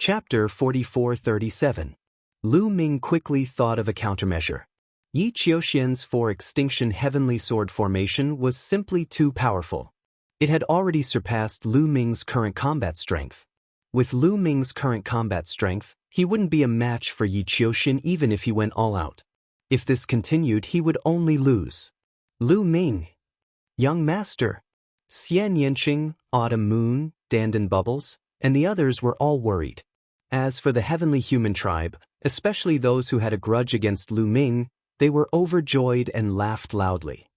Chapter 4437. Lu Ming quickly thought of a countermeasure. Yi Qiuxian's 4-extinction heavenly sword formation was simply too powerful. It had already surpassed Lu Ming's current combat strength. With Lu Ming's current combat strength, he wouldn't be a match for Yi Qiuxian even if he went all out. If this continued, he would only lose. Lu Ming, young master, Xian Yanqing, Autumn Moon, Dandan Bubbles, and the others were all worried. As for the heavenly human tribe, especially those who had a grudge against Lu Ming, they were overjoyed and laughed loudly.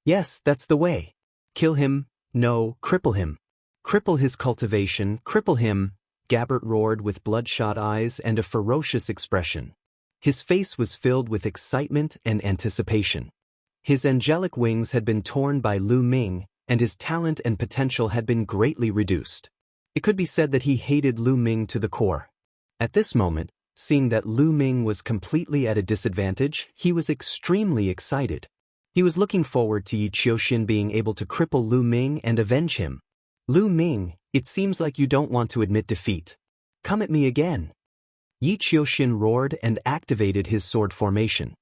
Yes, that's the way. Kill him, no, cripple him. Cripple his cultivation, cripple him, Gabbert roared with bloodshot eyes and a ferocious expression. His face was filled with excitement and anticipation. His angelic wings had been torn by Lu Ming, and his talent and potential had been greatly reduced. It could be said that he hated Lu Ming to the core. At this moment, seeing that Lu Ming was completely at a disadvantage, he was extremely excited. He was looking forward to Yi Qiuxian being able to cripple Lu Ming and avenge him. Lu Ming, it seems like you don't want to admit defeat. Come at me again. Yi Qiuxian roared and activated his sword formation.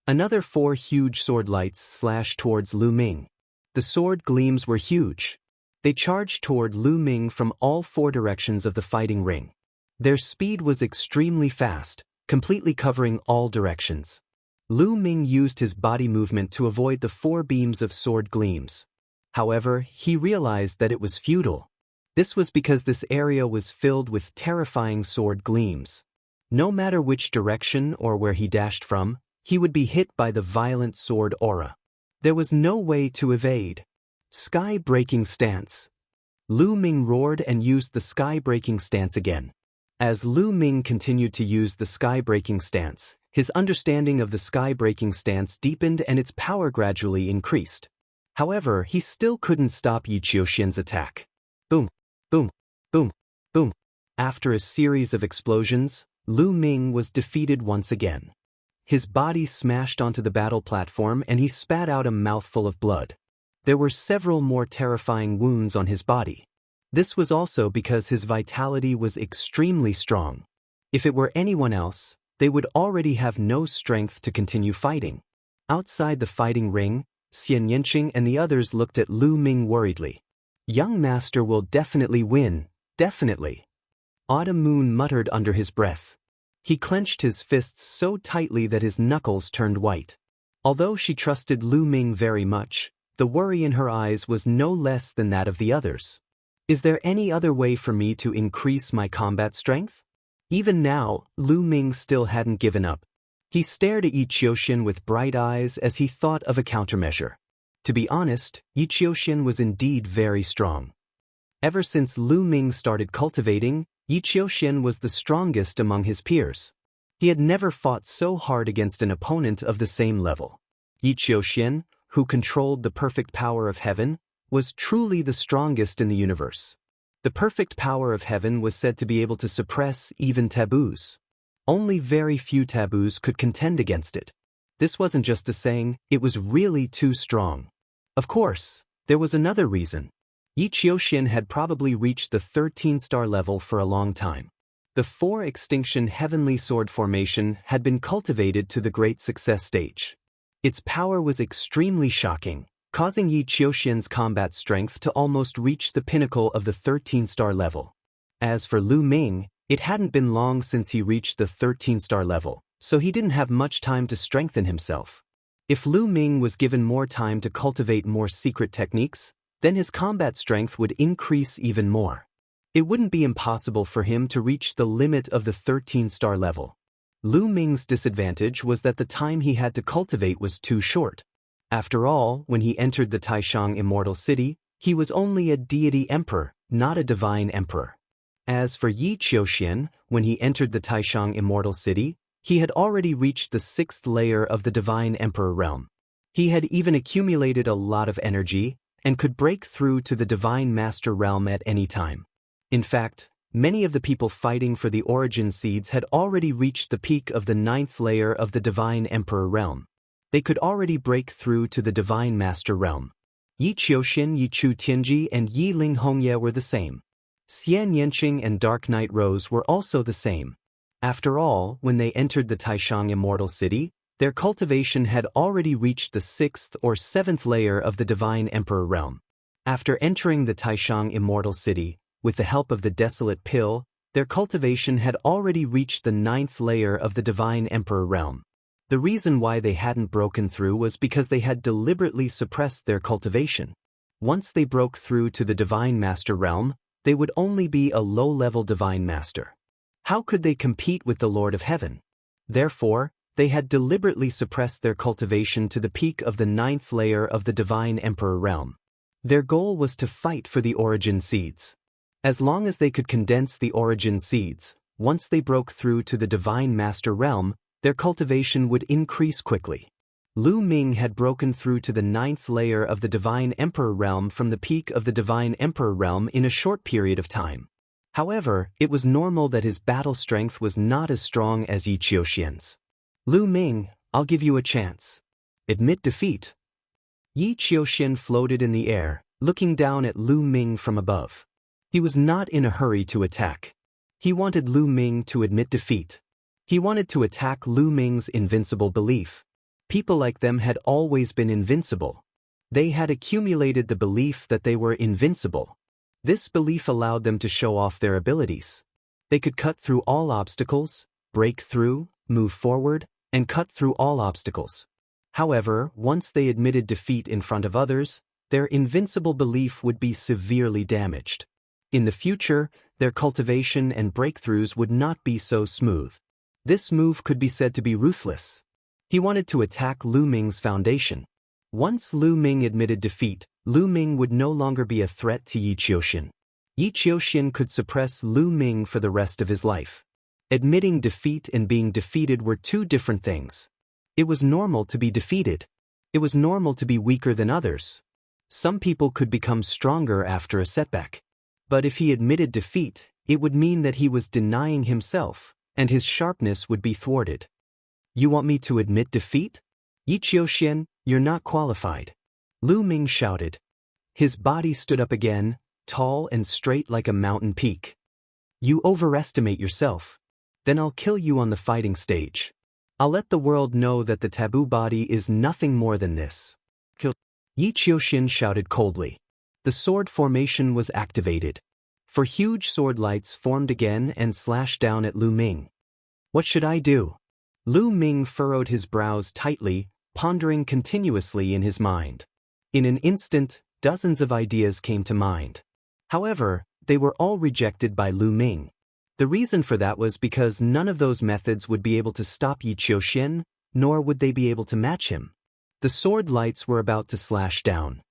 Another 4 huge sword lights slashed towards Lu Ming. The sword gleams were huge. They charged toward Lu Ming from all 4 directions of the fighting ring. Their speed was extremely fast, completely covering all directions. Lu Ming used his body movement to avoid the 4 beams of sword gleams. However, he realized that it was futile. This was because this area was filled with terrifying sword gleams. No matter which direction or where he dashed from, he would be hit by the violent sword aura. There was no way to evade. Sky-breaking stance. Lu Ming roared and used the sky-breaking stance again. As Lu Ming continued to use the sky-breaking stance, his understanding of the sky-breaking stance deepened and its power gradually increased. However, he still couldn't stop Yi Qiuxian's attack. Boom, boom, boom, boom. After a series of explosions, Lu Ming was defeated once again. His body smashed onto the battle platform and he spat out a mouthful of blood. There were several more terrifying wounds on his body. This was also because his vitality was extremely strong. If it were anyone else, they would already have no strength to continue fighting. Outside the fighting ring, Xian Yanqing and the others looked at Lu Ming worriedly. Young master will definitely win, definitely. Autumn Moon muttered under his breath. He clenched his fists so tightly that his knuckles turned white. Although she trusted Lu Ming very much, the worry in her eyes was no less than that of the others. Is there any other way for me to increase my combat strength? Even now, Lu Ming still hadn't given up. He stared at Yi Qiuxian with bright eyes as he thought of a countermeasure. To be honest, Yi Qiuxian was indeed very strong. Ever since Lu Ming started cultivating, Yi Qiuxian was the strongest among his peers. He had never fought so hard against an opponent of the same level. Yi Qiuxian, who controlled the perfect power of heaven, was truly the strongest in the universe. The perfect power of heaven was said to be able to suppress even taboos. Only very few taboos could contend against it. This wasn't just a saying, it was really too strong. Of course, there was another reason. Yi Qiuxian had probably reached the 13-star level for a long time. The 4-extinction heavenly sword formation had been cultivated to the great success stage. Its power was extremely shocking, causing Yi Qiuxian's combat strength to almost reach the pinnacle of the 13-star level. As for Lu Ming, it hadn't been long since he reached the 13-star level, so he didn't have much time to strengthen himself. If Lu Ming was given more time to cultivate more secret techniques, then his combat strength would increase even more. It wouldn't be impossible for him to reach the limit of the 13-star level. Lu Ming's disadvantage was that the time he had to cultivate was too short. After all, when he entered the Taishang Immortal City, he was only a deity emperor, not a divine emperor. As for Yi Qiuxian, when he entered the Taishang Immortal City, he had already reached the 6th layer of the divine emperor realm. He had even accumulated a lot of energy and could break through to the divine master realm at any time. In fact, many of the people fighting for the origin seeds had already reached the peak of the 9th layer of the divine emperor realm. They could already break through to the divine master realm. Yi Qiuxian, Yi Chu Tianji, and Yi Ling Hongye were the same. Xian Yanqing and Dark Knight Rose were also the same. After all, when they entered the Taishang Immortal City, their cultivation had already reached the 6th or 7th layer of the Divine Emperor realm. After entering the Taishang Immortal City, with the help of the Desolate Pill, their cultivation had already reached the 9th layer of the Divine Emperor realm. The reason why they hadn't broken through was because they had deliberately suppressed their cultivation. Once they broke through to the Divine Master realm, they would only be a low-level Divine Master. How could they compete with the Lord of Heaven? Therefore, they had deliberately suppressed their cultivation to the peak of the 9th layer of the Divine Emperor realm. Their goal was to fight for the origin seeds. As long as they could condense the origin seeds, once they broke through to the Divine Master realm, their cultivation would increase quickly. Lu Ming had broken through to the 9th layer of the Divine Emperor realm from the peak of the Divine Emperor realm in a short period of time. However, it was normal that his battle strength was not as strong as Yi Qiuxian's. Lu Ming, I'll give you a chance. Admit defeat. Yi Qiuxian floated in the air, looking down at Lu Ming from above. He was not in a hurry to attack. He wanted Lu Ming to admit defeat. He wanted to attack Lu Ming's invincible belief. People like them had always been invincible. They had accumulated the belief that they were invincible. This belief allowed them to show off their abilities. They could cut through all obstacles, break through, move forward, and cut through all obstacles. However, once they admitted defeat in front of others, their invincible belief would be severely damaged. In the future, their cultivation and breakthroughs would not be so smooth. This move could be said to be ruthless. He wanted to attack Lu Ming's foundation. Once Lu Ming admitted defeat, Lu Ming would no longer be a threat to Yi Qiuxian. Yi Qiuxian could suppress Lu Ming for the rest of his life. Admitting defeat and being defeated were two different things. It was normal to be defeated. It was normal to be weaker than others. Some people could become stronger after a setback. But if he admitted defeat, it would mean that he was denying himself, and his sharpness would be thwarted. You want me to admit defeat? Yi Qiuxian, you're not qualified. Lu Ming shouted. His body stood up again, tall and straight like a mountain peak. You overestimate yourself. Then I'll kill you on the fighting stage. I'll let the world know that the taboo body is nothing more than this. Kill. Yi Qiuxian shouted coldly. The sword formation was activated. Four huge sword lights formed again and slashed down at Lu Ming. What should I do? Lu Ming furrowed his brows tightly, pondering continuously in his mind. In an instant, dozens of ideas came to mind. However, they were all rejected by Lu Ming. The reason for that was because none of those methods would be able to stop Yi Qiuxian, nor would they be able to match him. The sword lights were about to slash down.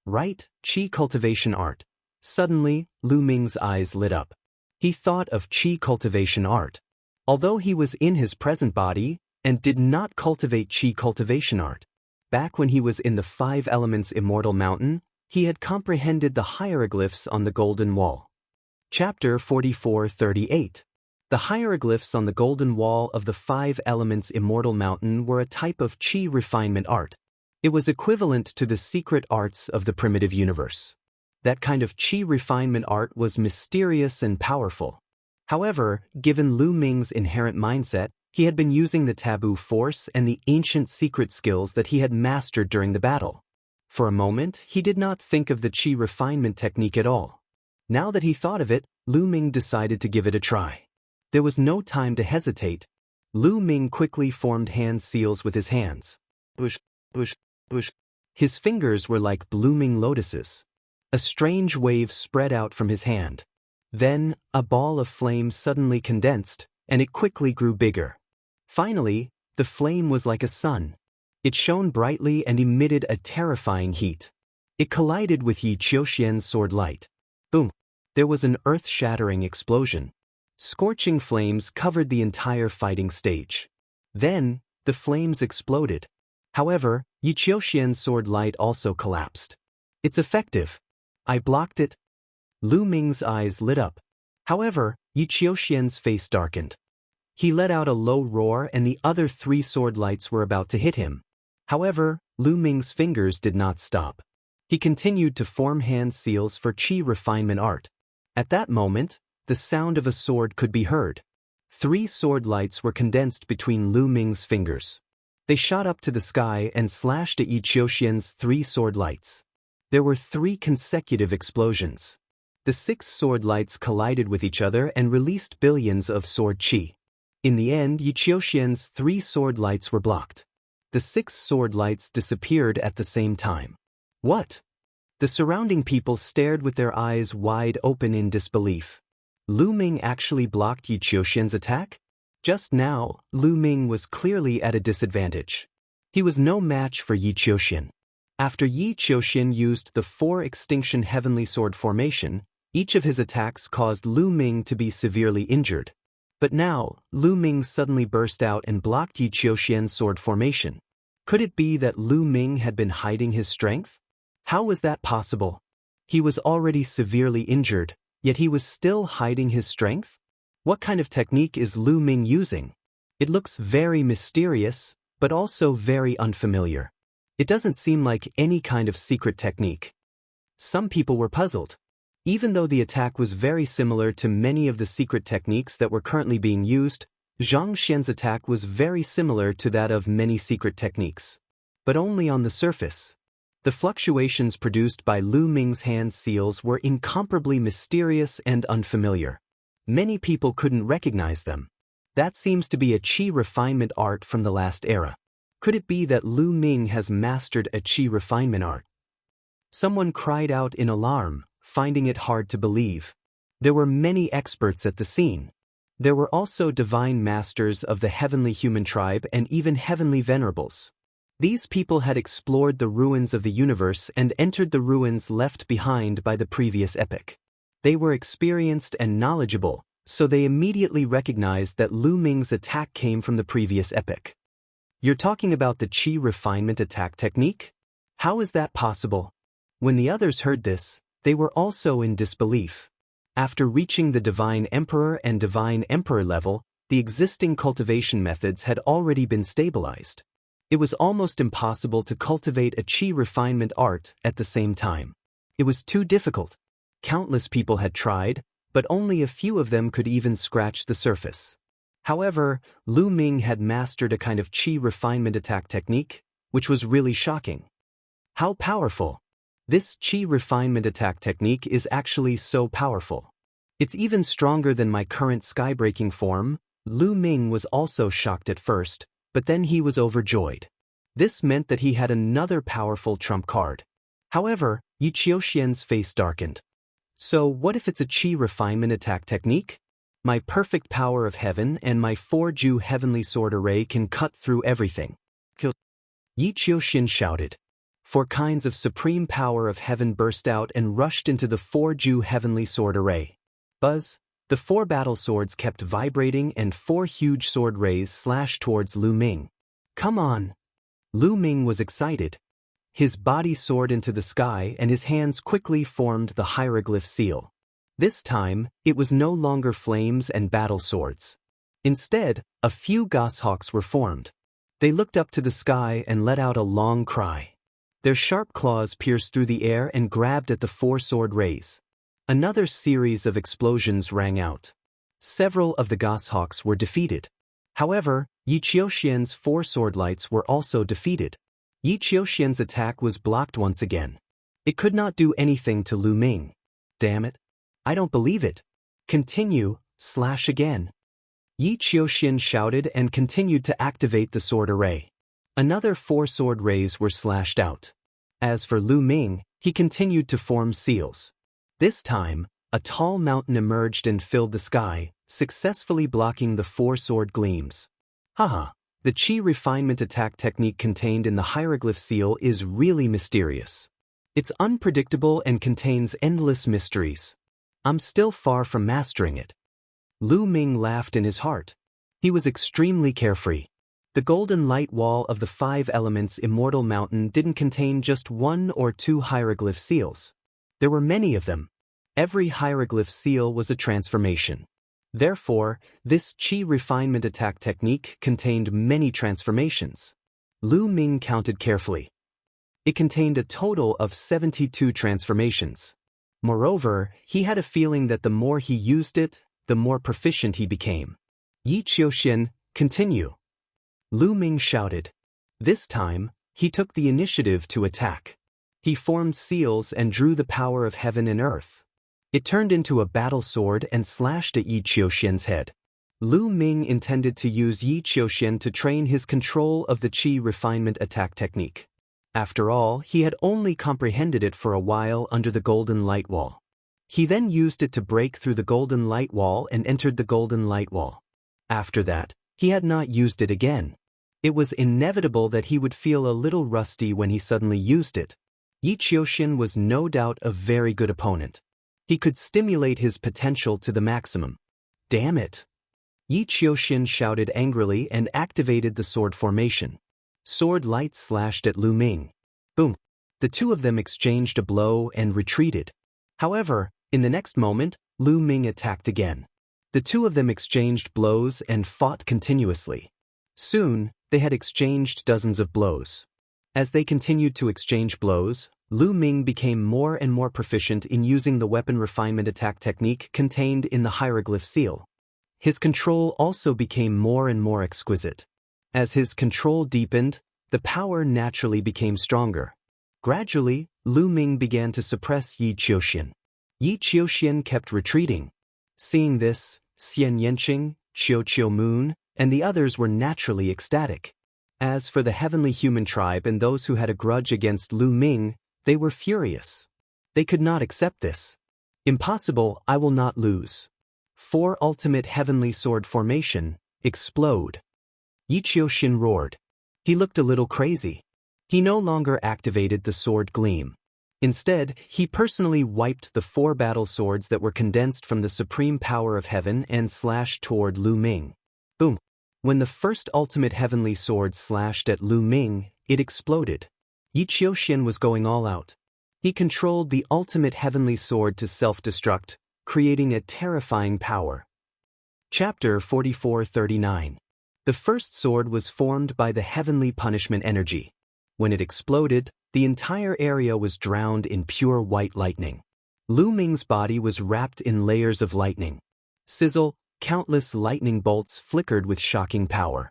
Right, Qi cultivation art. Suddenly, Lu Ming's eyes lit up. He thought of Qi cultivation art. Although he was in his present body, and did not cultivate Qi cultivation art, back when he was in the 5 Elements Immortal Mountain, he had comprehended the hieroglyphs on the Golden Wall. Chapter 44:38. The hieroglyphs on the Golden Wall of the 5 Elements Immortal Mountain were a type of Qi refinement art. It was equivalent to the secret arts of the primitive universe. That kind of Qi refinement art was mysterious and powerful. However, given Lu Ming's inherent mindset, he had been using the taboo force and the ancient secret skills that he had mastered during the battle. For a moment, he did not think of the Qi refinement technique at all. Now that he thought of it, Lu Ming decided to give it a try. There was no time to hesitate. Lu Ming quickly formed hand seals with his hands. Bush, bush, bush. His fingers were like blooming lotuses. A strange wave spread out from his hand. Then, a ball of flame suddenly condensed, and it quickly grew bigger. Finally, the flame was like a sun. It shone brightly and emitted a terrifying heat. It collided with Yi Qiuxian's sword light. Boom! There was an earth-shattering explosion. Scorching flames covered the entire fighting stage. Then, the flames exploded. However, Yi Qiuxian's sword light also collapsed. It's effective. I blocked it. Lu Ming's eyes lit up. However, Yi Qiuxian's face darkened. He let out a low roar and the other 3 sword lights were about to hit him. However, Lu Ming's fingers did not stop. He continued to form hand seals for Qi refinement art. At that moment, the sound of a sword could be heard. 3 sword lights were condensed between Lu Ming's fingers. They shot up to the sky and slashed at Yi Qiuxian's 3 sword lights. There were 3 consecutive explosions. The 6 sword lights collided with each other and released billions of sword qi. In the end, Yi Qiuxian's 3 sword lights were blocked. The 6 sword lights disappeared at the same time. What? The surrounding people stared with their eyes wide open in disbelief. Lu Ming actually blocked Yi Qiuxian's attack? Just now, Lu Ming was clearly at a disadvantage. He was no match for Yi Qiuxian. After Yi Qiuxian used the 4 extinction heavenly sword formation, each of his attacks caused Lu Ming to be severely injured. But now, Lu Ming suddenly burst out and blocked Yi Qiuxian's sword formation. Could it be that Lu Ming had been hiding his strength? How was that possible? He was already severely injured, yet he was still hiding his strength? What kind of technique is Lu Ming using? It looks very mysterious, but also very unfamiliar. It doesn't seem like any kind of secret technique. Some people were puzzled. Even though the attack was very similar to many of the secret techniques that were currently being used, Zhang Xian's attack was very similar to that of many secret techniques. But only on the surface. The fluctuations produced by Lu Ming's hand seals were incomparably mysterious and unfamiliar. Many people couldn't recognize them. That seems to be a qi refinement art from the last era. Could it be that Lu Ming has mastered a qi refinement art? Someone cried out in alarm, finding it hard to believe. There were many experts at the scene. There were also divine masters of the heavenly human tribe and even heavenly venerables. These people had explored the ruins of the universe and entered the ruins left behind by the previous epoch. They were experienced and knowledgeable, so they immediately recognized that Lu Ming's attack came from the previous epoch. You're talking about the qi refinement attack technique? How is that possible? When the others heard this, they were also in disbelief. After reaching the Divine Emperor and Divine Emperor level, the existing cultivation methods had already been stabilized. It was almost impossible to cultivate a qi refinement art at the same time. It was too difficult. Countless people had tried, but only a few of them could even scratch the surface. However, Lu Ming had mastered a kind of qi refinement attack technique, which was really shocking. How powerful! This qi refinement attack technique is actually so powerful. It's even stronger than my current skybreaking form. Lu Ming was also shocked at first, but then he was overjoyed. This meant that he had another powerful trump card. However, Yi Qiuxian's face darkened. So what if it's a qi refinement attack technique? My perfect power of heaven and my 4-Ju heavenly sword array can cut through everything. Yi Qiuxian shouted. 4 kinds of supreme power of heaven burst out and rushed into the 4-Ju heavenly sword array. Buzz! The 4 battle swords kept vibrating and 4 huge sword rays slashed towards Lu Ming. Come on! Lu Ming was excited. His body soared into the sky and his hands quickly formed the hieroglyph seal. This time, it was no longer flames and battle swords. Instead, a few goshawks were formed. They looked up to the sky and let out a long cry. Their sharp claws pierced through the air and grabbed at the 4 sword rays. Another series of explosions rang out. Several of the goshawks were defeated. However, Yi Qiuxian's 4 sword lights were also defeated. Yi Qiuxian's attack was blocked once again. It could not do anything to Lu Ming. Damn it. I don't believe it. Continue, slash again. Yi Qiuxian shouted and continued to activate the sword array. Another 4 sword rays were slashed out. As for Lu Ming, he continued to form seals. This time, a tall mountain emerged and filled the sky, successfully blocking the 4 sword gleams. Haha, the qi refinement attack technique contained in the hieroglyph seal is really mysterious. It's unpredictable and contains endless mysteries. I'm still far from mastering it. Lu Ming laughed in his heart. He was extremely carefree. The golden light wall of the 5 elements Immortal Mountain didn't contain just 1 or 2 hieroglyph seals. There were many of them. Every hieroglyph seal was a transformation. Therefore, this qi refinement attack technique contained many transformations. Lu Ming counted carefully. It contained a total of 72 transformations. Moreover, he had a feeling that the more he used it, the more proficient he became. Yi Qiuxian, continue. Lu Ming shouted. This time, he took the initiative to attack. He formed seals and drew the power of heaven and earth. It turned into a battle sword and slashed at Yi Qiuxian's head. Lu Ming intended to use Yi Qiuxian to train his control of the qi refinement attack technique. After all, he had only comprehended it for a while under the golden light wall. He then used it to break through the golden light wall and entered the golden light wall. After that, he had not used it again. It was inevitable that he would feel a little rusty when he suddenly used it. Yi Qiuxian was no doubt a very good opponent. He could stimulate his potential to the maximum. Damn it! Yi Qiuxian shouted angrily and activated the sword formation. Sword light slashed at Lu Ming. Boom! The two of them exchanged a blow and retreated. However, in the next moment, Lu Ming attacked again. The two of them exchanged blows and fought continuously. Soon, they had exchanged dozens of blows. As they continued to exchange blows, Lu Ming became more and more proficient in using the weapon refinement attack technique contained in the hieroglyph seal. His control also became more and more exquisite. As his control deepened, the power naturally became stronger. Gradually, Lu Ming began to suppress Yi Qiuxian. Yi Qiuxian kept retreating. Seeing this, Xian Yanqing, Qiu Moon, and the others were naturally ecstatic. As for the heavenly human tribe and those who had a grudge against Lu Ming, they were furious. They could not accept this. Impossible, I will not lose. 4 Ultimate Heavenly Sword Formation, explode. Yi Qiuxian roared. He looked a little crazy. He no longer activated the sword gleam. Instead, he personally wiped the 4 battle swords that were condensed from the supreme power of heaven and slashed toward Lu Ming. Boom! When the first ultimate heavenly sword slashed at Lu Ming, it exploded. Yi Qiuxian was going all out. He controlled the ultimate heavenly sword to self-destruct, creating a terrifying power. Chapter 4439. The first sword was formed by the heavenly punishment energy. When it exploded, the entire area was drowned in pure white lightning. Lu Ming's body was wrapped in layers of lightning. Sizzle, countless lightning bolts flickered with shocking power.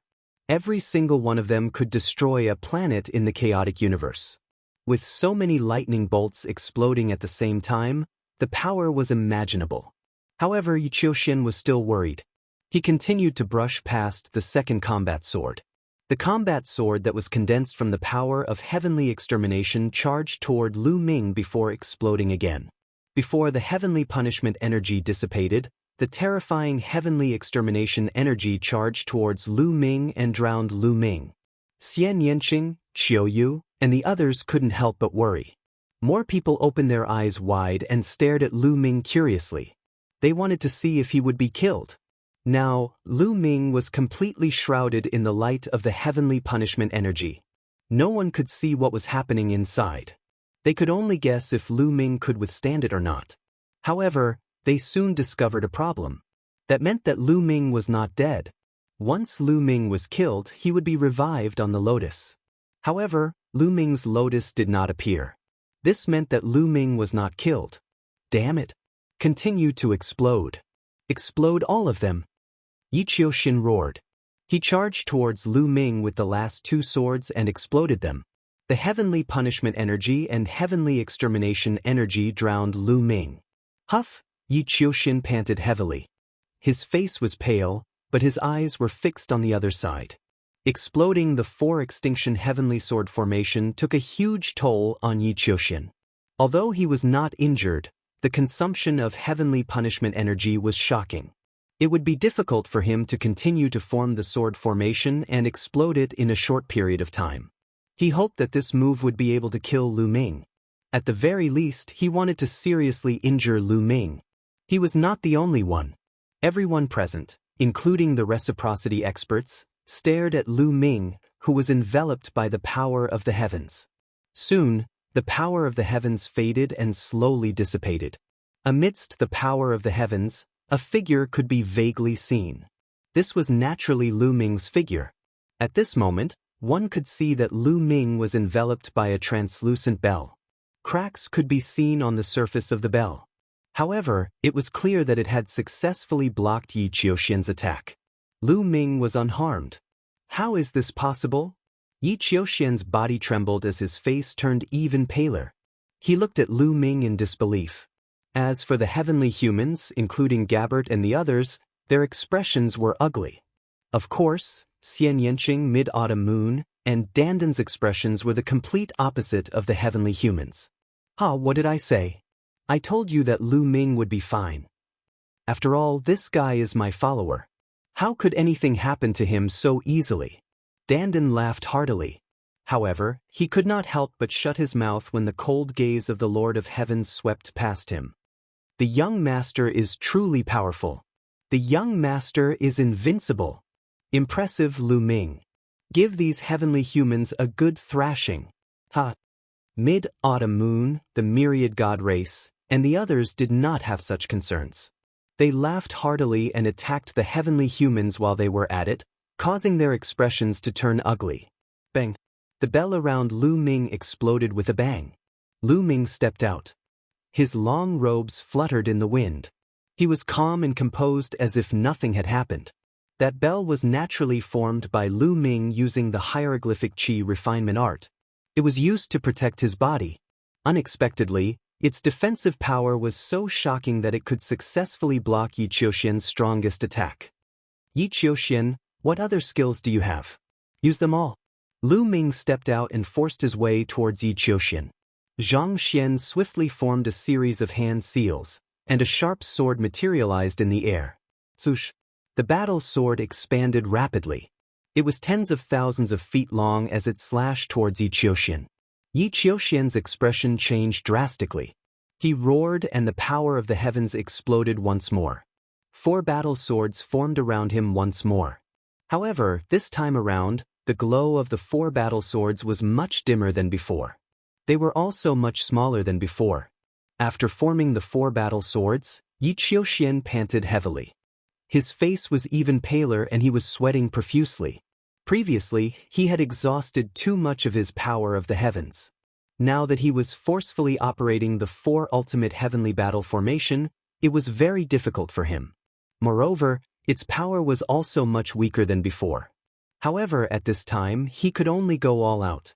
Every single one of them could destroy a planet in the chaotic universe. With so many lightning bolts exploding at the same time, the power was unimaginable. However, Yi Qiuxian was still worried. He continued to brush past the second combat sword. The combat sword that was condensed from the power of heavenly extermination charged toward Lu Ming before exploding again. Before the heavenly punishment energy dissipated, the terrifying heavenly extermination energy charged towards Lu Ming and drowned Lu Ming. Xian Yanqing, Qiu Yu, and the others couldn't help but worry. More people opened their eyes wide and stared at Lu Ming curiously. They wanted to see if he would be killed. Now, Lu Ming was completely shrouded in the light of the heavenly punishment energy. No one could see what was happening inside. They could only guess if Lu Ming could withstand it or not. However, they soon discovered a problem. That meant that Lu Ming was not dead. Once Lu Ming was killed, he would be revived on the lotus. However, Lu Ming's lotus did not appear. This meant that Lu Ming was not killed. Damn it! Continue to explode. Explode all of them. Yi Qiuxian roared. He charged towards Lu Ming with the last 2 swords and exploded them. The heavenly punishment energy and heavenly extermination energy drowned Lu Ming. Huff! Yi Qiuxian panted heavily. His face was pale, but his eyes were fixed on the other side. Exploding the 4 extinction heavenly sword formation took a huge toll on Yi Qiuxian. Although he was not injured, the consumption of heavenly punishment energy was shocking. It would be difficult for him to continue to form the sword formation and explode it in a short period of time. He hoped that this move would be able to kill Lu Ming. At the very least, he wanted to seriously injure Lu Ming. He was not the only one. Everyone present, including the reciprocity experts, stared at Lu Ming, who was enveloped by the power of the heavens. Soon, the power of the heavens faded and slowly dissipated. Amidst the power of the heavens, a figure could be vaguely seen. This was naturally Lu Ming's figure. At this moment, one could see that Lu Ming was enveloped by a translucent bell. Cracks could be seen on the surface of the bell. However, it was clear that it had successfully blocked Yi Qiuxian's attack. Lu Ming was unharmed. How is this possible? Yi Qiuxian's body trembled as his face turned even paler. He looked at Lu Ming in disbelief. As for the heavenly humans, including Gabbert and the others, their expressions were ugly. Of course, Xian Yanqing, Mid-Autumn Moon, and Dandan's expressions were the complete opposite of the heavenly humans. What did I say? I told you that Lu Ming would be fine. After all, this guy is my follower. How could anything happen to him so easily? Dandan laughed heartily. However, he could not help but shut his mouth when the cold gaze of the Lord of Heavens swept past him. The young master is truly powerful. The young master is invincible. Impressive, Lu Ming. Give these heavenly humans a good thrashing. Mid-Autumn Moon, the myriad god race, and the others did not have such concerns. They laughed heartily and attacked the heavenly humans while they were at it, causing their expressions to turn ugly. Bang! The bell around Lu Ming exploded with a bang. Lu Ming stepped out. His long robes fluttered in the wind. He was calm and composed as if nothing had happened. That bell was naturally formed by Lu Ming using the hieroglyphic qi refinement art. It was used to protect his body. Unexpectedly, its defensive power was so shocking that it could successfully block Yi Qiuxian's strongest attack. Yi Qiuxian, what other skills do you have? Use them all. Lu Ming stepped out and forced his way towards Yi Qiuxian. Zhang Xian swiftly formed a series of hand seals, and a sharp sword materialized in the air. Swoosh! The battle sword expanded rapidly. It was tens of thousands of feet long as it slashed towards Yi Qiuxian. Yi Qiuxian's expression changed drastically. He roared and the power of the heavens exploded once more. 4 battle swords formed around him once more. However, this time around, the glow of the 4 battle swords was much dimmer than before. They were also much smaller than before. After forming the 4 battle swords, Yi Qiuxian panted heavily. His face was even paler and he was sweating profusely. Previously, he had exhausted too much of his power of the heavens. Now that he was forcefully operating the 4 ultimate heavenly battle formation, it was very difficult for him. Moreover, its power was also much weaker than before. However, at this time, he could only go all out.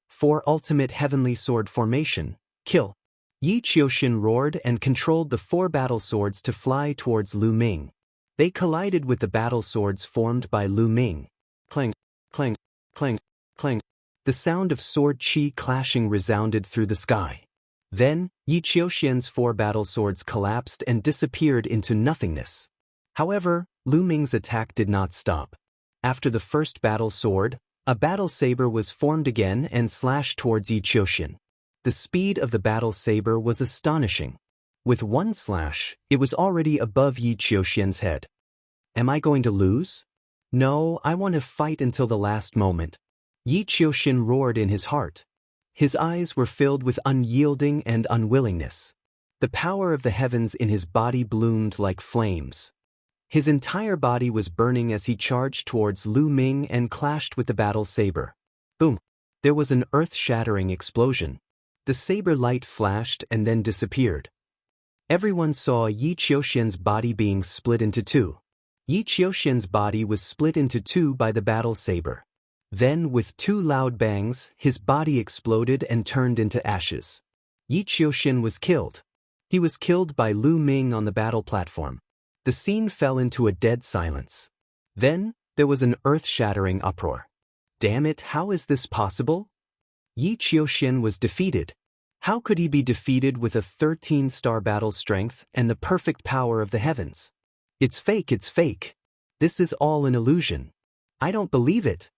4 ultimate heavenly sword formation, kill. Yi Qiuxian roared and controlled the 4 battle swords to fly towards Lu Ming. They collided with the battle swords formed by Lu Ming. Clang, clang, clang, clang. The sound of sword qi clashing resounded through the sky. Then, Yi Qiuxian's 4 battle swords collapsed and disappeared into nothingness. However, Lu Ming's attack did not stop. After the first battle sword, a battle saber was formed again and slashed towards Yi Qiuxian. The speed of the battle saber was astonishing. With one slash, it was already above Yi Qiuxian's head. Am I going to lose? No, I want to fight until the last moment. Yi Qiuxian roared in his heart. His eyes were filled with unyielding and unwillingness. The power of the heavens in his body bloomed like flames. His entire body was burning as he charged towards Lu Ming and clashed with the battle saber. Boom! There was an earth-shattering explosion. The saber light flashed and then disappeared. Everyone saw Yi Qiuxian's body being split into 2. Yi Qiuxian's body was split into 2 by the battle saber. Then, with 2 loud bangs, his body exploded and turned into ashes. Yi Qiuxian was killed. He was killed by Lu Ming on the battle platform. The scene fell into a dead silence. Then, there was an earth-shattering uproar. Damn it, how is this possible? Yi Qiuxian was defeated. How could he be defeated with a 13-star battle strength and the perfect power of the heavens? It's fake, it's fake. This is all an illusion. I don't believe it.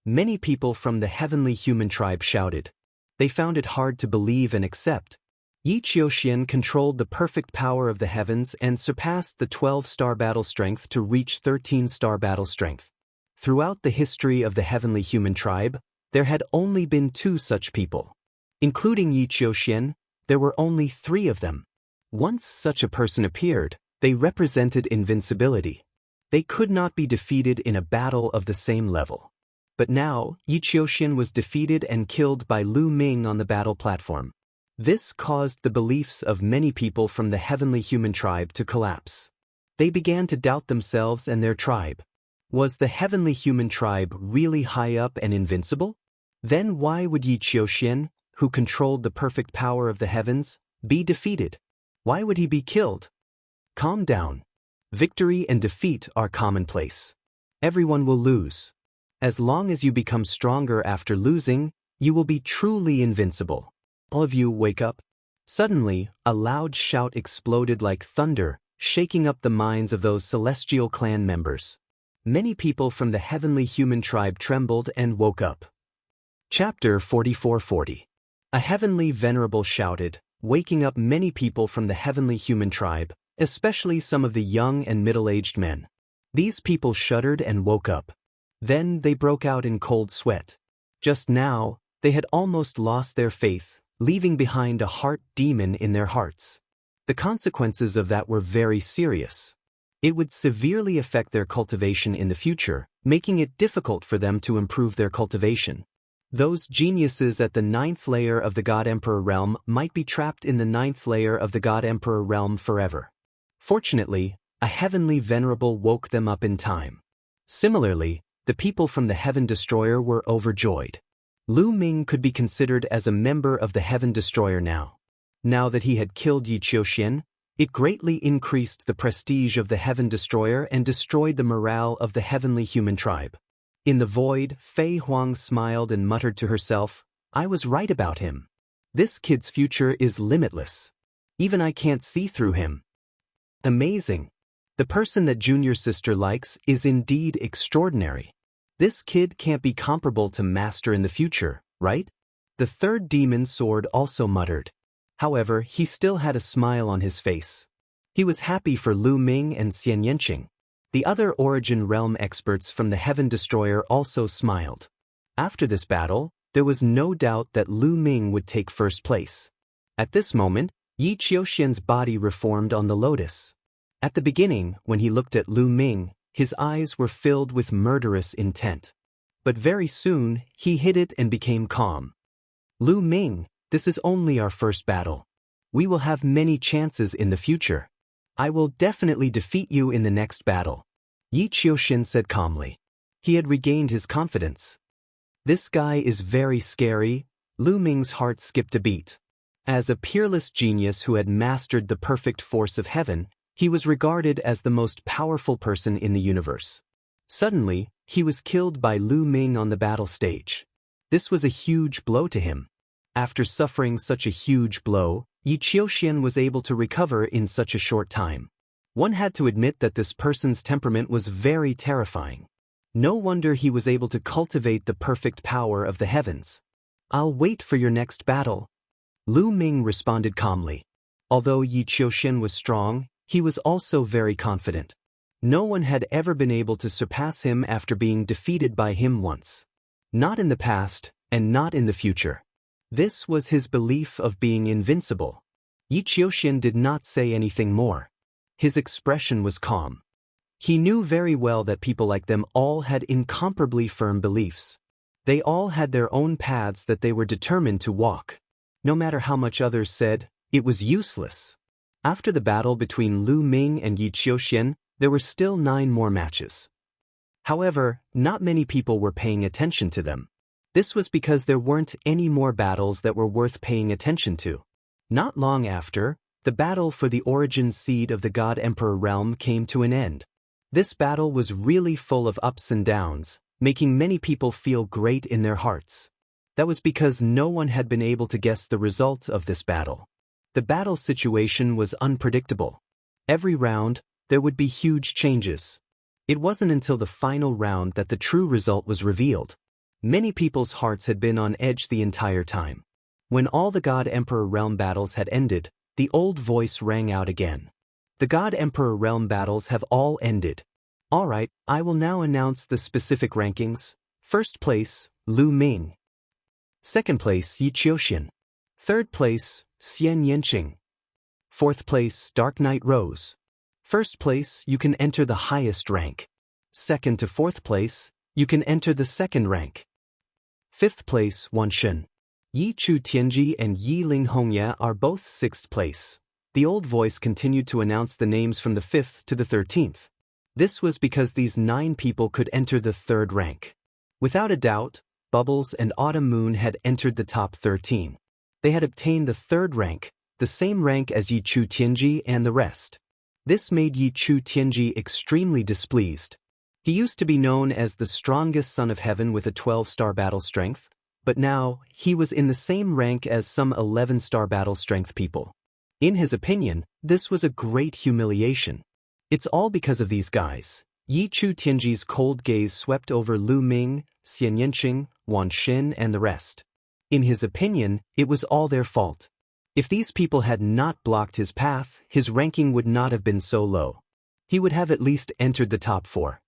Many people from the heavenly human tribe shouted. They found it hard to believe and accept. Yi Qiuxian controlled the perfect power of the heavens and surpassed the 12-star battle strength to reach 13-star battle strength. Throughout the history of the heavenly human tribe, there had only been 2 such people. Including Yi Qiuxian, there were only 3 of them. Once such a person appeared, they represented invincibility. They could not be defeated in a battle of the same level. But now, Yi Qiuxian was defeated and killed by Lu Ming on the battle platform. This caused the beliefs of many people from the heavenly human tribe to collapse. They began to doubt themselves and their tribe. Was the heavenly human tribe really high up and invincible? Then why would Yi Qiuxian, who controlled the perfect power of the heavens, be defeated? Why would he be killed? Calm down. Victory and defeat are commonplace. Everyone will lose. As long as you become stronger after losing, you will be truly invincible. All of you wake up. Suddenly, a loud shout exploded like thunder, shaking up the minds of those celestial clan members. Many people from the heavenly human tribe trembled and woke up. Chapter 4440. A heavenly venerable shouted, waking up many people from the heavenly human tribe, especially some of the young and middle-aged men. These people shuddered and woke up. Then they broke out in cold sweat. Just now, they had almost lost their faith, leaving behind a heart demon in their hearts. The consequences of that were very serious. It would severely affect their cultivation in the future, making it difficult for them to improve their cultivation. Those geniuses at the 9th layer of the God Emperor realm might be trapped in the 9th layer of the God Emperor realm forever. Fortunately, a heavenly venerable woke them up in time. Similarly, the people from the Heaven Destroyer were overjoyed. Lu Ming could be considered as a member of the Heaven Destroyer now. Now that he had killed Yi Qiuxian, it greatly increased the prestige of the Heaven Destroyer and destroyed the morale of the heavenly human tribe. In the void, Fei Huang smiled and muttered to herself, "I was right about him. This kid's future is limitless. Even I can't see through him. Amazing. The person that Junior sister likes is indeed extraordinary. This kid can't be comparable to Master in the future, right?" The third demon sword also muttered. However, he still had a smile on his face. He was happy for Lu Ming and Xian Yanqing. The other Origin Realm experts from the Heaven Destroyer also smiled. After this battle, there was no doubt that Lu Ming would take first place. At this moment, Yi Qiuxian's body reformed on the lotus. At the beginning, when he looked at Lu Ming, his eyes were filled with murderous intent. But very soon, he hid it and became calm. "Lu Ming, this is only our first battle. We will have many chances in the future. I will definitely defeat you in the next battle," Yi Qiuxian said calmly. He had regained his confidence. "This guy is very scary." Lu Ming's heart skipped a beat. As a peerless genius who had mastered the perfect force of heaven, he was regarded as the most powerful person in the universe. Suddenly, he was killed by Lu Ming on the battle stage. This was a huge blow to him. After suffering such a huge blow, Yi Qiuxian was able to recover in such a short time. One had to admit that this person's temperament was very terrifying. No wonder he was able to cultivate the perfect power of the heavens. "I'll wait for your next battle," Lu Ming responded calmly. Although Yi Qiuxian was strong, he was also very confident. No one had ever been able to surpass him after being defeated by him once. Not in the past, and not in the future. This was his belief of being invincible. Yi Qiuxian did not say anything more. His expression was calm. He knew very well that people like them all had incomparably firm beliefs. They all had their own paths that they were determined to walk. No matter how much others said, it was useless. After the battle between Lu Ming and Yi Qiuxian, there were still 9 more matches. However, not many people were paying attention to them. This was because there weren't any more battles that were worth paying attention to. Not long after, the battle for the origin seed of the God Emperor realm came to an end. This battle was really full of ups and downs, making many people feel great in their hearts. That was because no one had been able to guess the result of this battle. The battle situation was unpredictable. Every round, there would be huge changes. It wasn't until the final round that the true result was revealed. Many people's hearts had been on edge the entire time. When all the God Emperor realm battles had ended, the old voice rang out again. "The God Emperor realm battles have all ended. All right, I will now announce the specific rankings. First place, Lu Ming. Second place, Yi Qiuxian. Third place, Xian Yanqing. Fourth place, Dark Knight Rose. First place, you can enter the highest rank. Second to fourth place, you can enter the second rank. Fifth place, Wan Shen. Yi Chu Tianji and Yi Ling Hongya are both 6th place. The old voice continued to announce the names from the 5th to the 13th. This was because these 9 people could enter the 3rd rank. Without a doubt, Bubbles and Autumn Moon had entered the top 13. They had obtained the 3rd rank, the same rank as Yi Chu Tianji and the rest. This made Yi Chu Tianji extremely displeased. He used to be known as the strongest son of heaven with a 12-star battle strength, but now he was in the same rank as some 11-star battle strength people. In his opinion, this was a great humiliation. It's all because of these guys. Yi Chu Tianji's cold gaze swept over Lu Ming, Xian Yanqing, Wan Xin and the rest. In his opinion, it was all their fault. If these people had not blocked his path, his ranking would not have been so low. He would have at least entered the top 4.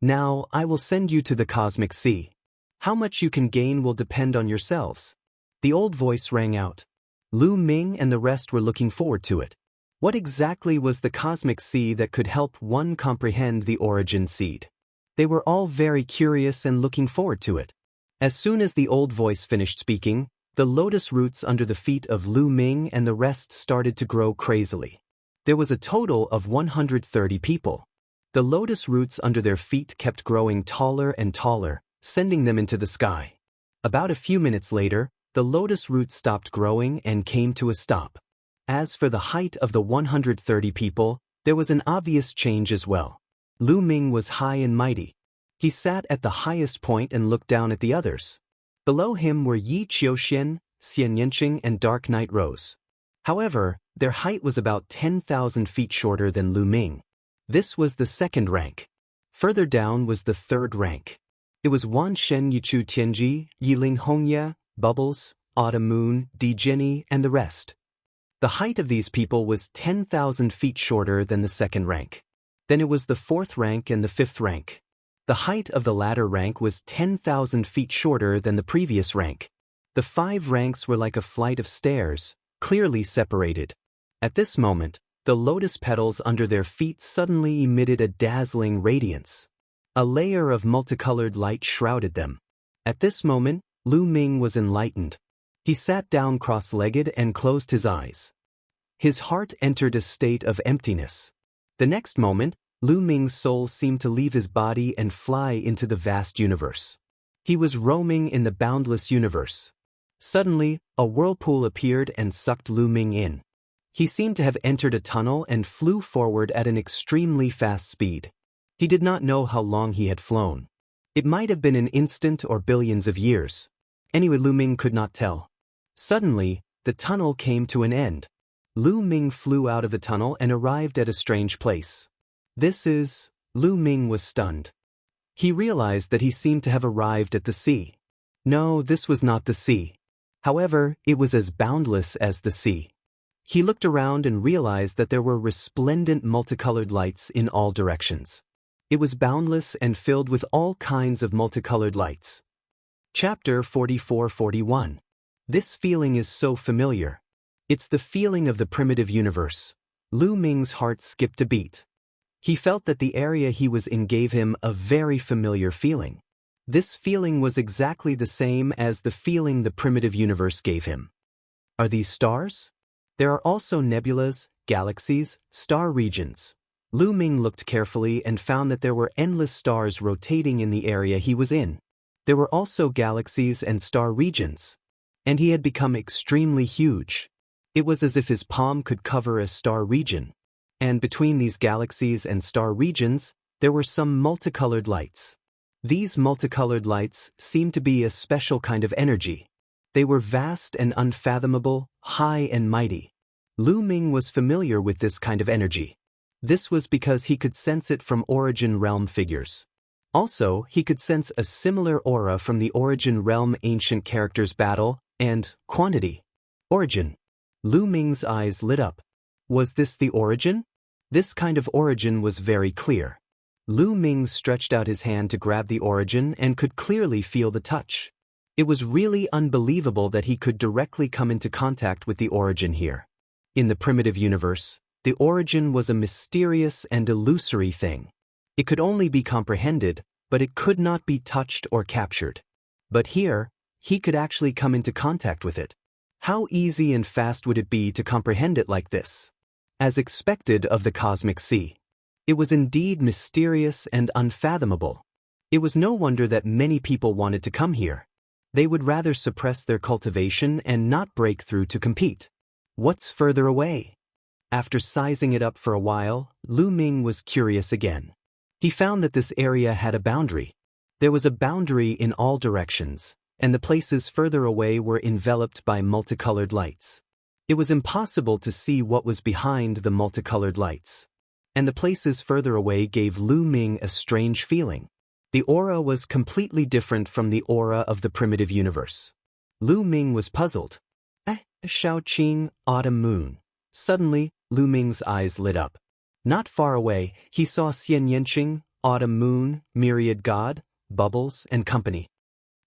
Now, I will send you to the Cosmic Sea. How much you can gain will depend on yourselves. The old voice rang out. Lu Ming and the rest were looking forward to it. What exactly was the Cosmic Sea that could help one comprehend the origin seed? They were all very curious and looking forward to it. As soon as the old voice finished speaking, the lotus roots under the feet of Lu Ming and the rest started to grow crazily. There was a total of 130 people. The lotus roots under their feet kept growing taller and taller, sending them into the sky. About a few minutes later, the lotus roots stopped growing and came to a stop. As for the height of the 130 people, there was an obvious change as well. Lu Ming was high and mighty. He sat at the highest point and looked down at the others. Below him were Yi Qiuxian, Xian Yanqing and Dark Knight Rose. However, their height was about 10,000 feet shorter than Lu Ming. This was the 2nd rank. Further down was the 3rd rank. It was Wan Shen, Yi Chu Tianji, Yi Ling Hongya, Bubbles, Autumn Moon, Di Jenny and the rest. The height of these people was 10,000 feet shorter than the 2nd rank. Then it was the 4th rank and the 5th rank. The height of the latter rank was 10,000 feet shorter than the previous rank. The 5 ranks were like a flight of stairs, clearly separated. At this moment, the lotus petals under their feet suddenly emitted a dazzling radiance. A layer of multicolored light shrouded them. At this moment, Lu Ming was enlightened. He sat down cross-legged and closed his eyes. His heart entered a state of emptiness. The next moment, Lu Ming's soul seemed to leave his body and fly into the vast universe. He was roaming in the boundless universe. Suddenly, a whirlpool appeared and sucked Lu Ming in. He seemed to have entered a tunnel and flew forward at an extremely fast speed. He did not know how long he had flown. It might have been an instant or billions of years. Anyway, Lu Ming could not tell. Suddenly, the tunnel came to an end. Lu Ming flew out of the tunnel and arrived at a strange place. Lu Ming was stunned. He realized that he seemed to have arrived at the sea. No, this was not the sea. However, it was as boundless as the sea. He looked around and realized that there were resplendent multicolored lights in all directions. It was boundless and filled with all kinds of multicolored lights. Chapter 44-41. This feeling is so familiar. It's the feeling of the primitive universe. Lu Ming's heart skipped a beat. He felt that the area he was in gave him a very familiar feeling. This feeling was exactly the same as the feeling the primitive universe gave him. Are these stars? There are also nebulas, galaxies, star regions. Lu Ming looked carefully and found that there were endless stars rotating in the area he was in. There were also galaxies and star regions. And he had become extremely huge. It was as if his palm could cover a star region. And between these galaxies and star regions, there were some multicolored lights. These multicolored lights seemed to be a special kind of energy. They were vast and unfathomable, high and mighty. Lu Ming was familiar with this kind of energy. This was because he could sense it from Origin Realm figures. Also, he could sense a similar aura from the Origin Realm Ancient Characters Battle and Quantity. Origin. Lu Ming's eyes lit up. Was this the origin? This kind of origin was very clear. Lu Ming stretched out his hand to grab the origin and could clearly feel the touch. It was really unbelievable that he could directly come into contact with the origin here. In the primitive universe, the origin was a mysterious and illusory thing. It could only be comprehended, but it could not be touched or captured. But here, he could actually come into contact with it. How easy and fast would it be to comprehend it like this? As expected of the cosmic sea. It was indeed mysterious and unfathomable. It was no wonder that many people wanted to come here. They would rather suppress their cultivation and not break through to compete. What's further away? After sizing it up for a while, Lu Ming was curious again. He found that this area had a boundary. There was a boundary in all directions, and the places further away were enveloped by multicolored lights. It was impossible to see what was behind the multicolored lights. And the places further away gave Lu Ming a strange feeling. The aura was completely different from the aura of the primitive universe. Lu Ming was puzzled. Shaoqing, autumn moon. Suddenly, Lu Ming's eyes lit up. Not far away, he saw Xian Yanqing, autumn moon, myriad god, bubbles, and company.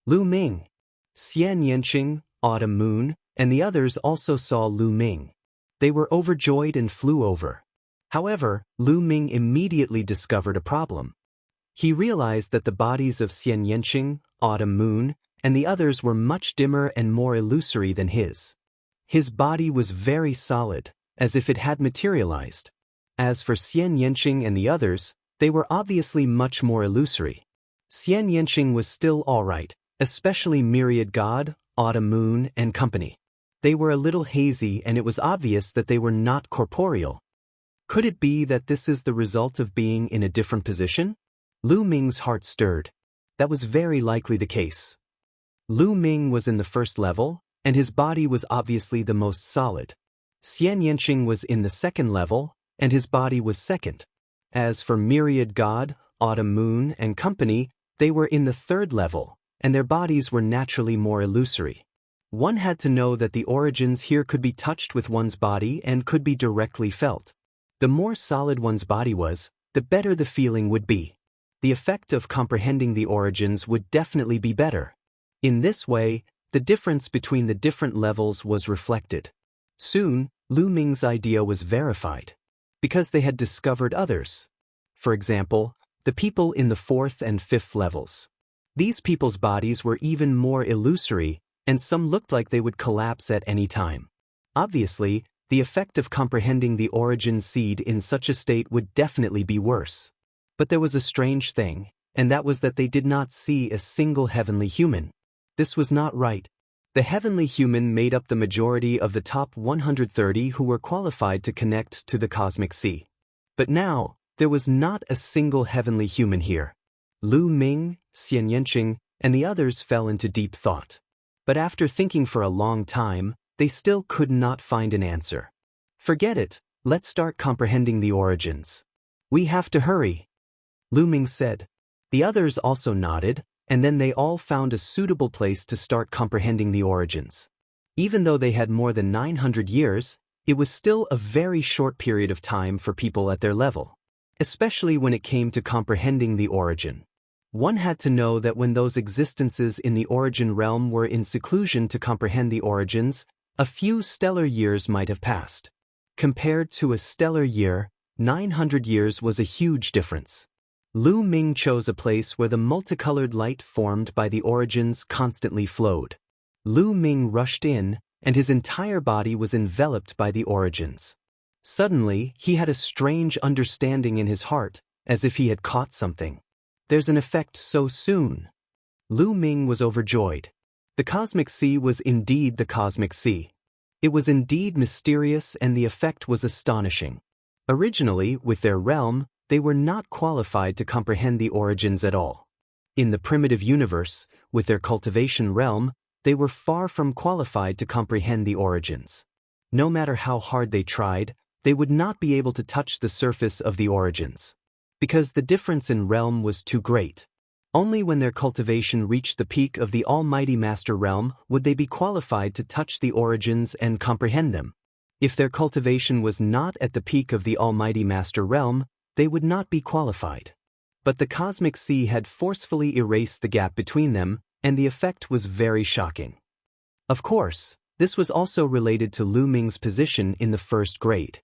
Lu Ming, Xian Yanqing, autumn moon, and the others also saw Lu Ming. They were overjoyed and flew over. However, Lu Ming immediately discovered a problem. He realized that the bodies of Xian Yanqing, autumn moon, and the others were much dimmer and more illusory than his. His body was very solid, as if it had materialized. As for Xian Yanqing and the others, they were obviously much more illusory. Xian Yanqing was still all right, especially myriad god, autumn moon, and company. They were a little hazy and it was obvious that they were not corporeal. Could it be that this is the result of being in a different position? Lu Ming's heart stirred. That was very likely the case. Lu Ming was in the first level, and his body was obviously the most solid. Xian Yanqing was in the second level, and his body was second. As for myriad god, autumn moon, and company, they were in the third level, and their bodies were naturally more illusory. One had to know that the origins here could be touched with one's body and could be directly felt. The more solid one's body was, the better the feeling would be. The effect of comprehending the origins would definitely be better. In this way, the difference between the different levels was reflected. Soon, Lu Ming's idea was verified. Because they had discovered others. For example, the people in the fourth and fifth levels. These people's bodies were even more illusory, and some looked like they would collapse at any time. Obviously, the effect of comprehending the origin seed in such a state would definitely be worse. But there was a strange thing, and that was that they did not see a single heavenly human. This was not right. The heavenly human made up the majority of the top 130 who were qualified to connect to the cosmic sea. But now, there was not a single heavenly human here. Lu Ming, Xian Yanqing, and the others fell into deep thought. But after thinking for a long time, they still could not find an answer. Forget it, let's start comprehending the origins. We have to hurry. Lu Ming said. The others also nodded, and then they all found a suitable place to start comprehending the origins. Even though they had more than 900 years, it was still a very short period of time for people at their level, especially when it came to comprehending the origin. One had to know that when those existences in the origin realm were in seclusion to comprehend the origins, a few stellar years might have passed. Compared to a stellar year, 900 years was a huge difference. Lu Ming chose a place where the multicolored light formed by the origins constantly flowed. Lu Ming rushed in, and his entire body was enveloped by the origins. Suddenly, he had a strange understanding in his heart, as if he had caught something. There's an effect so soon. Lu Ming was overjoyed. The cosmic sea was indeed the cosmic sea. It was indeed mysterious and the effect was astonishing. Originally, with their realm, they were not qualified to comprehend the origins at all. In the primitive universe, with their cultivation realm, they were far from qualified to comprehend the origins. No matter how hard they tried, they would not be able to touch the surface of the origins. Because the difference in realm was too great. Only when their cultivation reached the peak of the Almighty Master realm would they be qualified to touch the origins and comprehend them. If their cultivation was not at the peak of the Almighty Master realm, they would not be qualified. But the cosmic sea had forcefully erased the gap between them, and the effect was very shocking. Of course, this was also related to Lu Ming's position in the first grade.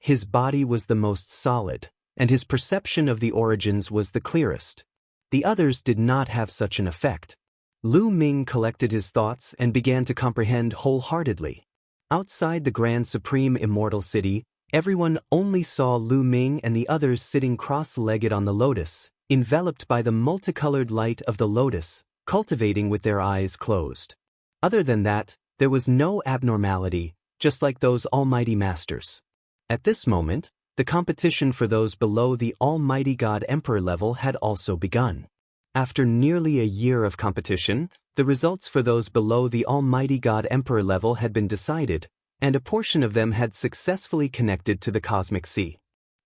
His body was the most solid, and his perception of the origins was the clearest. The others did not have such an effect. Lu Ming collected his thoughts and began to comprehend wholeheartedly. Outside the Grand Supreme Immortal City, everyone only saw Lu Ming and the others sitting cross-legged on the lotus, enveloped by the multicolored light of the lotus, cultivating with their eyes closed. Other than that, there was no abnormality, just like those almighty masters. At this moment, the competition for those below the Almighty God Emperor level had also begun. After nearly a year of competition, the results for those below the Almighty God Emperor level had been decided, and a portion of them had successfully connected to the Cosmic Sea.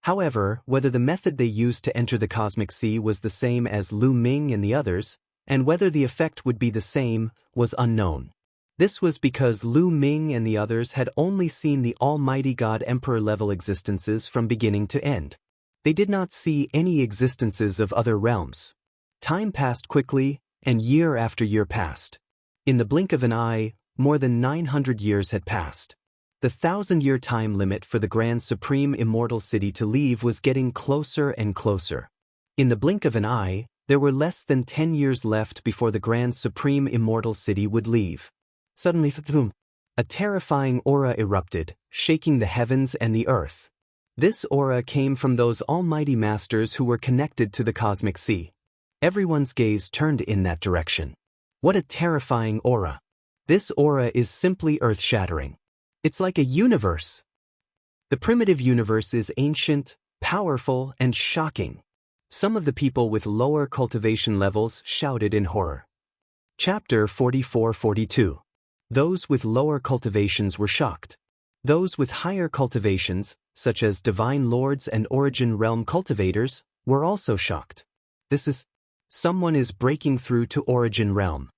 However, whether the method they used to enter the Cosmic Sea was the same as Lu Ming and the others, and whether the effect would be the same, was unknown. This was because Lu Ming and the others had only seen the Almighty God Emperor level existences from beginning to end. They did not see any existences of other realms. Time passed quickly, and year after year passed. In the blink of an eye, more than 900 years had passed. The 1,000-year time limit for the Grand Supreme Immortal City to leave was getting closer and closer. In the blink of an eye, there were less than 10 years left before the Grand Supreme Immortal City would leave. Suddenly, a terrifying aura erupted, shaking the heavens and the earth. This aura came from those almighty masters who were connected to the Cosmic Sea. Everyone's gaze turned in that direction. What a terrifying aura! This aura is simply earth-shattering. It's like a universe. The primitive universe is ancient, powerful, and shocking. Some of the people with lower cultivation levels shouted in horror. Chapter 44-42. Those with lower cultivations were shocked. Those with higher cultivations, such as Divine Lords and Origin Realm cultivators, were also shocked. Someone is breaking through to Origin Realm.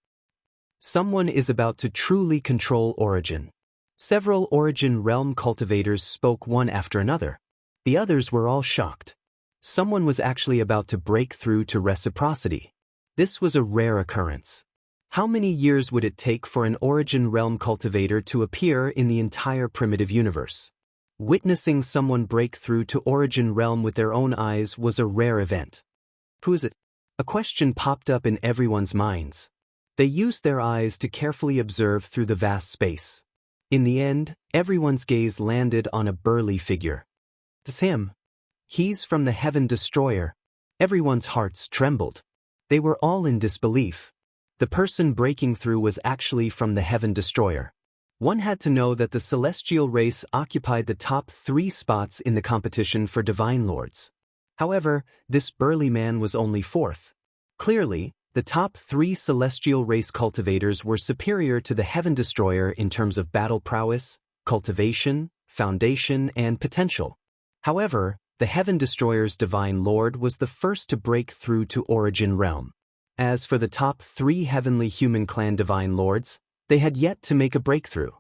Someone is about to truly control Origin. Several Origin Realm cultivators spoke one after another. The others were all shocked. Someone was actually about to break through to reciprocity. This was a rare occurrence. How many years would it take for an Origin Realm cultivator to appear in the entire primitive universe? Witnessing someone break through to Origin Realm with their own eyes was a rare event. Who is it? A question popped up in everyone's minds. They used their eyes to carefully observe through the vast space. In the end, everyone's gaze landed on a burly figure. It's him. He's from the Heaven Destroyer. Everyone's hearts trembled. They were all in disbelief. The person breaking through was actually from the Heaven Destroyer. One had to know that the celestial race occupied the top 3 spots in the competition for Divine Lords. However, this burly man was only 4th. Clearly, the top 3 celestial race cultivators were superior to the Heaven Destroyer in terms of battle prowess, cultivation, foundation, and potential. However, the Heaven Destroyer's Divine Lord was the first to break through to Origin Realm. As for the top 3 Heavenly Human Clan Divine Lords, they had yet to make a breakthrough.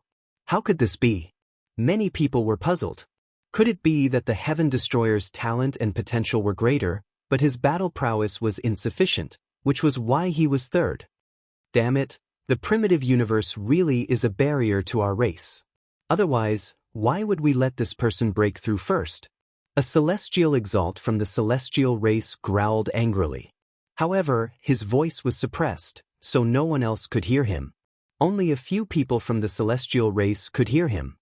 How could this be? Many people were puzzled. Could it be that the Heaven Destroyer's talent and potential were greater, but his battle prowess was insufficient, which was why he was 3rd? Damn it, the primitive universe really is a barrier to our race. Otherwise, why would we let this person break through first? A celestial exalt from the celestial race growled angrily. However, his voice was suppressed, so no one else could hear him. Only a few people from the celestial race could hear him.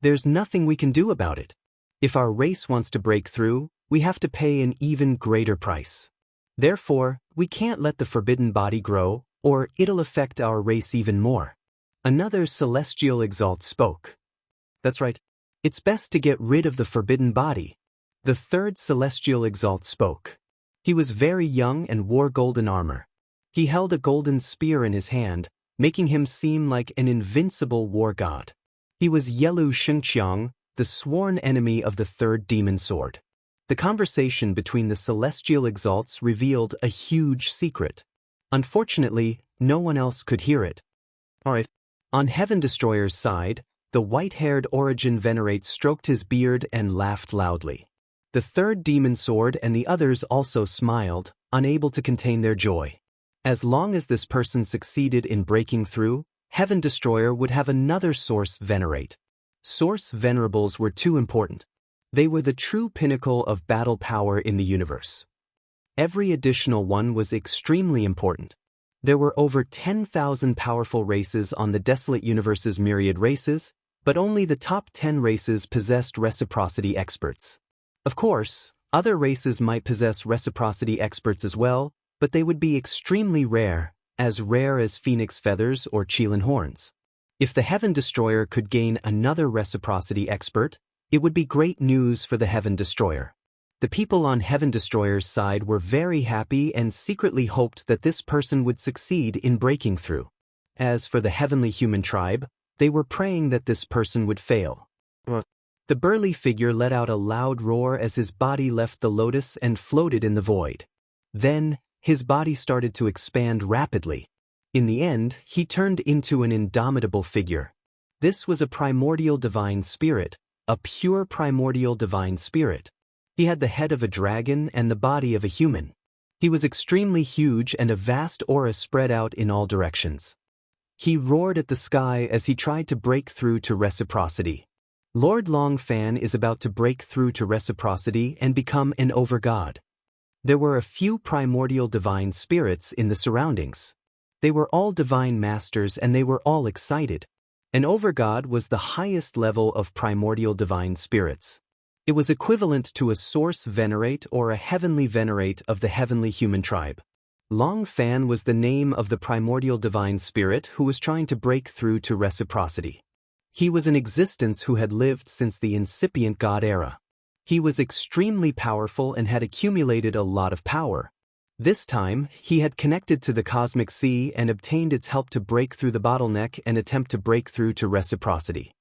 There's nothing we can do about it. If our race wants to break through, we have to pay an even greater price. Therefore, we can't let the forbidden body grow, or it'll affect our race even more. Another celestial exalt spoke. That's right. It's best to get rid of the forbidden body. The 3rd celestial exalt spoke. He was very young and wore golden armor. He held a golden spear in his hand, making him seem like an invincible war god. He was Yelu Shengqiang, the sworn enemy of the 3rd demon sword. The conversation between the celestial exalts revealed a huge secret. Unfortunately, no one else could hear it. Alright. On Heaven Destroyer's side, the white-haired Origin Venerate stroked his beard and laughed loudly. The 3rd demon sword and the others also smiled, unable to contain their joy. As long as this person succeeded in breaking through, Heaven Destroyer would have another Source Venerate. Source Venerables were too important. They were the true pinnacle of battle power in the universe. Every additional one was extremely important. There were over 10,000 powerful races on the desolate universe's myriad races, but only the top 10 races possessed reciprocity experts. Of course, other races might possess reciprocity experts as well, but they would be extremely rare as phoenix feathers or Qilin horns. If the Heaven Destroyer could gain another reciprocity expert, it would be great news for the Heaven Destroyer. The people on Heaven Destroyer's side were very happy and secretly hoped that this person would succeed in breaking through. As for the Heavenly Human Tribe, they were praying that this person would fail. The burly figure let out a loud roar as his body left the lotus and floated in the void. Then, his body started to expand rapidly. In the end, he turned into an indomitable figure. This was a primordial divine spirit, a pure primordial divine spirit. He had the head of a dragon and the body of a human. He was extremely huge and a vast aura spread out in all directions. He roared at the sky as he tried to break through to reciprocity. Lord Long Fan is about to break through to reciprocity and become an overgod. There were a few primordial divine spirits in the surroundings. They were all divine masters and they were all excited. An overgod was the highest level of primordial divine spirits. It was equivalent to a source venerate or a heavenly venerate of the heavenly human tribe. Long Fan was the name of the primordial divine spirit who was trying to break through to reciprocity. He was an existence who had lived since the incipient god era. He was extremely powerful and had accumulated a lot of power. This time, he had connected to the cosmic sea and obtained its help to break through the bottleneck and attempt to break through to reciprocity.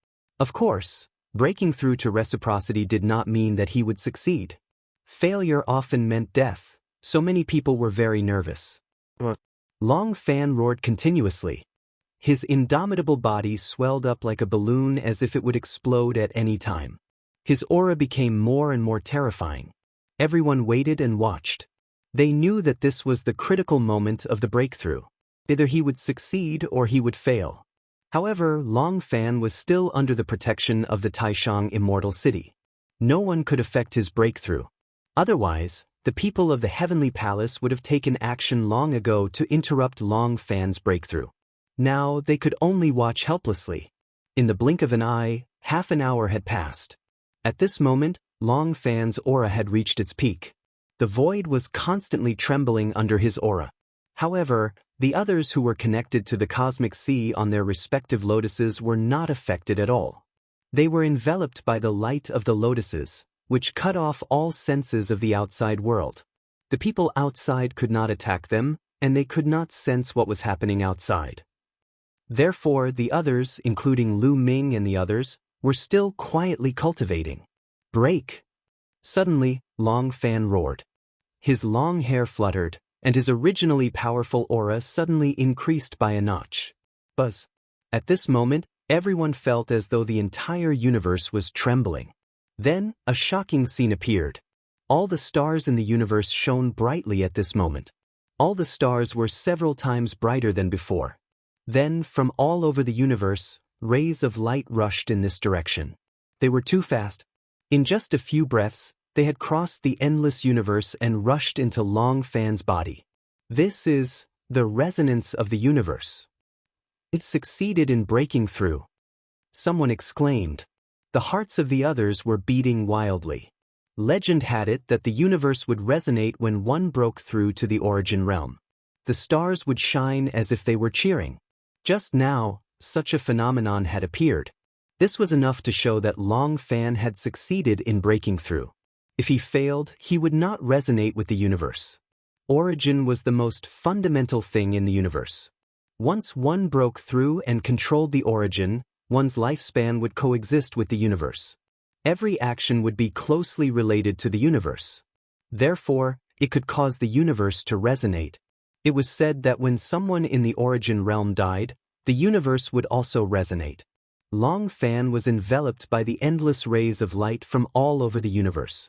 Of course, breaking through to reciprocity did not mean that he would succeed. Failure often meant death, so many people were very nervous. Long Fan roared continuously. His indomitable body swelled up like a balloon as if it would explode at any time. His aura became more and more terrifying. Everyone waited and watched. They knew that this was the critical moment of the breakthrough. Either he would succeed or he would fail. However, Long Fan was still under the protection of the Taishang Immortal City. No one could affect his breakthrough. Otherwise, the people of the Heavenly Palace would have taken action long ago to interrupt Long Fan's breakthrough. Now they could only watch helplessly. In the blink of an eye, half an hour had passed. At this moment, Long Fan's aura had reached its peak. The void was constantly trembling under his aura. However, the others who were connected to the cosmic sea on their respective lotuses were not affected at all. They were enveloped by the light of the lotuses, which cut off all senses of the outside world. The people outside could not attack them, and they could not sense what was happening outside. Therefore, the others, including Lu Ming and the others, were still quietly cultivating. Break! Suddenly, Long Fan roared. His long hair fluttered, and his originally powerful aura suddenly increased by a notch. Buzz! At this moment, everyone felt as though the entire universe was trembling. Then, a shocking scene appeared. All the stars in the universe shone brightly at this moment. All the stars were several times brighter than before. Then, from all over the universe, rays of light rushed in this direction. They were too fast. In just a few breaths, they had crossed the endless universe and rushed into Long Fan's body. This is the resonance of the universe. It succeeded in breaking through. Someone exclaimed. The hearts of the others were beating wildly. Legend had it that the universe would resonate when one broke through to the origin realm. The stars would shine as if they were cheering. Just now, such a phenomenon had appeared. This was enough to show that Long Fan had succeeded in breaking through. If he failed, he would not resonate with the universe. Origin was the most fundamental thing in the universe. Once one broke through and controlled the origin, one's lifespan would coexist with the universe. Every action would be closely related to the universe. Therefore, it could cause the universe to resonate. It was said that when someone in the origin realm died, the universe would also resonate. Long Fan was enveloped by the endless rays of light from all over the universe.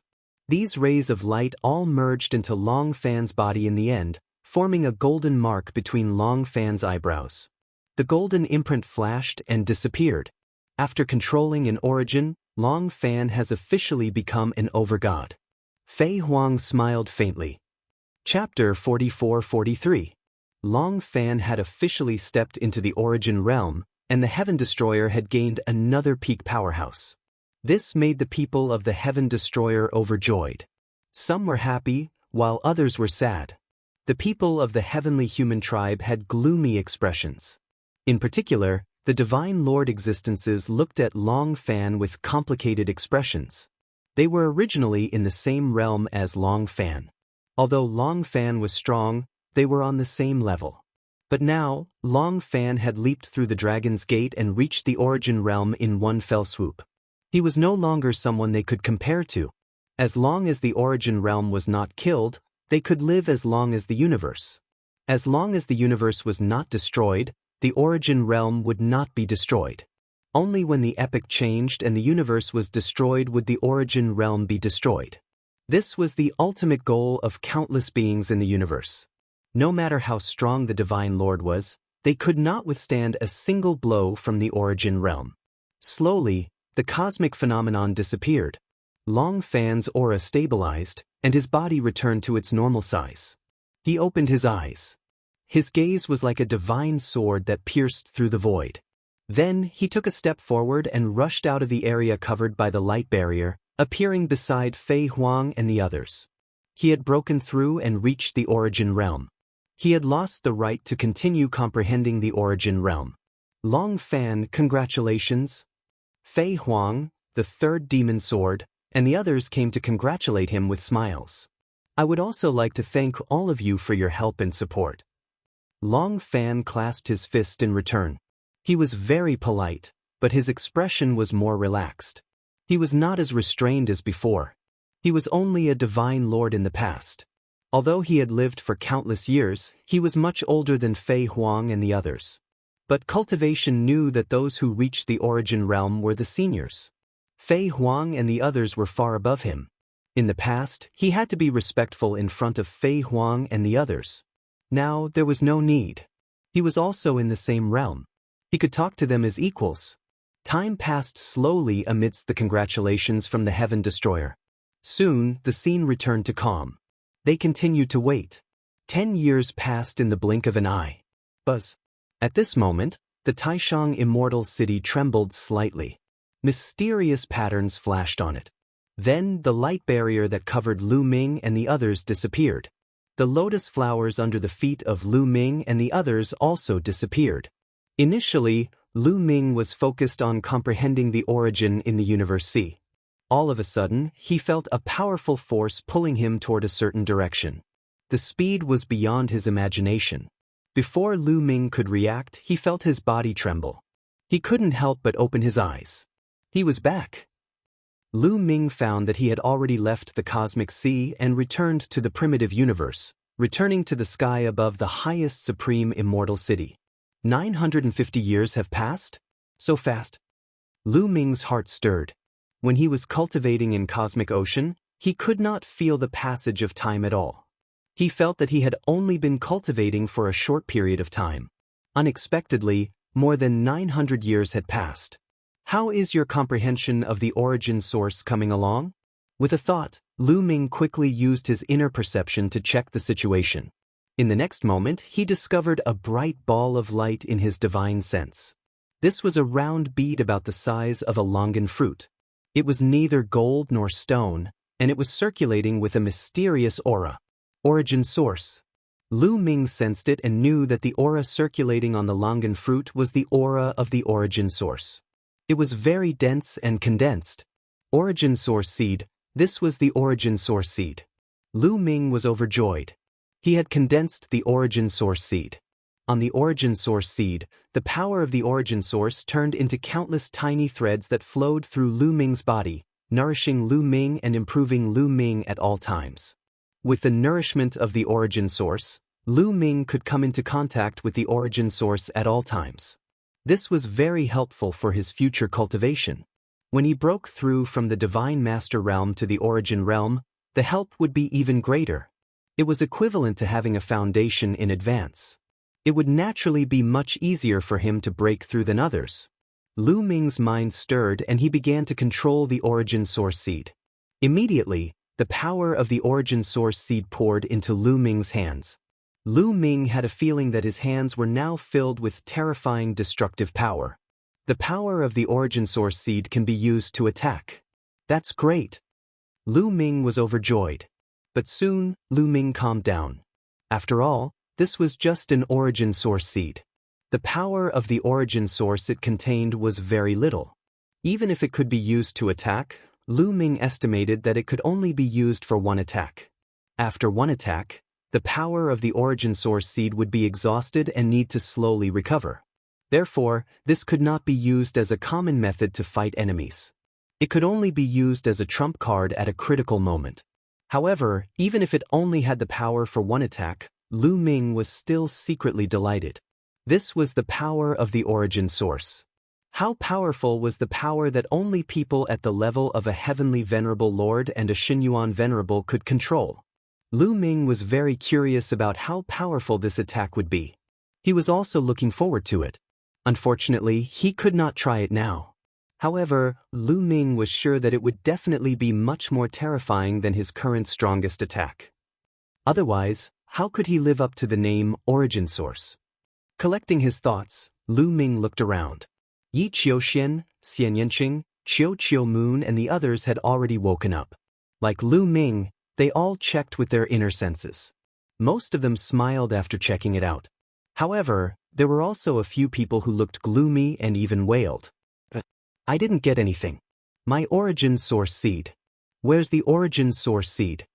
These rays of light all merged into Long Fan's body in the end, forming a golden mark between Long Fan's eyebrows. The golden imprint flashed and disappeared. After controlling an origin, Long Fan has officially become an overgod. Fei Huang smiled faintly. Chapter 44-43. Long Fan had officially stepped into the Origin Realm, and the Heaven Destroyer had gained another peak powerhouse. This made the people of the Heaven Destroyer overjoyed. Some were happy, while others were sad. The people of the Heavenly Human Tribe had gloomy expressions. In particular, the Divine Lord existences looked at Long Fan with complicated expressions. They were originally in the same realm as Long Fan. Although Long Fan was strong, they were on the same level. But now, Long Fan had leaped through the Dragon's Gate and reached the Origin Realm in one fell swoop. He was no longer someone they could compare to. As long as the Origin Realm was not killed, they could live as long as the universe. As long as the universe was not destroyed, the Origin Realm would not be destroyed. Only when the epoch changed and the universe was destroyed would the Origin Realm be destroyed. This was the ultimate goal of countless beings in the universe. No matter how strong the Divine Lord was, they could not withstand a single blow from the Origin Realm. Slowly, the cosmic phenomenon disappeared. Long Fan's aura stabilized, and his body returned to its normal size. He opened his eyes. His gaze was like a divine sword that pierced through the void. Then he took a step forward and rushed out of the area covered by the light barrier, appearing beside Fei Huang and the others. He had broken through and reached the Origin Realm. He had lost the right to continue comprehending the Origin Realm. Long Fan, congratulations. Fei Huang, the third demon sword, and the others came to congratulate him with smiles. I would also like to thank all of you for your help and support. Long Fan clasped his fist in return. He was very polite, but his expression was more relaxed. He was not as restrained as before. He was only a divine lord in the past. Although he had lived for countless years, he was much older than Fei Huang and the others. But Cultivation knew that those who reached the Origin Realm were the seniors. Fei Huang and the others were far above him. In the past, he had to be respectful in front of Fei Huang and the others. Now, there was no need. He was also in the same realm. He could talk to them as equals. Time passed slowly amidst the congratulations from the Heaven Destroyer. Soon, the scene returned to calm. They continued to wait. 10 years passed in the blink of an eye. Buzz. At this moment, the Taishang Immortal city trembled slightly. Mysterious patterns flashed on it. Then, the light barrier that covered Lu Ming and the others disappeared. The lotus flowers under the feet of Lu Ming and the others also disappeared. Initially, Lu Ming was focused on comprehending the origin in the universe C. All of a sudden, he felt a powerful force pulling him toward a certain direction. The speed was beyond his imagination. Before Lu Ming could react, he felt his body tremble. He couldn't help but open his eyes. He was back. Lu Ming found that he had already left the cosmic sea and returned to the primitive universe, returning to the sky above the highest supreme immortal city. 950 years have passed? So fast? Lu Ming's heart stirred. When he was cultivating in Cosmic Ocean, he could not feel the passage of time at all. He felt that he had only been cultivating for a short period of time. Unexpectedly, more than 900 years had passed. How is your comprehension of the origin source coming along? With a thought, Lu Ming quickly used his inner perception to check the situation. In the next moment, he discovered a bright ball of light in his divine sense. This was a round bead about the size of a longan fruit. It was neither gold nor stone, and it was circulating with a mysterious aura. Origin source. Lu Ming sensed it and knew that the aura circulating on the longan fruit was the aura of the origin source. It was very dense and condensed. Origin source seed. This was the origin source seed. Lu Ming was overjoyed. He had condensed the origin source seed. On the origin source seed, the power of the origin source turned into countless tiny threads that flowed through Lu Ming's body, nourishing Lu Ming and improving Lu Ming at all times. With the nourishment of the origin source, Lu Ming could come into contact with the origin source at all times. This was very helpful for his future cultivation. When he broke through from the Divine Master Realm to the Origin Realm, the help would be even greater. It was equivalent to having a foundation in advance. It would naturally be much easier for him to break through than others. Lu Ming's mind stirred and he began to control the origin source seed. Immediately, the power of the origin source seed poured into Lu Ming's hands. Lu Ming had a feeling that his hands were now filled with terrifying destructive power. The power of the origin source seed can be used to attack. That's great. Lu Ming was overjoyed. But soon, Lu Ming calmed down. After all, this was just an origin source seed. The power of the origin source it contained was very little. Even if it could be used to attack, Lu Ming estimated that it could only be used for one attack. After one attack, the power of the origin source seed would be exhausted and need to slowly recover. Therefore, this could not be used as a common method to fight enemies. It could only be used as a trump card at a critical moment. However, even if it only had the power for one attack, Lu Ming was still secretly delighted. This was the power of the origin source. How powerful was the power that only people at the level of a heavenly venerable lord and a Xinyuan venerable could control? Lu Ming was very curious about how powerful this attack would be. He was also looking forward to it. Unfortunately, he could not try it now. However, Lu Ming was sure that it would definitely be much more terrifying than his current strongest attack. Otherwise, how could he live up to the name Origin Source? Collecting his thoughts, Lu Ming looked around. Yi Qiuxian, Xian Yanqing, Qiu Qiu Moon and the others had already woken up. Like Lu Ming, they all checked with their inner senses. Most of them smiled after checking it out. However, there were also a few people who looked gloomy and even wailed. I didn't get anything. My origin source seed. Where's the origin source seed?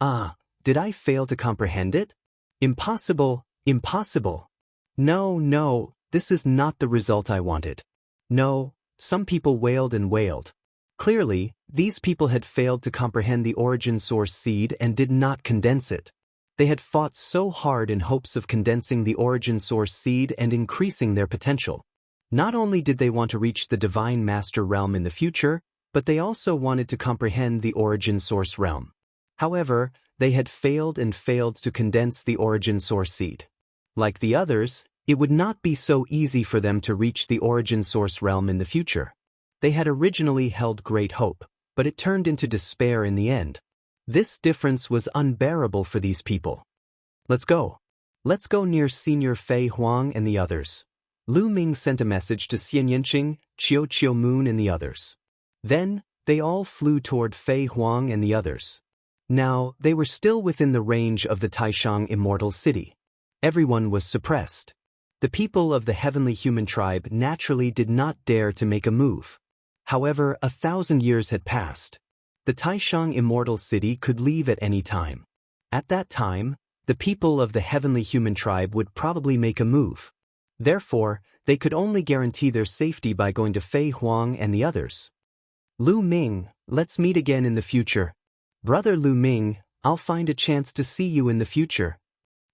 Ah, did I fail to comprehend it? Impossible, impossible. No, this is not the result I wanted. No, some people wailed and wailed. Clearly, these people had failed to comprehend the origin source seed and did not condense it. They had fought so hard in hopes of condensing the origin source seed and increasing their potential. Not only did they want to reach the Divine Master realm in the future, but they also wanted to comprehend the origin source realm. However, they had failed to condense the origin source seed. Like the others, it would not be so easy for them to reach the origin source realm in the future. They had originally held great hope, but it turned into despair in the end. This difference was unbearable for these people. Let's go. Let's go near Senior Fei Huang and the others. Lu Ming sent a message to Xian Yanqing, Qiu Qiu Moon and the others. Then, they all flew toward Fei Huang and the others. Now, they were still within the range of the Taishang Immortal City. Everyone was suppressed. The people of the heavenly human tribe naturally did not dare to make a move. However, 1,000 years had passed. The Taishang Immortal City could leave at any time. At that time, the people of the heavenly human tribe would probably make a move. Therefore, they could only guarantee their safety by going to Fei Huang and the others. Lu Ming, let's meet again in the future. Brother Lu Ming, I'll find a chance to see you in the future.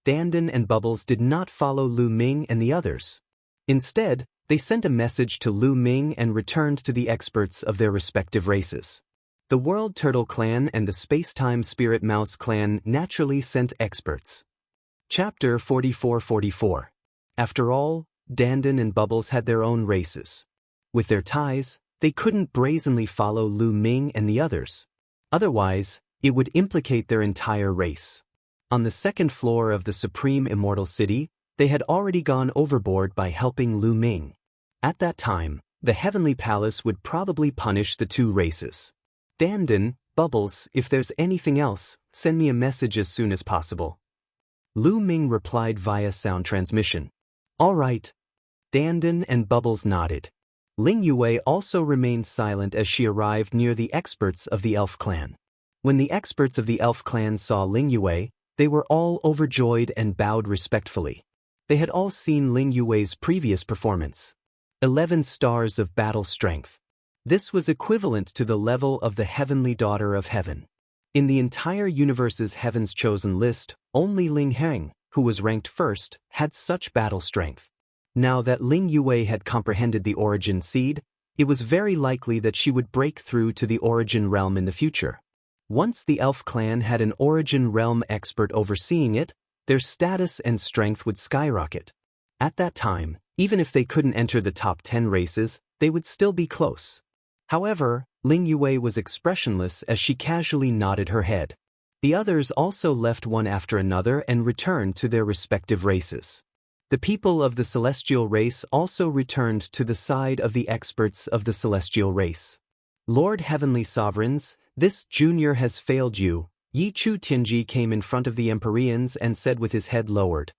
Dandan and Bubbles did not follow Lu Ming and the others. Instead, they sent a message to Lu Ming and returned to the experts of their respective races. The World Turtle Clan and the Space-Time Spirit Mouse Clan naturally sent experts. Chapter 44-44. After all, Dandan and Bubbles had their own races. With their ties, they couldn't brazenly follow Lu Ming and the others. Otherwise, it would implicate their entire race. On the second floor of the Supreme Immortal City, they had already gone overboard by helping Lu Ming. At that time, the Heavenly Palace would probably punish the two races. Dandan, Bubbles, if there's anything else, send me a message as soon as possible. Lu Ming replied via sound transmission. All right. Dandan and Bubbles nodded. Ling Yue also remained silent as she arrived near the experts of the Elf Clan. When the experts of the Elf Clan saw Ling Yue, they were all overjoyed and bowed respectfully. They had all seen Ling Yue's previous performance. 11 stars of battle strength. This was equivalent to the level of the Heavenly Daughter of Heaven. In the entire universe's Heaven's Chosen list, only Ling Heng, who was ranked first, had such battle strength. Now that Ling Yue had comprehended the origin seed, it was very likely that she would break through to the origin realm in the future. Once the Elf Clan had an origin realm expert overseeing it, their status and strength would skyrocket. At that time, even if they couldn't enter the top 10 races, they would still be close. However, Ling Yue was expressionless as she casually nodded her head. The others also left one after another and returned to their respective races. The people of the celestial race also returned to the side of the experts of the celestial race. Lord Heavenly Sovereigns, this junior has failed you. Yi Chu Tianji came in front of the Empyreans and said with his head lowered.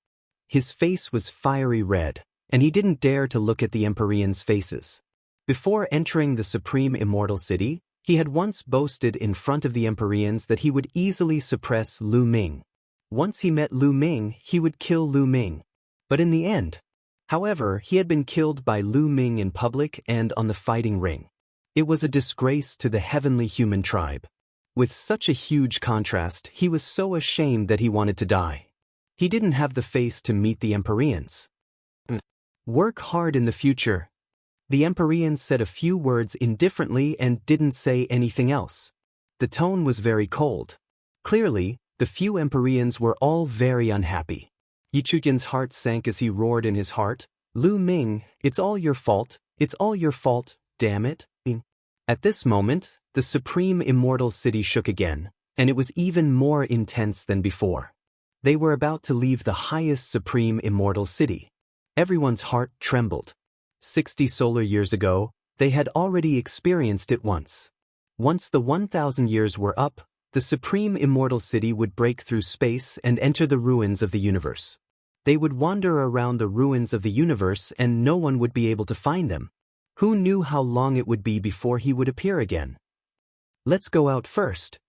His face was fiery red, and he didn't dare to look at the Empyreans' faces. Before entering the supreme immortal city, he had once boasted in front of the Empyreans that he would easily suppress Lu Ming. Once he met Lu Ming, he would kill Lu Ming. But in the end, however, he had been killed by Lu Ming in public and on the fighting ring. It was a disgrace to the heavenly human tribe. With such a huge contrast, he was so ashamed that he wanted to die. He didn't have the face to meet the Empyreans. Work hard in the future. The Empyreans said a few words indifferently and didn't say anything else. The tone was very cold. Clearly, the few Empyreans were all very unhappy. Yi Chuyan's heart sank as he roared in his heart, Lu Ming, it's all your fault, it's all your fault, damn it. At this moment, the supreme immortal city shook again, and it was even more intense than before. They were about to leave the highest supreme immortal city. Everyone's heart trembled. 60 solar years ago, they had already experienced it once. Once the 1,000 years were up, the supreme immortal city would break through space and enter the ruins of the universe. They would wander around the ruins of the universe and no one would be able to find them. Who knew how long it would be before he would appear again? Let's go out first.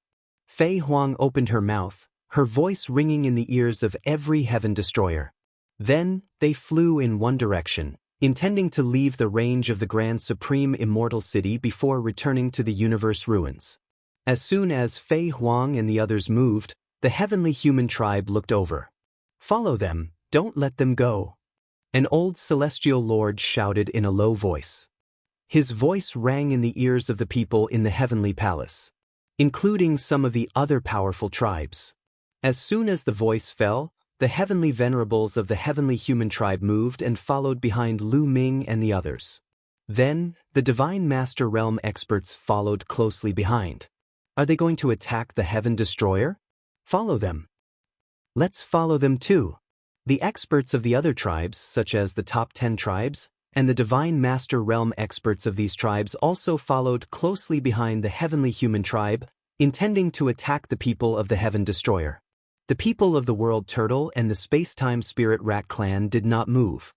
Fei Huang opened her mouth, her voice ringing in the ears of every heaven destroyer. Then, they flew in one direction, intending to leave the range of the grand supreme immortal city before returning to the universe ruins. As soon as Fei Huang and the others moved, the heavenly human tribe looked over. Follow them, don't let them go. An old celestial lord shouted in a low voice. His voice rang in the ears of the people in the heavenly palace, including some of the other powerful tribes. As soon as the voice fell, the heavenly venerables of the heavenly human tribe moved and followed behind Lu Ming and the others. Then, the divine master realm experts followed closely behind. Are they going to attack the heaven destroyer? Follow them. Let's follow them too. The experts of the other tribes, such as the top 10 tribes, and the divine master realm experts of these tribes also followed closely behind the heavenly human tribe, intending to attack the people of the heaven destroyer. The people of the world turtle and the space-time spirit rat clan did not move.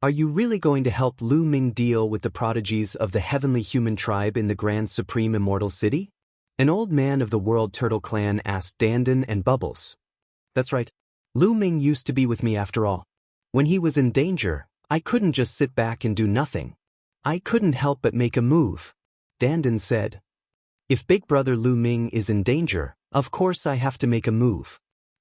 Are you really going to help Lu Ming deal with the prodigies of the heavenly human tribe in the grand supreme immortal city? An old man of the world turtle clan asked Dandan and Bubbles. That's right. Lu Ming used to be with me after all. When he was in danger, I couldn't just sit back and do nothing. I couldn't help but make a move. Dandan said. If Big Brother Lu Ming is in danger, of course I have to make a move.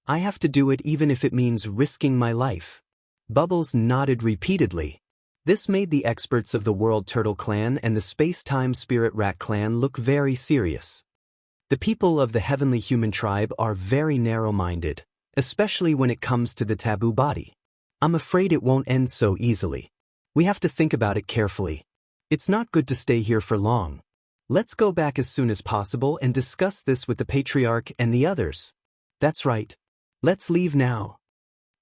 I have to do it even if it means risking my life. Bubbles nodded repeatedly. This made the experts of the World Turtle Clan and the Space-Time Spirit Rat Clan look very serious. The people of the Heavenly Human Tribe are very narrow-minded, especially when it comes to the taboo body. I'm afraid it won't end so easily. We have to think about it carefully. It's not good to stay here for long. Let's go back as soon as possible and discuss this with the Patriarch and the others. That's right. Let's leave now.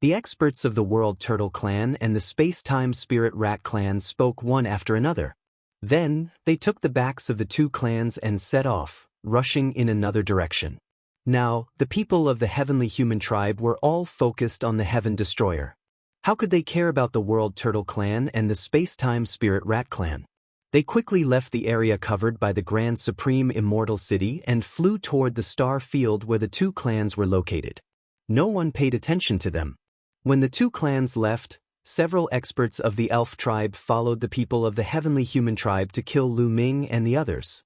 The experts of the World Turtle Clan and the Space-Time Spirit Rat Clan spoke one after another. Then, they took the backs of the two clans and set off, rushing in another direction. Now, the people of the Heavenly Human Tribe were all focused on the Heaven Destroyer. How could they care about the World Turtle Clan and the Space-Time Spirit Rat Clan? They quickly left the area covered by the Grand Supreme Immortal City and flew toward the star field where the two clans were located. No one paid attention to them. When the two clans left, several experts of the Elf tribe followed the people of the Heavenly Human Tribe to kill Lu Ming and the others.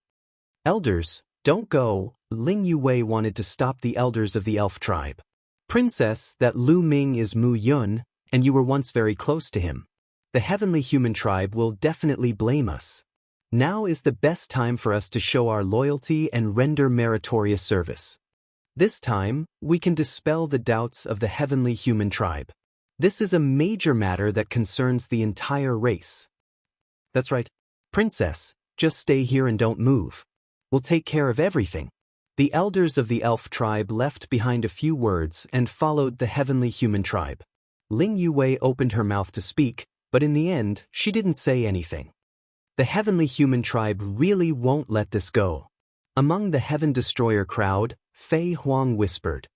Elders, don't go. Ling Yuwei wanted to stop the elders of the Elf tribe. Princess, that Lu Ming is Mu Yun, and you were once very close to him. The Heavenly Human Tribe will definitely blame us. Now is the best time for us to show our loyalty and render meritorious service. This time, we can dispel the doubts of the Heavenly Human Tribe. This is a major matter that concerns the entire race. That's right. Princess, just stay here and don't move. We'll take care of everything. The elders of the elf tribe left behind a few words and followed the heavenly human tribe. Ling Yuwei opened her mouth to speak, but in the end, she didn't say anything. The heavenly human tribe really won't let this go. Among the Heaven Destroyer crowd, Fei Huang whispered.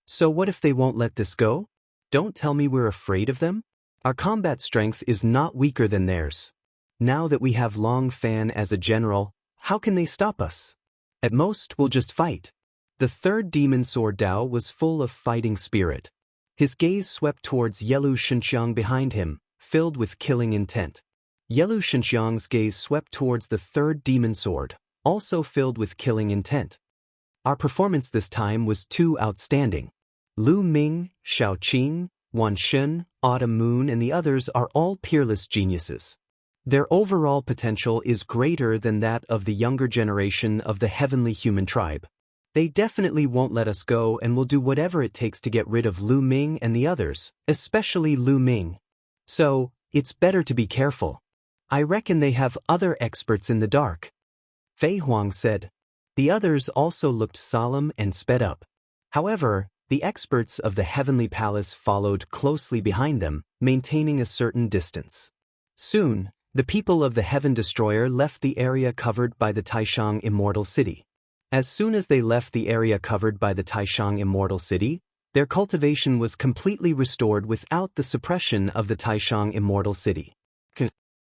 So what if they won't let this go? Don't tell me we're afraid of them? Our combat strength is not weaker than theirs. Now that we have Long Fan as a general, how can they stop us? At most, we'll just fight. The third demon sword Dao was full of fighting spirit. His gaze swept towards Yelu Shenxiang behind him, filled with killing intent. Yelu Shenxiang's gaze swept towards the third demon sword, also filled with killing intent. Our performance this time was too outstanding. Lu Ming, Xiao Qing, Wan Shen, Autumn Moon and the others are all peerless geniuses. Their overall potential is greater than that of the younger generation of the heavenly human tribe. They definitely won't let us go and will do whatever it takes to get rid of Lu Ming and the others, especially Lu Ming. So, it's better to be careful. I reckon they have other experts in the dark. Fei Huang said. The others also looked solemn and sped up. However, the experts of the heavenly palace followed closely behind them, maintaining a certain distance. Soon, the people of the Heaven Destroyer left the area covered by the Taishang Immortal City. As soon as they left the area covered by the Taishang Immortal City, their cultivation was completely restored without the suppression of the Taishang Immortal City.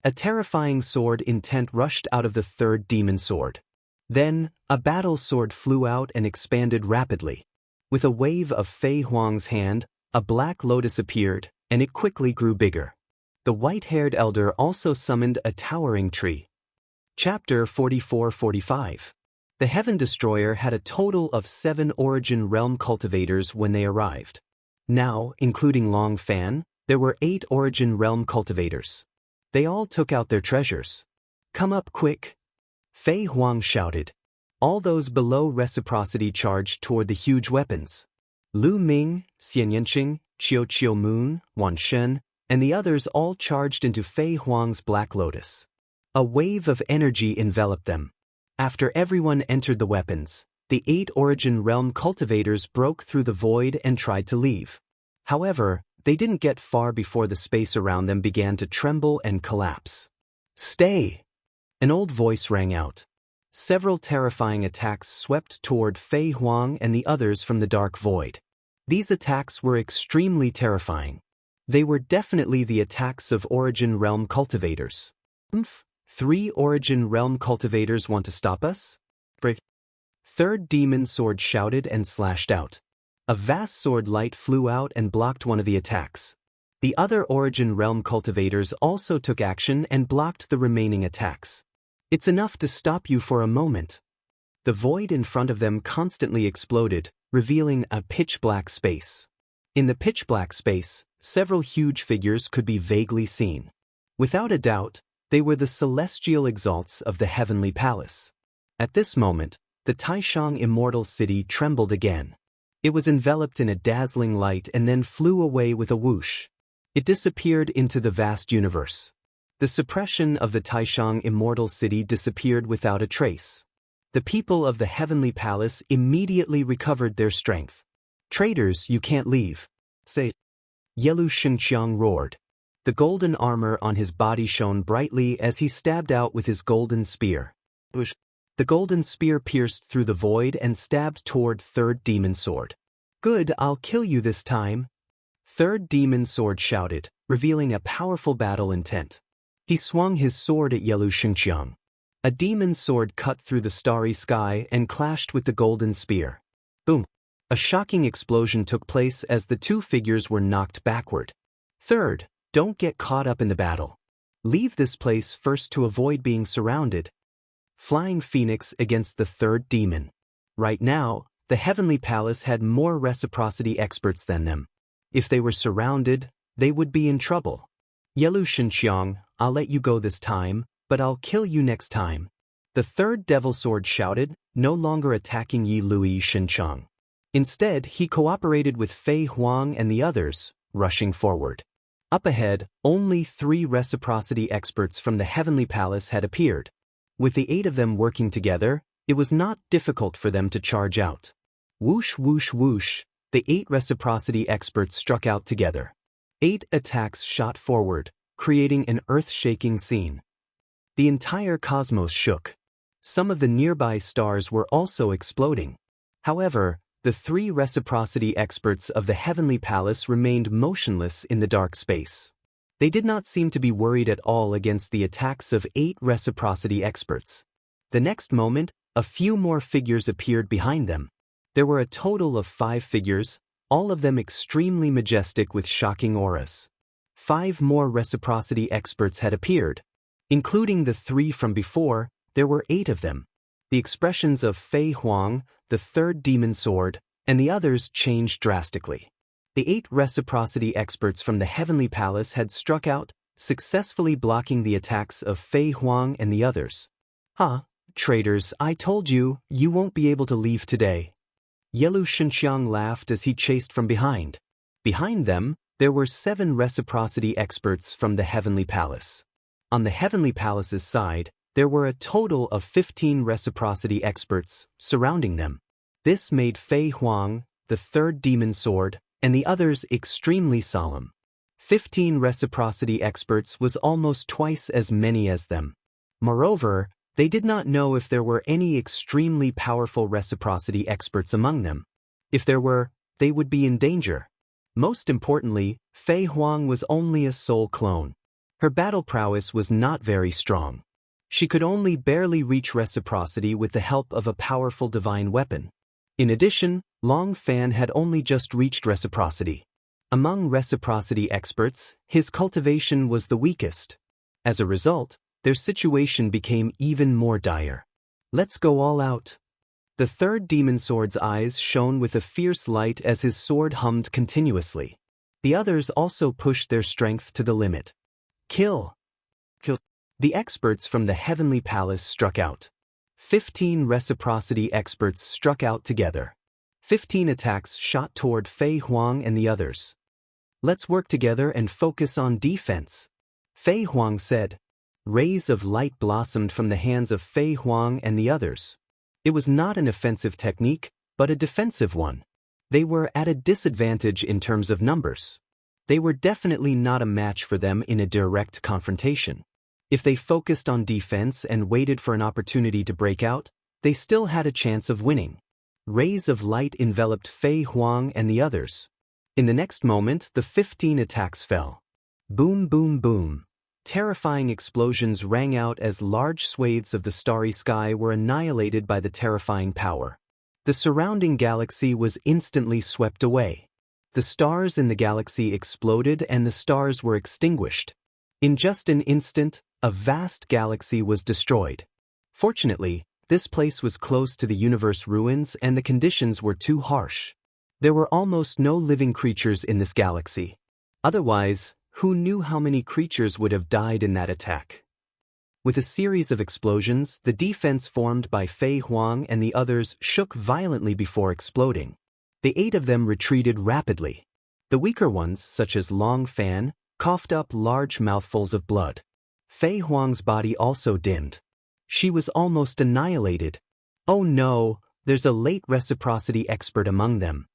A terrifying sword intent rushed out of the third demon sword. Then, a battle sword flew out and expanded rapidly. With a wave of Fei Huang's hand, a black lotus appeared, and it quickly grew bigger. The white-haired elder also summoned a towering tree. Chapter 44-45. The Heaven Destroyer had a total of 7 Origin Realm cultivators when they arrived. Now, including Long Fan, there were 8 Origin Realm cultivators. They all took out their treasures. Come up quick! Fei Huang shouted. All those below reciprocity charged toward the huge weapons. Lu Ming, Xian Yanqing, Qiu Moon, Wan Shen, and the others all charged into Fei Huang's Black Lotus. A wave of energy enveloped them. After everyone entered the weapons, the 8 Origin Realm cultivators broke through the void and tried to leave. However, they didn't get far before the space around them began to tremble and collapse. Stay! An old voice rang out. Several terrifying attacks swept toward Fei Huang and the others from the dark void. These attacks were extremely terrifying. They were definitely the attacks of Origin Realm cultivators. 3 Origin Realm cultivators want to stop us? Third demon sword shouted and slashed out. A vast sword light flew out and blocked one of the attacks. The other Origin Realm cultivators also took action and blocked the remaining attacks. It's enough to stop you for a moment. The void in front of them constantly exploded, revealing a pitch-black space. In the pitch-black space, several huge figures could be vaguely seen. Without a doubt, they were the celestial exalts of the heavenly palace. At this moment, the Taishang Immortal City trembled again. It was enveloped in a dazzling light and then flew away with a whoosh. It disappeared into the vast universe. The suppression of the Taishang Immortal City disappeared without a trace. The people of the heavenly palace immediately recovered their strength. Traitors, you can't leave. Say. Yelu Shenxiang roared. The golden armor on his body shone brightly as he stabbed out with his golden spear. The golden spear pierced through the void and stabbed toward third demon sword. Good, I'll kill you this time. Third demon sword shouted, revealing a powerful battle intent. He swung his sword at Yelu Shenxiang. A demon sword cut through the starry sky and clashed with the golden spear. Boom! A shocking explosion took place as the 2 figures were knocked backward. Third, don't get caught up in the battle. Leave this place first to avoid being surrounded. Flying Phoenix against the third demon. Right now, the heavenly palace had more reciprocity experts than them. If they were surrounded, they would be in trouble. Yelu Shenxiang, I'll let you go this time, but I'll kill you next time. The third devil sword shouted, no longer attacking Yi Lui Shenxiang. Instead, he cooperated with Fei Huang and the others, rushing forward. Up ahead, only 3 reciprocity experts from the heavenly palace had appeared. With the 8 of them working together, It was not difficult for them to charge out. Whoosh whoosh whoosh, the 8 reciprocity experts struck out together. 8 attacks shot forward, creating an earth-shaking scene. The entire cosmos shook. Some of the nearby stars were also exploding. However, the 3 reciprocity experts of the Heavenly Palace remained motionless in the dark space. They did not seem to be worried at all against the attacks of 8 reciprocity experts. The next moment, a few more figures appeared behind them. There were a total of 5 figures, all of them extremely majestic with shocking auras. 5 more reciprocity experts had appeared. Including the 3 from before, there were 8 of them. The expressions of Fei Huang, the 3rd demon sword, and the others changed drastically. The 8 reciprocity experts from the Heavenly Palace had struck out, successfully blocking the attacks of Fei Huang and the others. "Huh, traitors, I told you, you won't be able to leave today." Yelu Shenxiang laughed as he chased from behind. Behind them, there were 7 reciprocity experts from the Heavenly Palace. On the Heavenly Palace's side, there were a total of 15 reciprocity experts surrounding them. This made Fei Huang, the 3rd demon sword, and the others extremely solemn. 15 reciprocity experts was almost twice as many as them. Moreover, they did not know if there were any extremely powerful reciprocity experts among them. If there were, they would be in danger. Most importantly, Fei Huang was only a soul clone. Her battle prowess was not very strong. She could only barely reach reciprocity with the help of a powerful divine weapon. In addition, Long Fan had only just reached reciprocity. Among reciprocity experts, his cultivation was the weakest. As a result, their situation became even more dire. "Let's go all out." The 3rd demon sword's eyes shone with a fierce light as his sword hummed continuously. The others also pushed their strength to the limit. "Kill! Kill!" The experts from the Heavenly Palace struck out. 15 reciprocity experts struck out together. 15 attacks shot toward Fei Huang and the others. "Let's work together and focus on defense," Fei Huang said. Rays of light blossomed from the hands of Fei Huang and the others. It was not an offensive technique, but a defensive one. They were at a disadvantage in terms of numbers. They were definitely not a match for them in a direct confrontation. If they focused on defense and waited for an opportunity to break out, they still had a chance of winning. Rays of light enveloped Fei Huang and the others. In the next moment, the 15 attacks fell. Boom, boom, boom. Terrifying explosions rang out as large swathes of the starry sky were annihilated by the terrifying power. The surrounding galaxy was instantly swept away. The stars in the galaxy exploded and the stars were extinguished. In just an instant, a vast galaxy was destroyed. Fortunately, this place was close to the universe ruins and the conditions were too harsh. There were almost no living creatures in this galaxy. Otherwise, who knew how many creatures would have died in that attack? With a series of explosions, the defense formed by Fei Huang and the others shook violently before exploding. The 8 of them retreated rapidly. The weaker ones, such as Long Fan, coughed up large mouthfuls of blood. Fei Huang's body also dimmed. She was almost annihilated. "Oh no, there's a late reciprocity expert among them."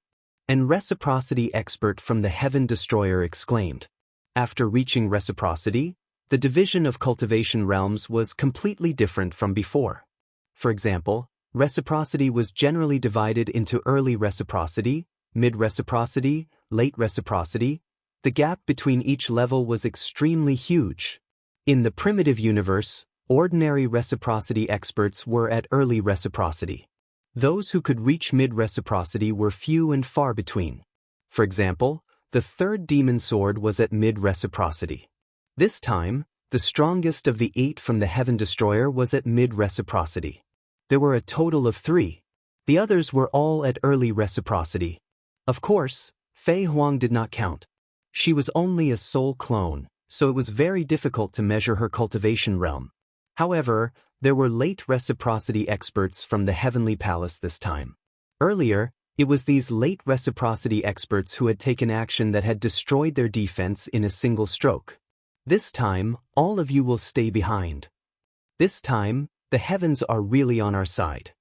An reciprocity expert from the Heaven Destroyer exclaimed. After reaching reciprocity, the division of cultivation realms was completely different from before. For example, reciprocity was generally divided into early reciprocity, mid-reciprocity, late reciprocity. The gap between each level was extremely huge. In the primitive universe, ordinary reciprocity experts were at early reciprocity. Those who could reach mid-reciprocity were few and far between. For example, the 3rd demon sword was at mid-reciprocity. This time, the strongest of the 8 from the Heaven Destroyer was at mid-reciprocity. There were a total of 3. The others were all at early reciprocity. Of course, Fei Huang did not count. She was only a soul clone, so it was very difficult to measure her cultivation realm. However, there were late reciprocity experts from the Heavenly Palace this time. Earlier, it was these late reciprocity experts who had taken action that had destroyed their defense in a single stroke. This time, all of you will stay behind. This time, the heavens are really on our side.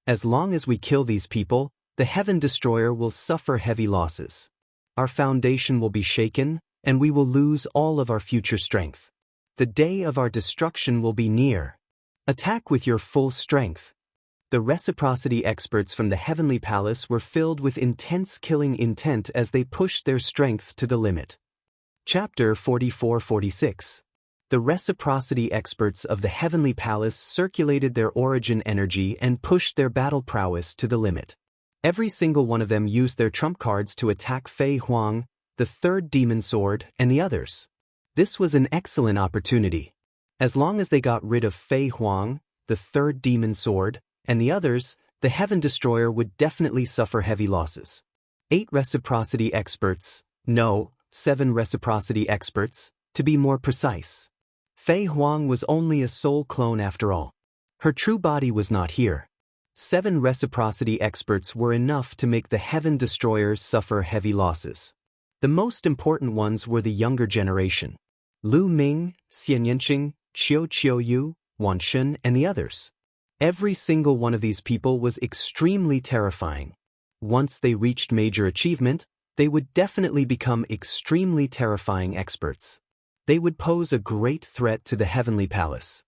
As long as we kill these people, the Heaven Destroyer will suffer heavy losses. Our foundation will be shaken, and we will lose all of our future strength. The day of our destruction will be near. Attack with your full strength. The reciprocity experts from the Heavenly Palace were filled with intense killing intent as they pushed their strength to the limit. Chapter 44-46. The reciprocity experts of the Heavenly Palace circulated their origin energy and pushed their battle prowess to the limit. Every single one of them used their trump cards to attack Fei Huang, the third demon sword, and the others. This was an excellent opportunity. As long as they got rid of Fei Huang, the third demon sword, and the others, the Heaven Destroyer would definitely suffer heavy losses. 8 reciprocity experts, no, 7 reciprocity experts, to be more precise. Fei Huang was only a soul clone after all. Her true body was not here. 7 reciprocity experts were enough to make the Heaven Destroyers suffer heavy losses. The most important ones were the younger generation. Lu Ming, Xian Yanqing, Qiu Qiuyu, Wan Shun, and the others. Every single one of these people was extremely terrifying. Once they reached major achievement, they would definitely become extremely terrifying experts. They would pose a great threat to the Heavenly Palace.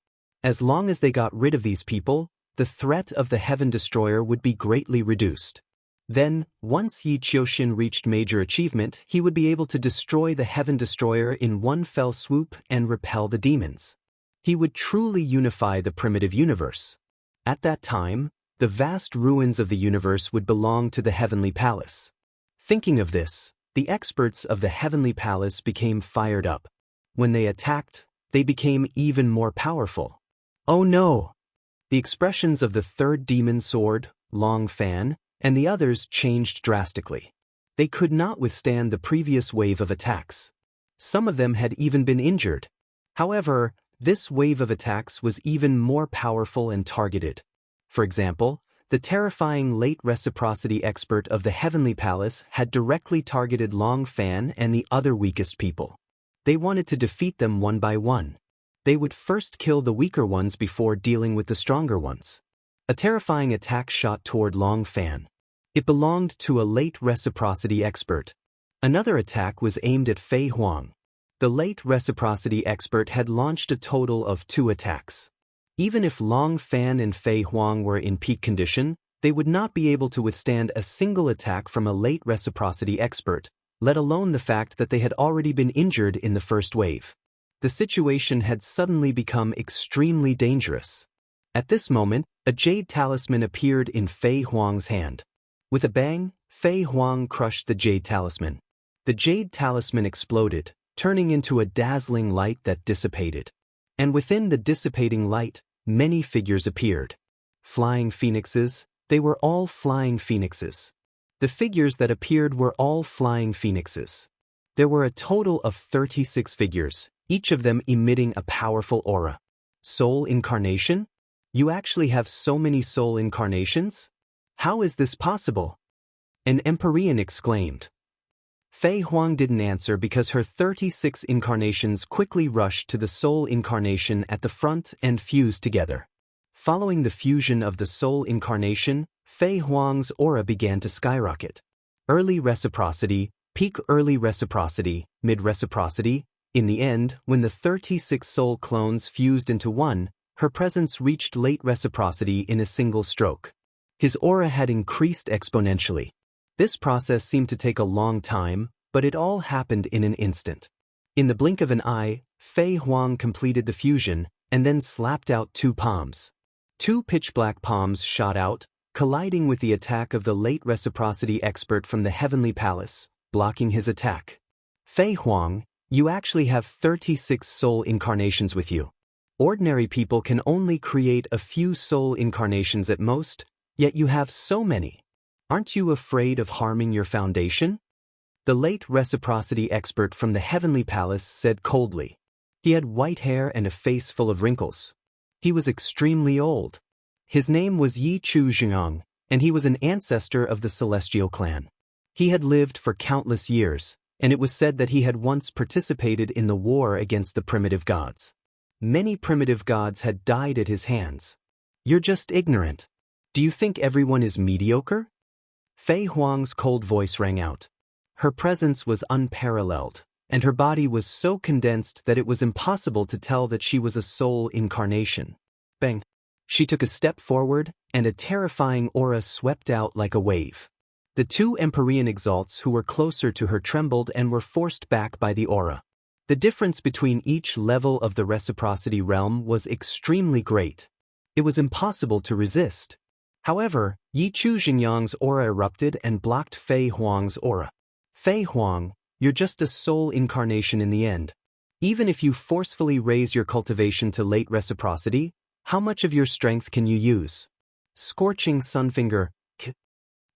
As long as they got rid of these people, the threat of the Heaven Destroyer would be greatly reduced. Then, once Yi Qiuxin reached major achievement, he would be able to destroy the Heaven Destroyer in one fell swoop and repel the demons. He would truly unify the primitive universe. At that time, the vast ruins of the universe would belong to the Heavenly Palace. Thinking of this, the experts of the Heavenly Palace became fired up. When they attacked, they became even more powerful. Oh no! The expressions of the third demon sword, Long Fan, and the others changed drastically. They could not withstand the previous wave of attacks. Some of them had even been injured. However, this wave of attacks was even more powerful and targeted. For example, the terrifying late reciprocity expert of the Heavenly Palace had directly targeted Long Fan and the other weakest people. They wanted to defeat them one by one. They would first kill the weaker ones before dealing with the stronger ones. A terrifying attack shot toward Long Fan. It belonged to a late reciprocity expert. Another attack was aimed at Fei Huang. The late reciprocity expert had launched a total of 2 attacks. Even if Long Fan and Fei Huang were in peak condition, they would not be able to withstand a single attack from a late reciprocity expert, let alone the fact that they had already been injured in the first wave. The situation had suddenly become extremely dangerous. At this moment, a jade talisman appeared in Fei Huang's hand. With a bang, Fei Huang crushed the jade talisman. The jade talisman exploded, turning into a dazzling light that dissipated. And within the dissipating light, many figures appeared. Flying phoenixes, they were all flying phoenixes. The figures that appeared were all flying phoenixes. There were a total of 36 figures, each of them emitting a powerful aura. Soul incarnation? You actually have so many soul incarnations? How is this possible? An Empyrean exclaimed. Fei Huang didn't answer because her 36 incarnations quickly rushed to the soul incarnation at the front and fused together. Following the fusion of the soul incarnation, Fei Huang's aura began to skyrocket. Early reciprocity, peak early reciprocity, mid-reciprocity. In the end, when the 36 soul clones fused into one, her presence reached late reciprocity in a single stroke. His aura had increased exponentially. This process seemed to take a long time, but it all happened in an instant. In the blink of an eye, Fei Huang completed the fusion, and then slapped out 2 palms. 2 pitch-black palms shot out, colliding with the attack of the late reciprocity expert from the Heavenly Palace, blocking his attack. Fei Huang, you actually have 36 soul incarnations with you. Ordinary people can only create a few soul incarnations at most, yet you have so many. Aren't you afraid of harming your foundation? The late reciprocity expert from the Heavenly Palace said coldly. He had white hair and a face full of wrinkles. He was extremely old. His name was Yi Qiuxiang, and he was an ancestor of the Celestial clan. He had lived for countless years, and it was said that he had once participated in the war against the primitive gods. Many primitive gods had died at his hands. You're just ignorant. Do you think everyone is mediocre? Fei Huang's cold voice rang out. Her presence was unparalleled, and her body was so condensed that it was impossible to tell that she was a soul incarnation. Bang! She took a step forward, and a terrifying aura swept out like a wave. The two Empyrean exalts who were closer to her trembled and were forced back by the aura. The difference between each level of the reciprocity realm was extremely great. It was impossible to resist. However, Yi Chu Xingyang's aura erupted and blocked Fei Huang's aura. Fei Huang, you're just a soul incarnation in the end. Even if you forcefully raise your cultivation to late reciprocity, how much of your strength can you use? Scorching sunfinger.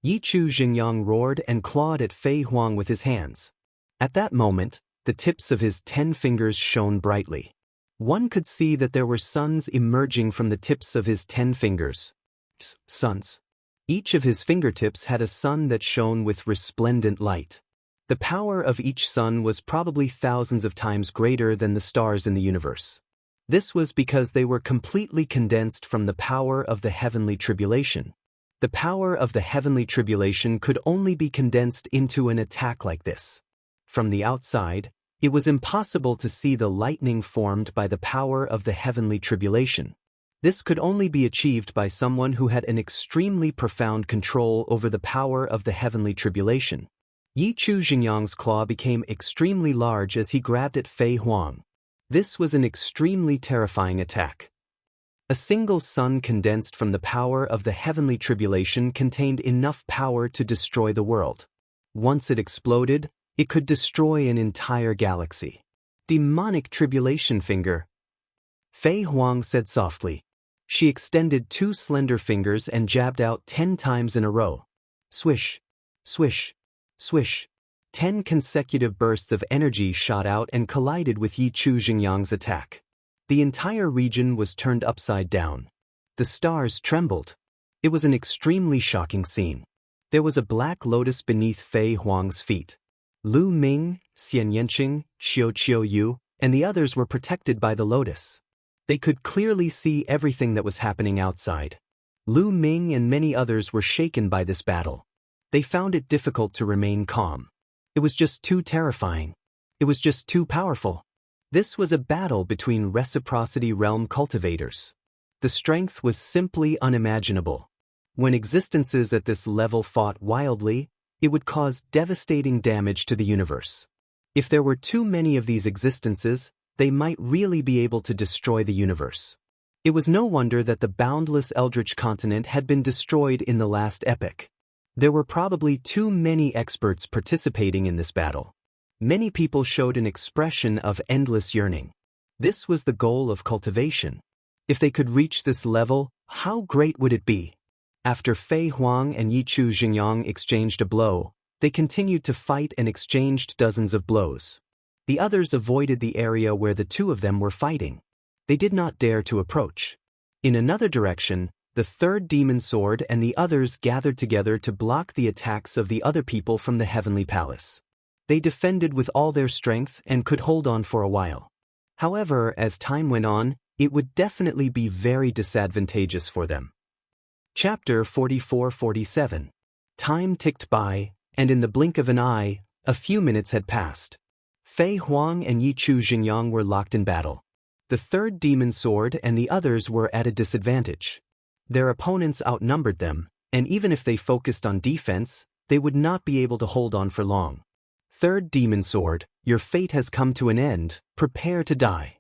Yi Chu Xingyang roared and clawed at Fei Huang with his hands. At that moment, the tips of his 10 fingers shone brightly. One could see that there were suns emerging from the tips of his 10 fingers. Suns. Each of his fingertips had a sun that shone with resplendent light. The power of each sun was probably thousands of times greater than the stars in the universe. This was because they were completely condensed from the power of the heavenly tribulation. The power of the heavenly tribulation could only be condensed into an attack like this. From the outside, it was impossible to see the lightning formed by the power of the heavenly tribulation. This could only be achieved by someone who had an extremely profound control over the power of the heavenly tribulation. Yi Chu Xingyang's claw became extremely large as he grabbed at Fei Huang. This was an extremely terrifying attack. A single sun condensed from the power of the heavenly tribulation contained enough power to destroy the world. Once it exploded, it could destroy an entire galaxy. Demonic tribulation finger. Fei Huang said softly. She extended 2 slender fingers and jabbed out 10 times in a row. Swish, swish, swish. 10 consecutive bursts of energy shot out and collided with Yi Chu Xingyang's attack. The entire region was turned upside down. The stars trembled. It was an extremely shocking scene. There was a black lotus beneath Fei Huang's feet. Lu Ming, Xian Yanqing, Xiao Qiu Yu, and the others were protected by the lotus. They could clearly see everything that was happening outside. Lu Ming and many others were shaken by this battle. They found it difficult to remain calm. It was just too terrifying. It was just too powerful. This was a battle between reciprocity realm cultivators. The strength was simply unimaginable. When existences at this level fought wildly, it would cause devastating damage to the universe. If there were too many of these existences, they might really be able to destroy the universe. It was no wonder that the boundless Eldritch continent had been destroyed in the last epoch. There were probably too many experts participating in this battle. Many people showed an expression of endless yearning. This was the goal of cultivation. If they could reach this level, how great would it be? After Fei Huang and Yi Chu Xingyang exchanged a blow, they continued to fight and exchanged dozens of blows. The others avoided the area where the two of them were fighting. They did not dare to approach. In another direction, the third demon sword and the others gathered together to block the attacks of the other people from the heavenly palace. They defended with all their strength and could hold on for a while. However, as time went on, it would definitely be very disadvantageous for them. Chapter 44-47. Time ticked by, and in the blink of an eye, a few minutes had passed. Fei Huang and Yi Chu Xingyang were locked in battle. The third demon sword and the others were at a disadvantage. Their opponents outnumbered them, and even if they focused on defense, they would not be able to hold on for long. Third demon sword, your fate has come to an end, prepare to die.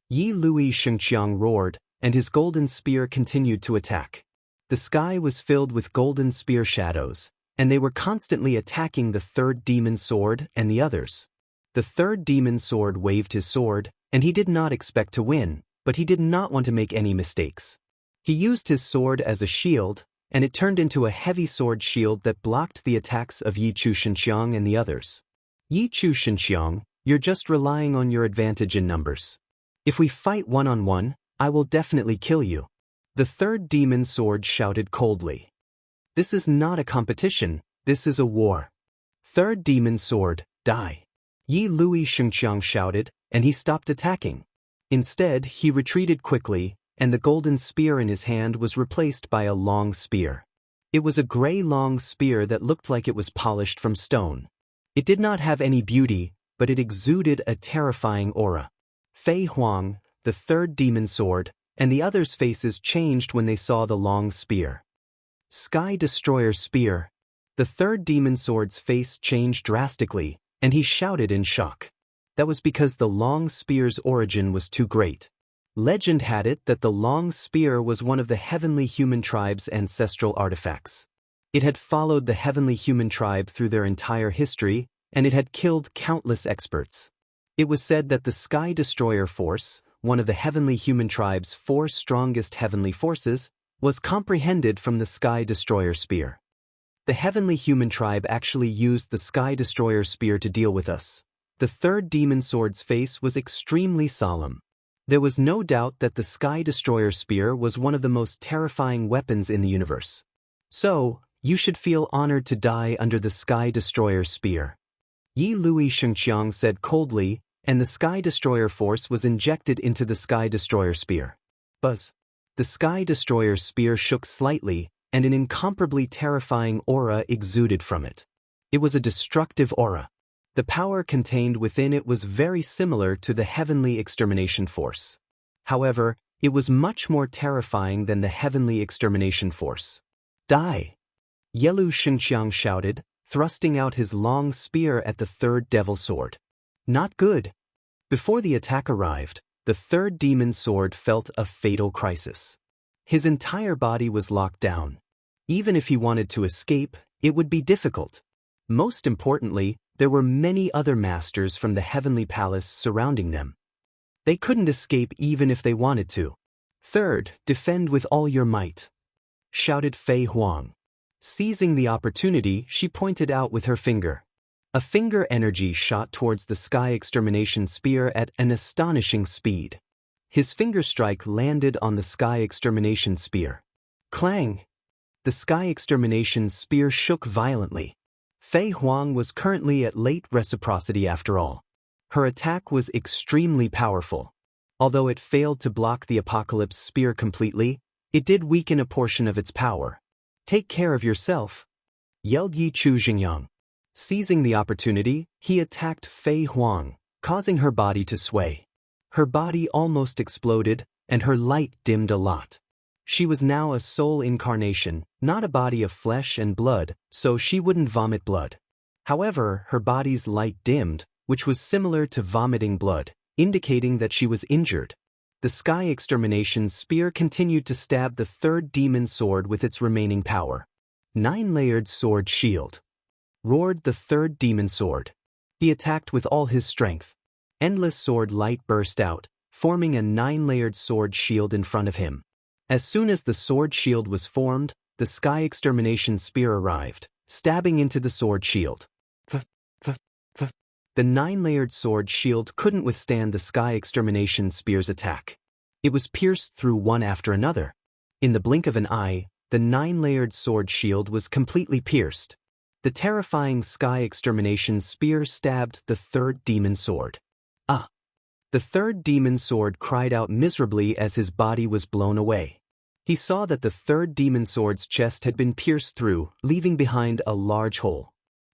Yi Lui Shengqiang roared, and his golden spear continued to attack. The sky was filled with golden spear shadows, and they were constantly attacking the third demon sword and the others. The third demon sword waved his sword, and he did not expect to win, but he did not want to make any mistakes. He used his sword as a shield, and it turned into a heavy sword shield that blocked the attacks of Yi Chu Xinqiang and the others. Yi Chu Xinqiang, you're just relying on your advantage in numbers. If we fight one-on-one, I will definitely kill you. The third demon sword shouted coldly. This is not a competition, this is a war. Third demon sword, die. Yi Lui Shengqiang shouted, and he stopped attacking. Instead, he retreated quickly, and the golden spear in his hand was replaced by a long spear. It was a gray long spear that looked like it was polished from stone. It did not have any beauty, but it exuded a terrifying aura. Fei Huang, the third demon sword, and the others' faces changed when they saw the long spear. Sky Destroyer Spear. The third demon sword's face changed drastically, and he shouted in shock. That was because the long spear's origin was too great. Legend had it that the long spear was one of the heavenly human tribe's ancestral artifacts. It had followed the heavenly human tribe through their entire history, and it had killed countless experts. It was said that the Sky Destroyer Force, one of the heavenly human tribe's 4 strongest heavenly forces, was comprehended from the Sky Destroyer Spear. The heavenly human tribe actually used the Sky Destroyer Spear to deal with us. The third demon sword's face was extremely solemn. There was no doubt that the Sky Destroyer Spear was one of the most terrifying weapons in the universe. So, you should feel honored to die under the Sky Destroyer Spear. Yi Lui Shengqiang said coldly, and the Sky Destroyer Force was injected into the Sky Destroyer Spear. Buzz. The Sky Destroyer Spear shook slightly, and an incomparably terrifying aura exuded from it. It was a destructive aura. The power contained within it was very similar to the Heavenly Extermination Force. However, it was much more terrifying than the Heavenly Extermination Force. Die! Yelu Shengqiang shouted, thrusting out his long spear at the third devil sword. Not good. Before the attack arrived, the third demon sword felt a fatal crisis. His entire body was locked down. Even if he wanted to escape, it would be difficult. Most importantly, there were many other masters from the heavenly palace surrounding them. They couldn't escape even if they wanted to. Third, defend with all your might, shouted Fei Huang. Seizing the opportunity, she pointed out with her finger. A finger energy shot towards the Sky Extermination Spear at an astonishing speed. His finger strike landed on the Sky Extermination Spear. Clang! The Sky Extermination Spear shook violently. Fei Huang was currently at late reciprocity after all. Her attack was extremely powerful. Although it failed to block the Apocalypse Spear completely, it did weaken a portion of its power. Take care of yourself, yelled Yi Chu Xingyang. Seizing the opportunity, he attacked Fei Huang, causing her body to sway. Her body almost exploded, and her light dimmed a lot. She was now a soul incarnation, not a body of flesh and blood, so she wouldn't vomit blood. However, her body's light dimmed, which was similar to vomiting blood, indicating that she was injured. The Sky Extermination Spear continued to stab the third demon sword with its remaining power. 9-layered sword shield. Roared the third demon sword. He attacked with all his strength. Endless sword light burst out, forming a 9-layered sword shield in front of him. As soon as the sword shield was formed, the Sky Extermination Spear arrived, stabbing into the sword shield. The 9-layered sword shield couldn't withstand the Sky Extermination Spear's attack. It was pierced through one after another. In the blink of an eye, the 9-layered sword shield was completely pierced. The terrifying Sky Extermination Spear stabbed the third demon sword. Ah! The third demon sword cried out miserably as his body was blown away. He saw that the third demon sword's chest had been pierced through, leaving behind a large hole.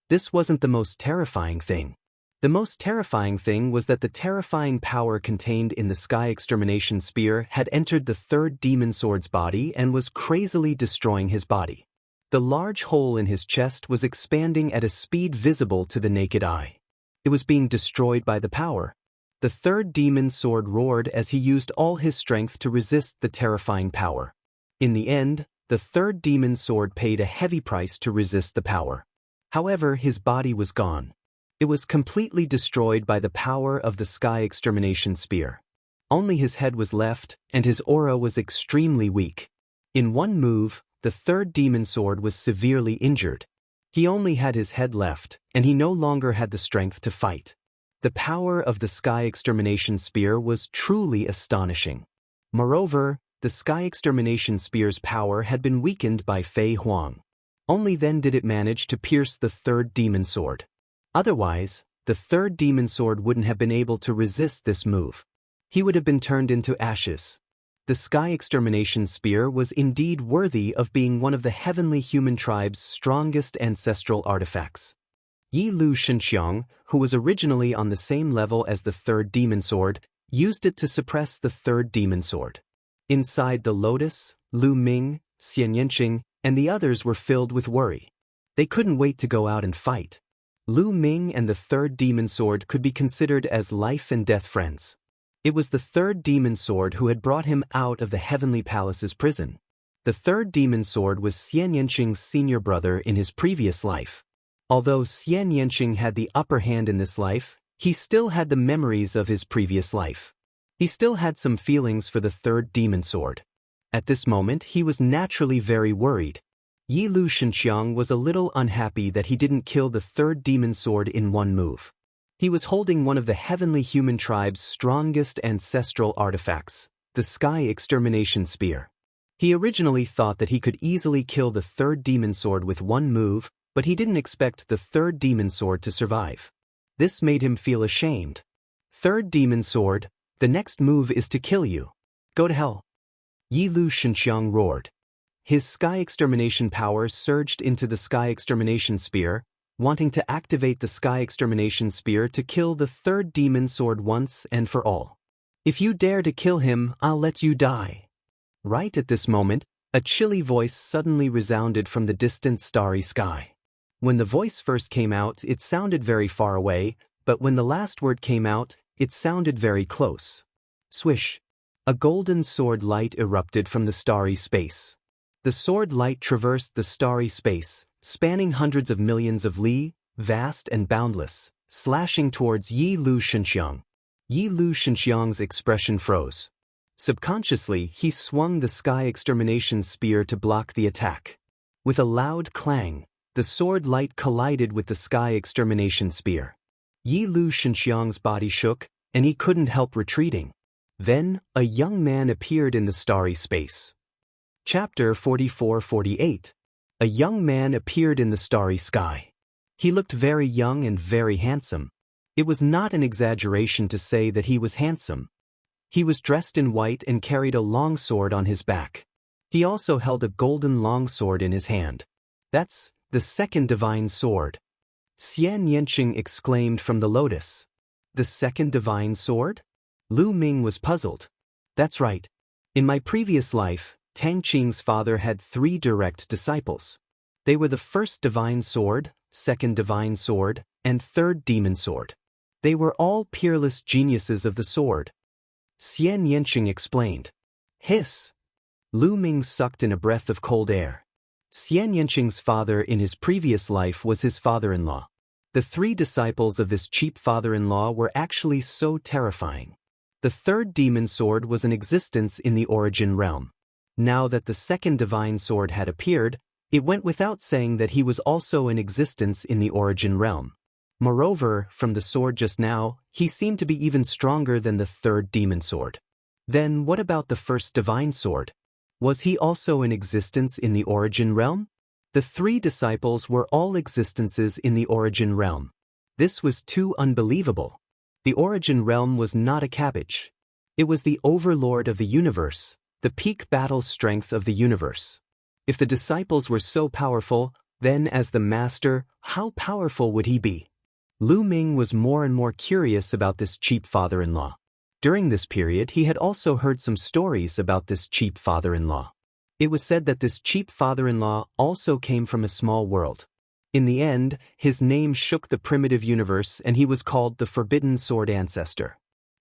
This wasn't the most terrifying thing. The most terrifying thing was that the terrifying power contained in the Sky Extermination Spear had entered the third demon sword's body and was crazily destroying his body. The large hole in his chest was expanding at a speed visible to the naked eye. It was being destroyed by the power. The third demon sword roared as he used all his strength to resist the terrifying power. In the end, the third demon sword paid a heavy price to resist the power. However, his body was gone. It was completely destroyed by the power of the Sky Extermination Spear. Only his head was left, and his aura was extremely weak. In one move, the third demon sword was severely injured. He only had his head left, and he no longer had the strength to fight. The power of the Sky Extermination Spear was truly astonishing. Moreover, the Sky Extermination Spear's power had been weakened by Fei Huang. Only then did it manage to pierce the third demon sword. Otherwise, the third demon sword wouldn't have been able to resist this move. He would have been turned into ashes. The Sky Extermination Spear was indeed worthy of being one of the heavenly human tribe's strongest ancestral artifacts. Yi Lu Shenxiang, who was originally on the same level as the third demon sword, used it to suppress the third demon sword. Inside the lotus, Lu Ming, Xian Yanqing, and the others were filled with worry. They couldn't wait to go out and fight. Lu Ming and the third demon sword could be considered as life and death friends. It was the third demon sword who had brought him out of the heavenly palace's prison. The third demon sword was Xian Yanqing's senior brother in his previous life. Although Xian Yanqing had the upper hand in this life, he still had the memories of his previous life. He still had some feelings for the third demon sword. At this moment, he was naturally very worried. Yi Lu Shenxiang was a little unhappy that he didn't kill the third demon sword in one move. He was holding one of the heavenly human tribe's strongest ancestral artifacts, the Sky Extermination Spear. He originally thought that he could easily kill the third demon sword with one move, but he didn't expect the third demon sword to survive. This made him feel ashamed. Third demon sword, the next move is to kill you. Go to hell. Yi Lu Shenxiang roared. His Sky Extermination power surged into the Sky Extermination Spear, wanting to activate the Sky Extermination Spear to kill the third demon sword once and for all. If you dare to kill him, I'll let you die. Right at this moment, a chilly voice suddenly resounded from the distant starry sky. When the voice first came out, it sounded very far away, but when the last word came out, it sounded very close. Swish! A golden sword light erupted from the starry space. The sword light traversed the starry space, spanning hundreds of millions of li, vast and boundless, slashing towards Yi Lu Shenxiang. Yi Lu Shenxiang's expression froze. Subconsciously, he swung the Sky Extermination Spear to block the attack. With a loud clang, the sword light collided with the Sky Extermination Spear. Yi Lu Shenxiang's body shook, and he couldn't help retreating. Then, a young man appeared in the starry space. Chapter 44-48. A young man appeared in the starry sky. He looked very young and very handsome. It was not an exaggeration to say that he was handsome. He was dressed in white and carried a long sword on his back. He also held a golden long sword in his hand. That's the second divine sword. Xian Yanqing exclaimed from the lotus. The second divine sword? Lu Ming was puzzled. That's right. In my previous life, Tang Qing's father had 3 direct disciples. They were the first divine sword, second divine sword, and third demon sword. They were all peerless geniuses of the sword. Xian Yanqing explained. Hiss! Lu Ming sucked in a breath of cold air. Xian Yanqing's father in his previous life was his father-in-law. The 3 disciples of this cheap father-in-law were actually so terrifying. The third demon sword was in existence in the origin realm. Now that the second divine sword had appeared, it went without saying that he was also in existence in the origin realm. Moreover, from the sword just now, he seemed to be even stronger than the third demon sword. Then what about the first divine sword? Was he also in existence in the origin realm? The 3 disciples were all existences in the origin realm. This was too unbelievable. The origin realm was not a cabbage. It was the overlord of the universe, the peak battle strength of the universe. If the disciples were so powerful, then as the master, how powerful would he be? Lu Ming was more and more curious about this cheap father-in-law. During this period, he had also heard some stories about this cheap father-in-law. It was said that this cheap father-in-law also came from a small world. In the end, his name shook the primitive universe and he was called the Forbidden Sword Ancestor.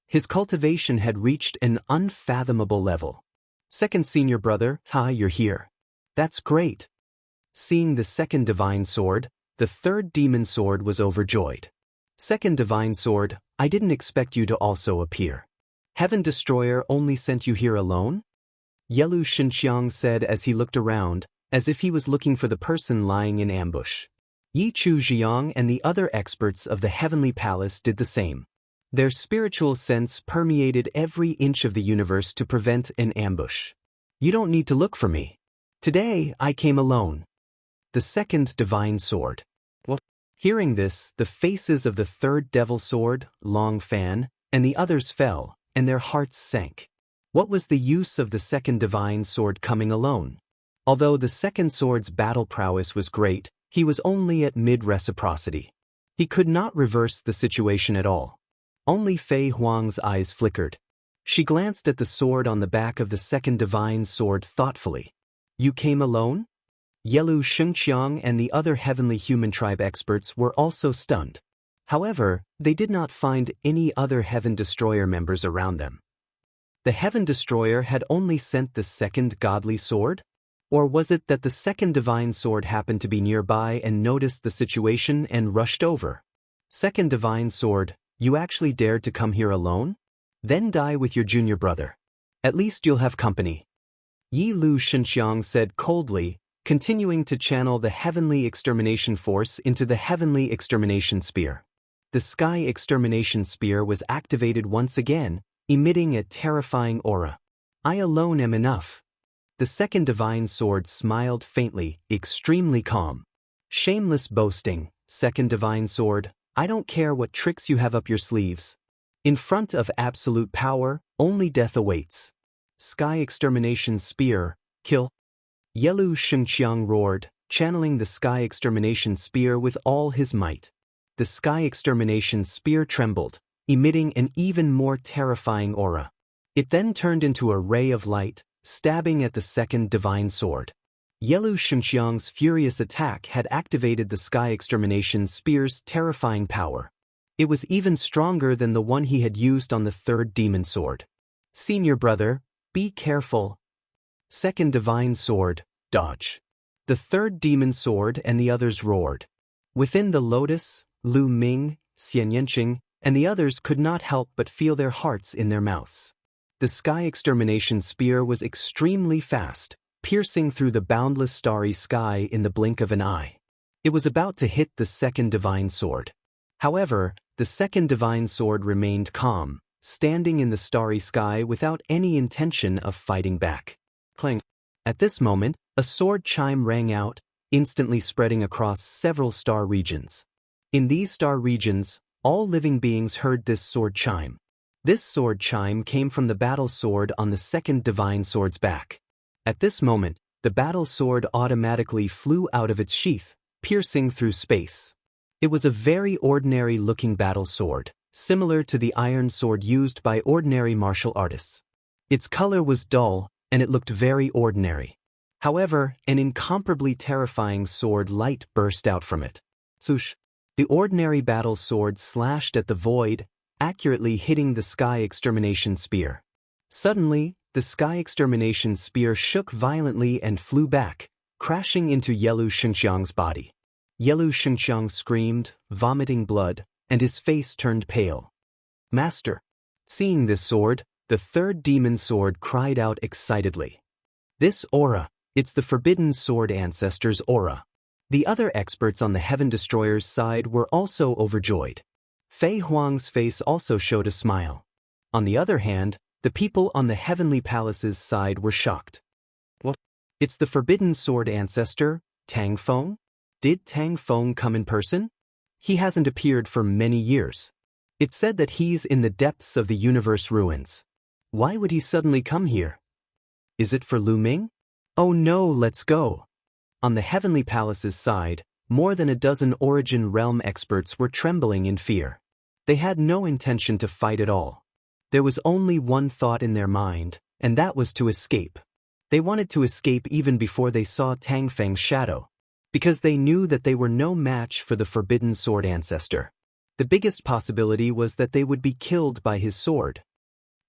His cultivation had reached an unfathomable level. Second senior brother, you're here. That's great. Seeing the second divine sword, the third demon sword was overjoyed. Second divine sword, I didn't expect you to also appear. Heaven Destroyer only sent you here alone? Yi Lu Shenxiang said as he looked around, as if he was looking for the person lying in ambush. Yi Chu Jiang and the other experts of the Heavenly Palace did the same. Their spiritual sense permeated every inch of the universe to prevent an ambush. You don't need to look for me. Today, I came alone. The second divine sword. What? Hearing this, the faces of the third devil sword, Long Fan, and the others fell, and their hearts sank. What was the use of the second divine sword coming alone? Although the second sword's battle prowess was great, he was only at mid-reciprocity. He could not reverse the situation at all. Only Fei Huang's eyes flickered. She glanced at the sword on the back of the second divine sword thoughtfully. You came alone? Yelu Shengqiang and the other heavenly human tribe experts were also stunned. However, they did not find any other Heaven Destroyer members around them. The Heaven Destroyer had only sent the second godly sword? Or was it that the second divine sword happened to be nearby and noticed the situation and rushed over? Second divine sword, you actually dared to come here alone? Then die with your junior brother. At least you'll have company. Yi Lu Shenxiang said coldly, continuing to channel the heavenly extermination force into the heavenly extermination spear. The sky extermination spear was activated once again, emitting a terrifying aura. I alone am enough. The second divine sword smiled faintly, extremely calm. Shameless boasting, second divine sword, I don't care what tricks you have up your sleeves. In front of absolute power, only death awaits. Sky extermination spear, kill. Yelu Shengqiang roared, channeling the sky extermination spear with all his might. The sky extermination spear trembled, emitting an even more terrifying aura. It then turned into a ray of light, stabbing at the second divine sword. Yelu Shengqiang's furious attack had activated the sky extermination spear's terrifying power. It was even stronger than the one he had used on the third demon sword. Senior brother, be careful. Second divine sword, dodge. The third demon sword and the others roared. Within the lotus, Lu Ming, Xian Yanqing, and the others could not help but feel their hearts in their mouths. The sky extermination spear was extremely fast, piercing through the boundless starry sky in the blink of an eye. It was about to hit the second divine sword. However, the second divine sword remained calm, standing in the starry sky without any intention of fighting back. Clang. At this moment, a sword chime rang out, instantly spreading across several star regions. In these star regions, all living beings heard this sword chime. This sword chime came from the battle sword on the second divine sword's back. At this moment, the battle sword automatically flew out of its sheath, piercing through space. It was a very ordinary-looking battle sword, similar to the iron sword used by ordinary martial artists. Its color was dull, and it looked very ordinary. However, an incomparably terrifying sword light burst out from it. Swoosh! The ordinary battle sword slashed at the void, accurately hitting the sky extermination spear. Suddenly, the sky extermination spear shook violently and flew back, crashing into Yelu Shengqiang's body. Yelu Shengqiang screamed, vomiting blood, and his face turned pale. Master! Seeing this sword, the third demon sword cried out excitedly. This aura, it's the forbidden sword ancestor's aura. The other experts on the Heaven Destroyer's side were also overjoyed. Fei Huang's face also showed a smile. On the other hand, the people on the Heavenly Palace's side were shocked. What? It's the forbidden sword ancestor, Tang Feng? Did Tang Feng come in person? He hasn't appeared for many years. It's said that he's in the depths of the universe ruins. Why would he suddenly come here? Is it for Lu Ming? Oh no, let's go. On the Heavenly Palace's side, more than a dozen Origin Realm experts were trembling in fear. They had no intention to fight at all. There was only one thought in their mind, and that was to escape. They wanted to escape even before they saw Tang Feng's shadow, because they knew that they were no match for the Forbidden Sword ancestor. The biggest possibility was that they would be killed by his sword.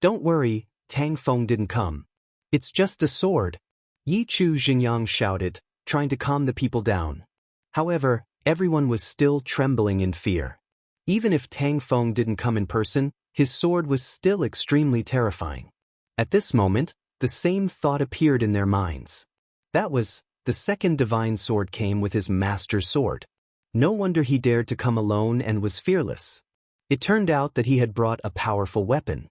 Don't worry, Tang Feng didn't come. It's just a sword. Yi Chu Xingyang shouted, trying to calm the people down. However, everyone was still trembling in fear. Even if Tang Feng didn't come in person, his sword was still extremely terrifying. At this moment, the same thought appeared in their minds. That was, the second divine sword came with his master's sword. No wonder he dared to come alone and was fearless. It turned out that he had brought a powerful weapon.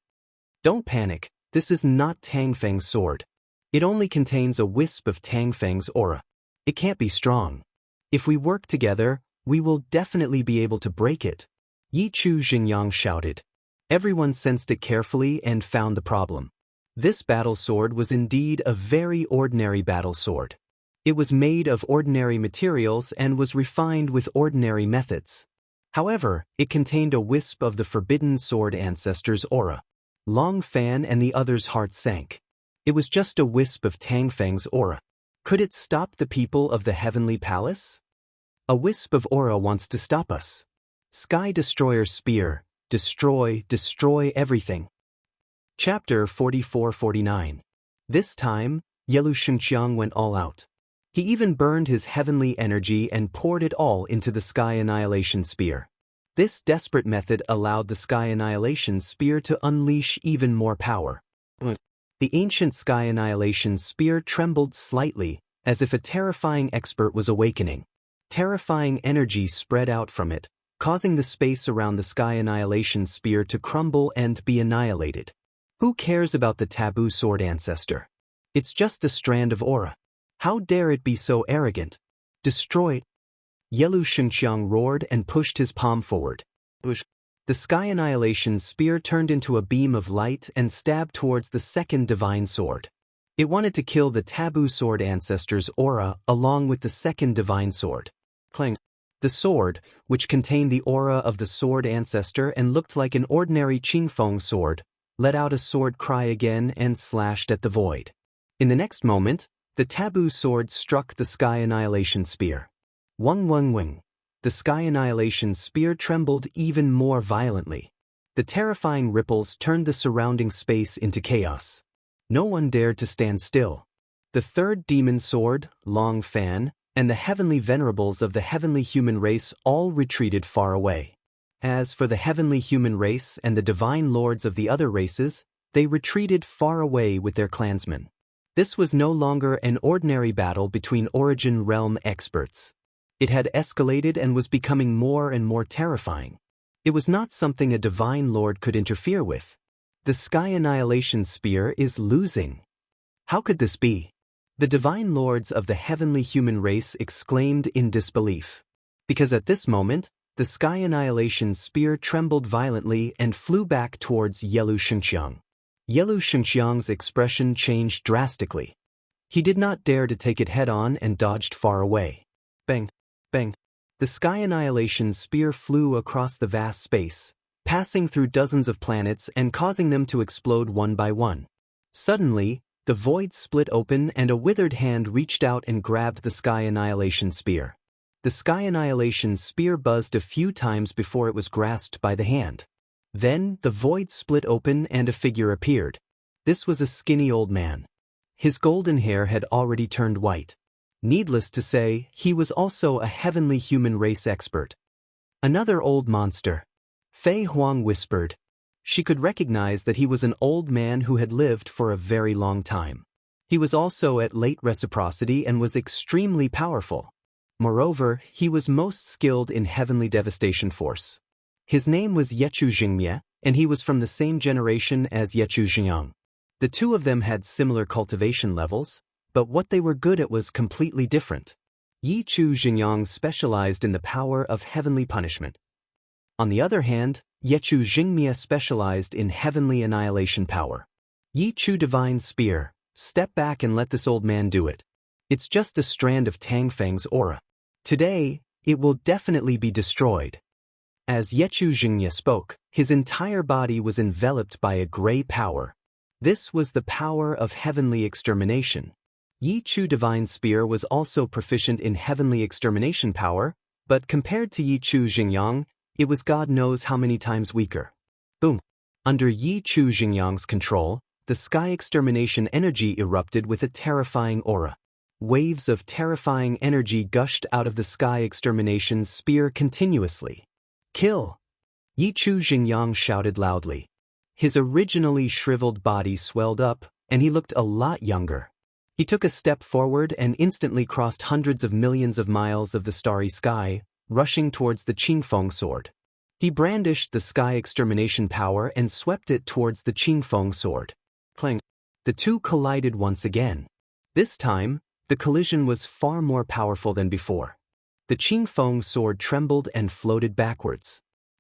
Don't panic, this is not Tang Feng's sword. It only contains a wisp of Tang Feng's aura. It can't be strong. If we work together, we will definitely be able to break it. Yi Chu Xingyang shouted. Everyone sensed it carefully and found the problem. This battle sword was indeed a very ordinary battle sword. It was made of ordinary materials and was refined with ordinary methods. However, it contained a wisp of the forbidden sword ancestor's aura. Long Fan and the other's hearts sank. It was just a wisp of Tang Feng's aura. Could it stop the people of the Heavenly Palace? A wisp of aura wants to stop us. Sky Destroyer Spear, destroy everything. Chapter 44-49. This time, Yelu Shengqiang went all out. He even burned his heavenly energy and poured it all into the Sky Annihilation Spear. This desperate method allowed the Sky Annihilation Spear to unleash even more power. The ancient Sky Annihilation Spear trembled slightly, as if a terrifying expert was awakening. Terrifying energy spread out from it, causing the space around the Sky Annihilation Spear to crumble and be annihilated. Who cares about the taboo sword ancestor? It's just a strand of aura. How dare it be so arrogant? Destroy it. Yelu Shengqiang roared and pushed his palm forward. The Sky Annihilation Spear turned into a beam of light and stabbed towards the second divine sword. It wanted to kill the taboo sword ancestor's aura along with the second divine sword. Clang. The sword, which contained the aura of the sword ancestor and looked like an ordinary Qingfeng sword, let out a sword cry again and slashed at the void. In the next moment, the taboo sword struck the Sky Annihilation Spear. Wing. The Sky Annihilation Spear trembled even more violently. The terrifying ripples turned the surrounding space into chaos. No one dared to stand still. The third demon sword, Long Fan, and the heavenly venerables of the heavenly human race all retreated far away. As for the heavenly human race and the divine lords of the other races, they retreated far away with their clansmen. This was no longer an ordinary battle between Origin Realm experts. It had escalated and was becoming more and more terrifying. It was not something a divine lord could interfere with. The Sky Annihilation Spear is losing. How could this be? The divine lords of the heavenly human race exclaimed in disbelief. Because at this moment, the Sky Annihilation Spear trembled violently and flew back towards Yelu Shengqiang. Yelu Shengqiang's expression changed drastically. He did not dare to take it head-on and dodged far away. Bang, bang. The Sky Annihilation Spear flew across the vast space, passing through dozens of planets and causing them to explode one by one. Suddenly, the void split open and a withered hand reached out and grabbed the Sky Annihilation Spear. The Sky Annihilation Spear buzzed a few times before it was grasped by the hand. Then, the void split open and a figure appeared. This was a skinny old man. His golden hair had already turned white. Needless to say, he was also a heavenly human race expert. Another old monster. Fei Huang whispered. She could recognize that he was an old man who had lived for a very long time. He was also at late reciprocity and was extremely powerful. Moreover, he was most skilled in heavenly devastation force. His name was Yechu Jingmie, and he was from the same generation as Yechu Jingyang. The two of them had similar cultivation levels, but what they were good at was completely different. Yichu Jingyang specialized in the power of heavenly punishment. On the other hand, Yechu Jingmie specialized in heavenly annihilation power. Yichu Divine Spear, step back and let this old man do it. It's just a strand of Tang Feng's aura. Today, it will definitely be destroyed. As Yechu Jingmie spoke, his entire body was enveloped by a gray power. This was the power of heavenly extermination. Yichu Divine Spear was also proficient in heavenly extermination power, but compared to Yichu Jingyang, it was God knows how many times weaker. Boom! Under Yichu Jingyang's control, the sky extermination energy erupted with a terrifying aura. Waves of terrifying energy gushed out of the sky extermination spear continuously. Kill! Yichu Jingyang shouted loudly. His originally shriveled body swelled up, and he looked a lot younger. He took a step forward and instantly crossed hundreds of millions of miles of the starry sky, rushing towards the Qingfeng sword. He brandished the sky extermination power and swept it towards the Qingfeng sword. Clang! The two collided once again. This time, the collision was far more powerful than before. The Qingfeng sword trembled and floated backwards.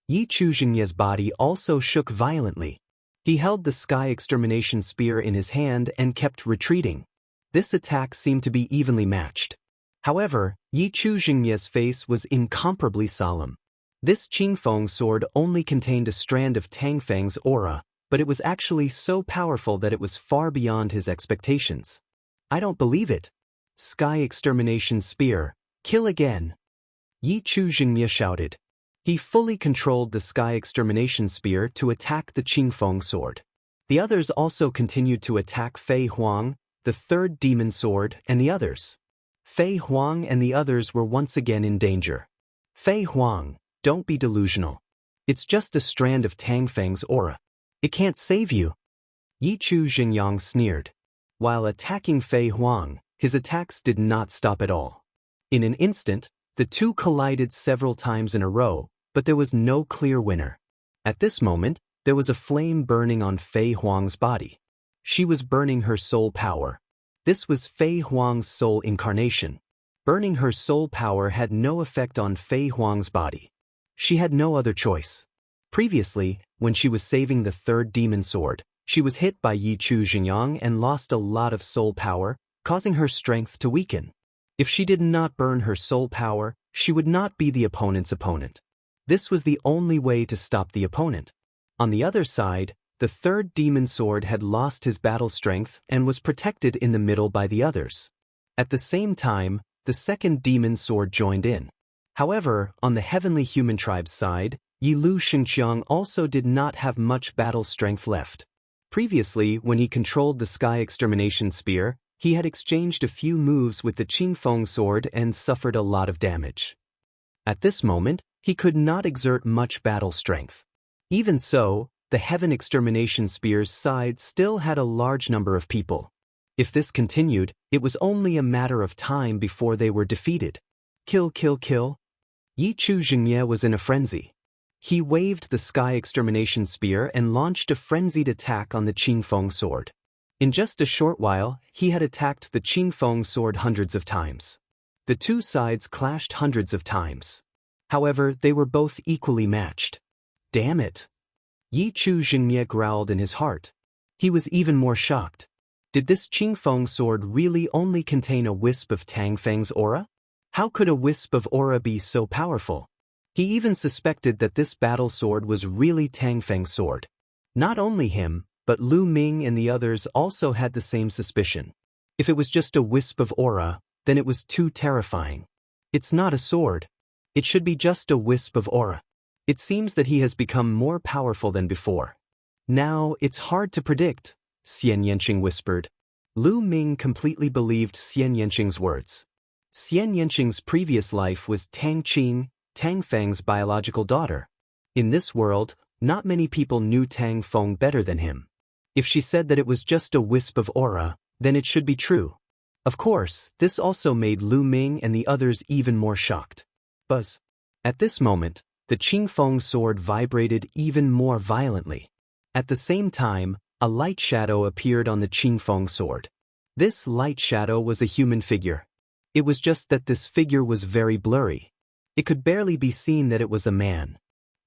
Yichu Jingmie's body also shook violently. He held the Sky Extermination Spear in his hand and kept retreating. This attack seemed to be evenly matched. However, Yi Chu Jingye's face was incomparably solemn. This Qingfeng sword only contained a strand of Tang Feng's aura, but it was actually so powerful that it was far beyond his expectations. I don't believe it. Sky Extermination Spear, kill again. Yi Chu Jingye shouted. He fully controlled the Sky Extermination Spear to attack the Qingfeng sword. The others also continued to attack Fei Huang, the third demon sword, and the others. Fei Huang and the others were once again in danger. Fei Huang, don't be delusional. It's just a strand of Tang Feng's aura. It can't save you. Yi Chu Jingyang sneered. While attacking Fei Huang, his attacks did not stop at all. In an instant, the two collided several times in a row, but there was no clear winner. At this moment, there was a flame burning on Fei Huang's body. She was burning her soul power. This was Fei Huang's soul incarnation. Burning her soul power had no effect on Fei Huang's body. She had no other choice. Previously, when she was saving the third demon sword, she was hit by Yi Chu Jingyang and lost a lot of soul power, causing her strength to weaken. If she did not burn her soul power, she would not be the opponent's opponent. This was the only way to stop the opponent. On the other side, the third demon sword had lost his battle strength and was protected in the middle by the others. At the same time, the second demon sword joined in. However, on the heavenly human tribe's side, Yi Lu Xingqiang also did not have much battle strength left. Previously, when he controlled the Sky Extermination Spear, he had exchanged a few moves with the Qingfeng sword and suffered a lot of damage. At this moment, he could not exert much battle strength. Even so, the Heaven Extermination Spear's side still had a large number of people. If this continued, it was only a matter of time before they were defeated. Kill, kill, kill. Yi Chu Jingye was in a frenzy. He waved the Sky Extermination Spear and launched a frenzied attack on the Qingfeng sword. In just a short while, he had attacked the Qingfeng sword hundreds of times. The two sides clashed hundreds of times. However, they were both equally matched. Damn it! Yi Chu Jingye growled in his heart. He was even more shocked. Did this Qingfeng sword really only contain a wisp of Tang Feng's aura? How could a wisp of aura be so powerful? He even suspected that this battle sword was really Tang Feng's sword. Not only him, but Lu Ming and the others also had the same suspicion. If it was just a wisp of aura, then it was too terrifying. It's not a sword. It should be just a wisp of aura. It seems that he has become more powerful than before. Now, it's hard to predict, Xian Yanqing whispered. Lu Ming completely believed Xian Yanqing's words. Xian Yanqing's previous life was Tang Qing, Tang Feng's biological daughter. In this world, not many people knew Tang Feng better than him. If she said that it was just a wisp of aura, then it should be true. Of course, this also made Lu Ming and the others even more shocked. Buzz. At this moment, the Qingfeng sword vibrated even more violently. At the same time, a light shadow appeared on the Qingfeng sword. This light shadow was a human figure. It was just that this figure was very blurry. It could barely be seen that it was a man.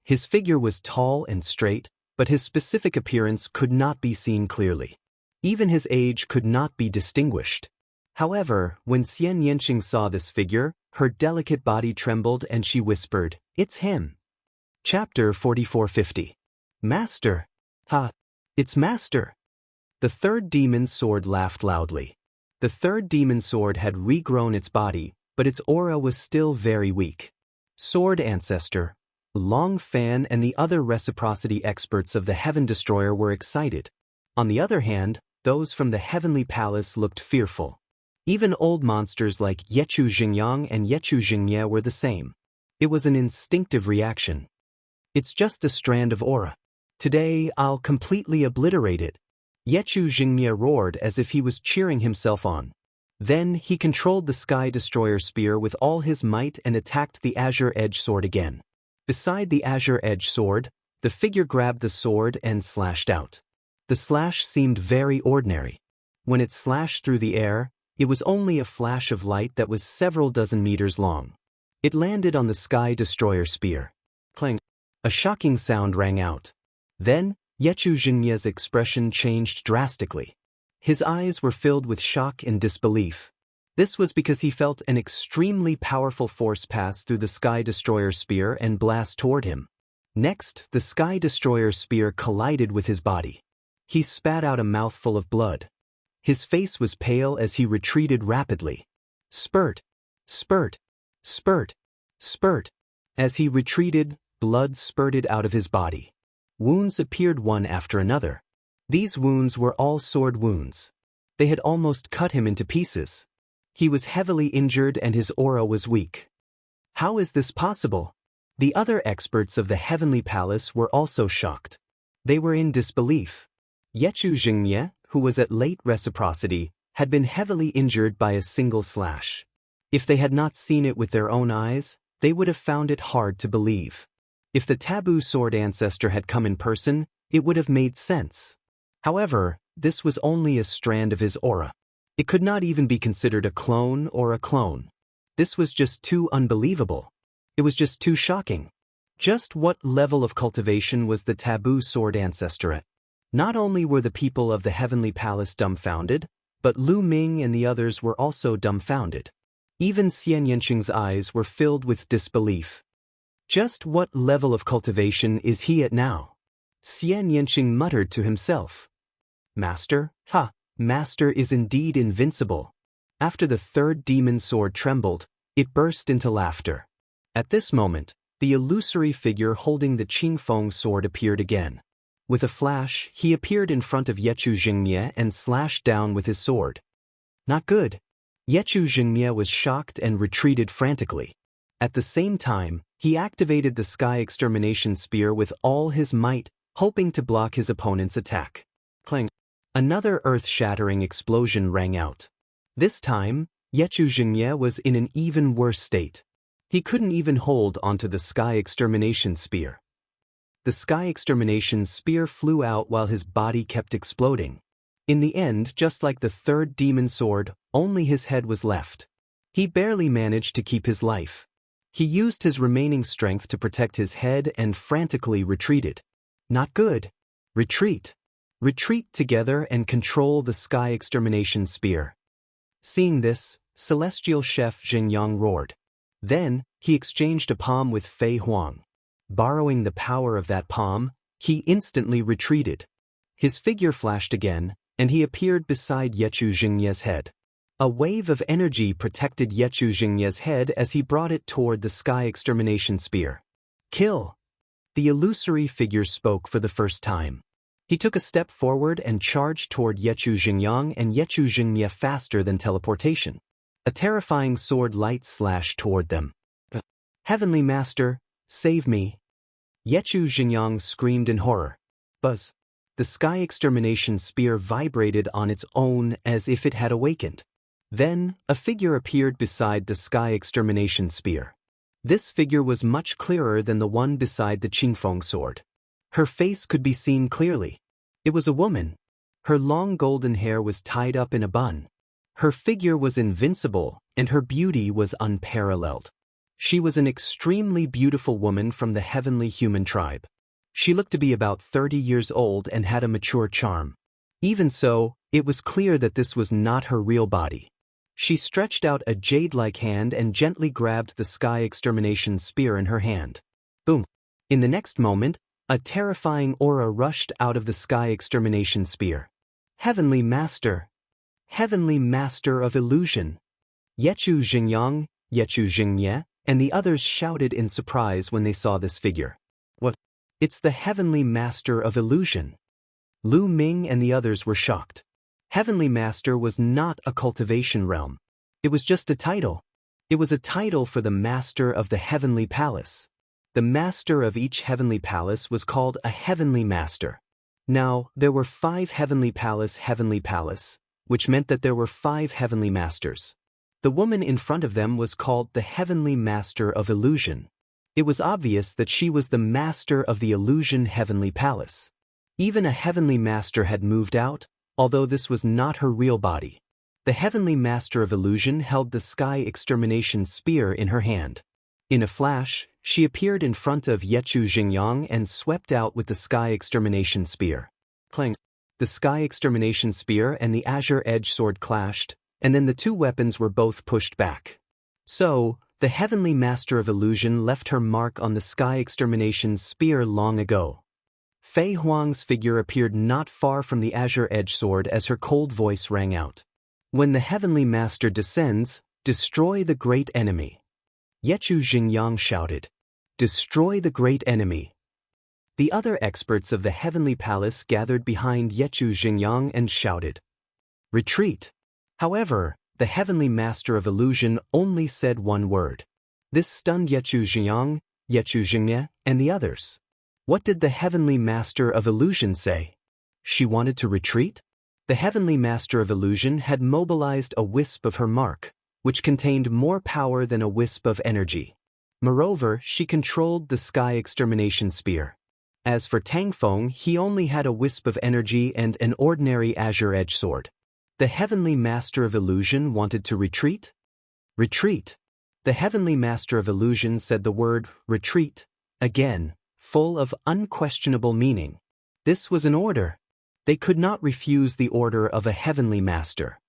His figure was tall and straight, but his specific appearance could not be seen clearly. Even his age could not be distinguished. However, when Xian Yanqing saw this figure, her delicate body trembled and she whispered, "It's him." Chapter 4450. Master! Ha! It's Master! The third demon sword laughed loudly. The third demon sword had regrown its body, but its aura was still very weak. Sword Ancestor, Long Fan and the other reciprocity experts of the Heaven Destroyer were excited. On the other hand, those from the Heavenly Palace looked fearful. Even old monsters like Yechu Jingyang and Yechu Jingye were the same. It was an instinctive reaction. It's just a strand of aura. Today, I'll completely obliterate it. Yechu Jingye roared as if he was cheering himself on. Then, he controlled the Sky Destroyer spear with all his might and attacked the Azure Edge sword again. Beside the Azure Edge sword, the figure grabbed the sword and slashed out. The slash seemed very ordinary. When it slashed through the air, it was only a flash of light that was several dozen meters long. It landed on the Sky Destroyer spear. Clang! A shocking sound rang out. Then, Yechu Xingye's expression changed drastically. His eyes were filled with shock and disbelief. This was because he felt an extremely powerful force pass through the Sky Destroyer spear and blast toward him. Next, the Sky Destroyer spear collided with his body. He spat out a mouthful of blood. His face was pale as he retreated rapidly. Spurt, spurt, spurt, spurt. As he retreated, blood spurted out of his body. Wounds appeared one after another. These wounds were all sword wounds. They had almost cut him into pieces. He was heavily injured and his aura was weak. How is this possible? The other experts of the Heavenly Palace were also shocked. They were in disbelief. Yechu Xingye, who was at late reciprocity, had been heavily injured by a single slash. If they had not seen it with their own eyes, they would have found it hard to believe. If the taboo sword ancestor had come in person, it would have made sense. However, this was only a strand of his aura. It could not even be considered a clone or a clone. This was just too unbelievable. It was just too shocking. Just what level of cultivation was the taboo sword ancestor at? Not only were the people of the Heavenly Palace dumbfounded, but Lu Ming and the others were also dumbfounded. Even Xian Yanqing's eyes were filled with disbelief. Just what level of cultivation is he at now? Xian Yanqing muttered to himself. Master? Master is indeed invincible. After the third demon sword trembled, it burst into laughter. At this moment, the illusory figure holding the Qingfeng sword appeared again. With a flash, he appeared in front of Yechu Xingye and slashed down with his sword. Not good. Yechu Xingye was shocked and retreated frantically. At the same time, he activated the Sky Extermination Spear with all his might, hoping to block his opponent's attack. Clang. Another earth-shattering explosion rang out. This time, Yechu Xingye was in an even worse state. He couldn't even hold onto the Sky Extermination Spear. The Sky Extermination Spear flew out while his body kept exploding. In the end, just like the third demon sword, only his head was left. He barely managed to keep his life. He used his remaining strength to protect his head and frantically retreated. Not good. Retreat. Retreat together and control the Sky Extermination Spear. Seeing this, Celestial Chef Xingyang roared. Then, he exchanged a palm with Fei Huang. Borrowing the power of that palm, he instantly retreated. His figure flashed again, and he appeared beside Yechu Xingye's head. A wave of energy protected Yechu Xingye's head as he brought it toward the Sky Extermination Spear. Kill! The illusory figure spoke for the first time. He took a step forward and charged toward Yechu Xingyang and Yechu Xingye faster than teleportation. A terrifying sword light slashed toward them. Heavenly Master, save me! Yechu Xingyang screamed in horror. Buzz! The Sky Extermination Spear vibrated on its own as if it had awakened. Then, a figure appeared beside the Sky Extermination Spear. This figure was much clearer than the one beside the Qingfeng sword. Her face could be seen clearly. It was a woman. Her long golden hair was tied up in a bun. Her figure was invincible, and her beauty was unparalleled. She was an extremely beautiful woman from the heavenly human tribe. She looked to be about 30 years old and had a mature charm. Even so, it was clear that this was not her real body. She stretched out a jade-like hand and gently grabbed the Sky Extermination Spear in her hand. Boom! In the next moment, a terrifying aura rushed out of the Sky Extermination Spear. Heavenly Master! Heavenly Master of Illusion! Yechu Xingyang, Yechu Xingye, and the others shouted in surprise when they saw this figure. What? It's the Heavenly Master of Illusion! Lu Ming and the others were shocked. Heavenly Master was not a cultivation realm. It was just a title. It was a title for the Master of the Heavenly Palace. The master of each heavenly palace was called a heavenly master. Now, there were 5 heavenly palace, which meant that there were 5 heavenly masters. The woman in front of them was called the Heavenly Master of Illusion. It was obvious that she was the master of the Illusion Heavenly Palace. Even a heavenly master had moved out, although this was not her real body. The Heavenly Master of Illusion held the Sky Extermination Spear in her hand. In a flash, she appeared in front of Yechu Xingyang and swept out with the Sky Extermination Spear. Clang! The Sky Extermination Spear and the Azure Edge Sword clashed, and then the two weapons were both pushed back. So, the Heavenly Master of Illusion left her mark on the Sky Extermination Spear long ago. Fei Huang's figure appeared not far from the Azure Edge Sword as her cold voice rang out. When the Heavenly Master descends, destroy the great enemy. Yechu Xingyang shouted. Destroy the great enemy. The other experts of the Heavenly Palace gathered behind Yechu Xingyang and shouted. Retreat. However, the Heavenly Master of Illusion only said one word. This stunned Yechu Xingyang, Yechu Xingye, and the others. What did the Heavenly Master of Illusion say? She wanted to retreat? The Heavenly Master of Illusion had mobilized a wisp of her mark, which contained more power than a wisp of energy. Moreover, she controlled the Sky Extermination Spear. As for Tang Feng, he only had a wisp of energy and an ordinary Azure Edge Sword. The Heavenly Master of Illusion wanted to retreat? Retreat. The Heavenly Master of Illusion said the word, retreat, again, full of unquestionable meaning. This was an order. They could not refuse the order of a Heavenly Master.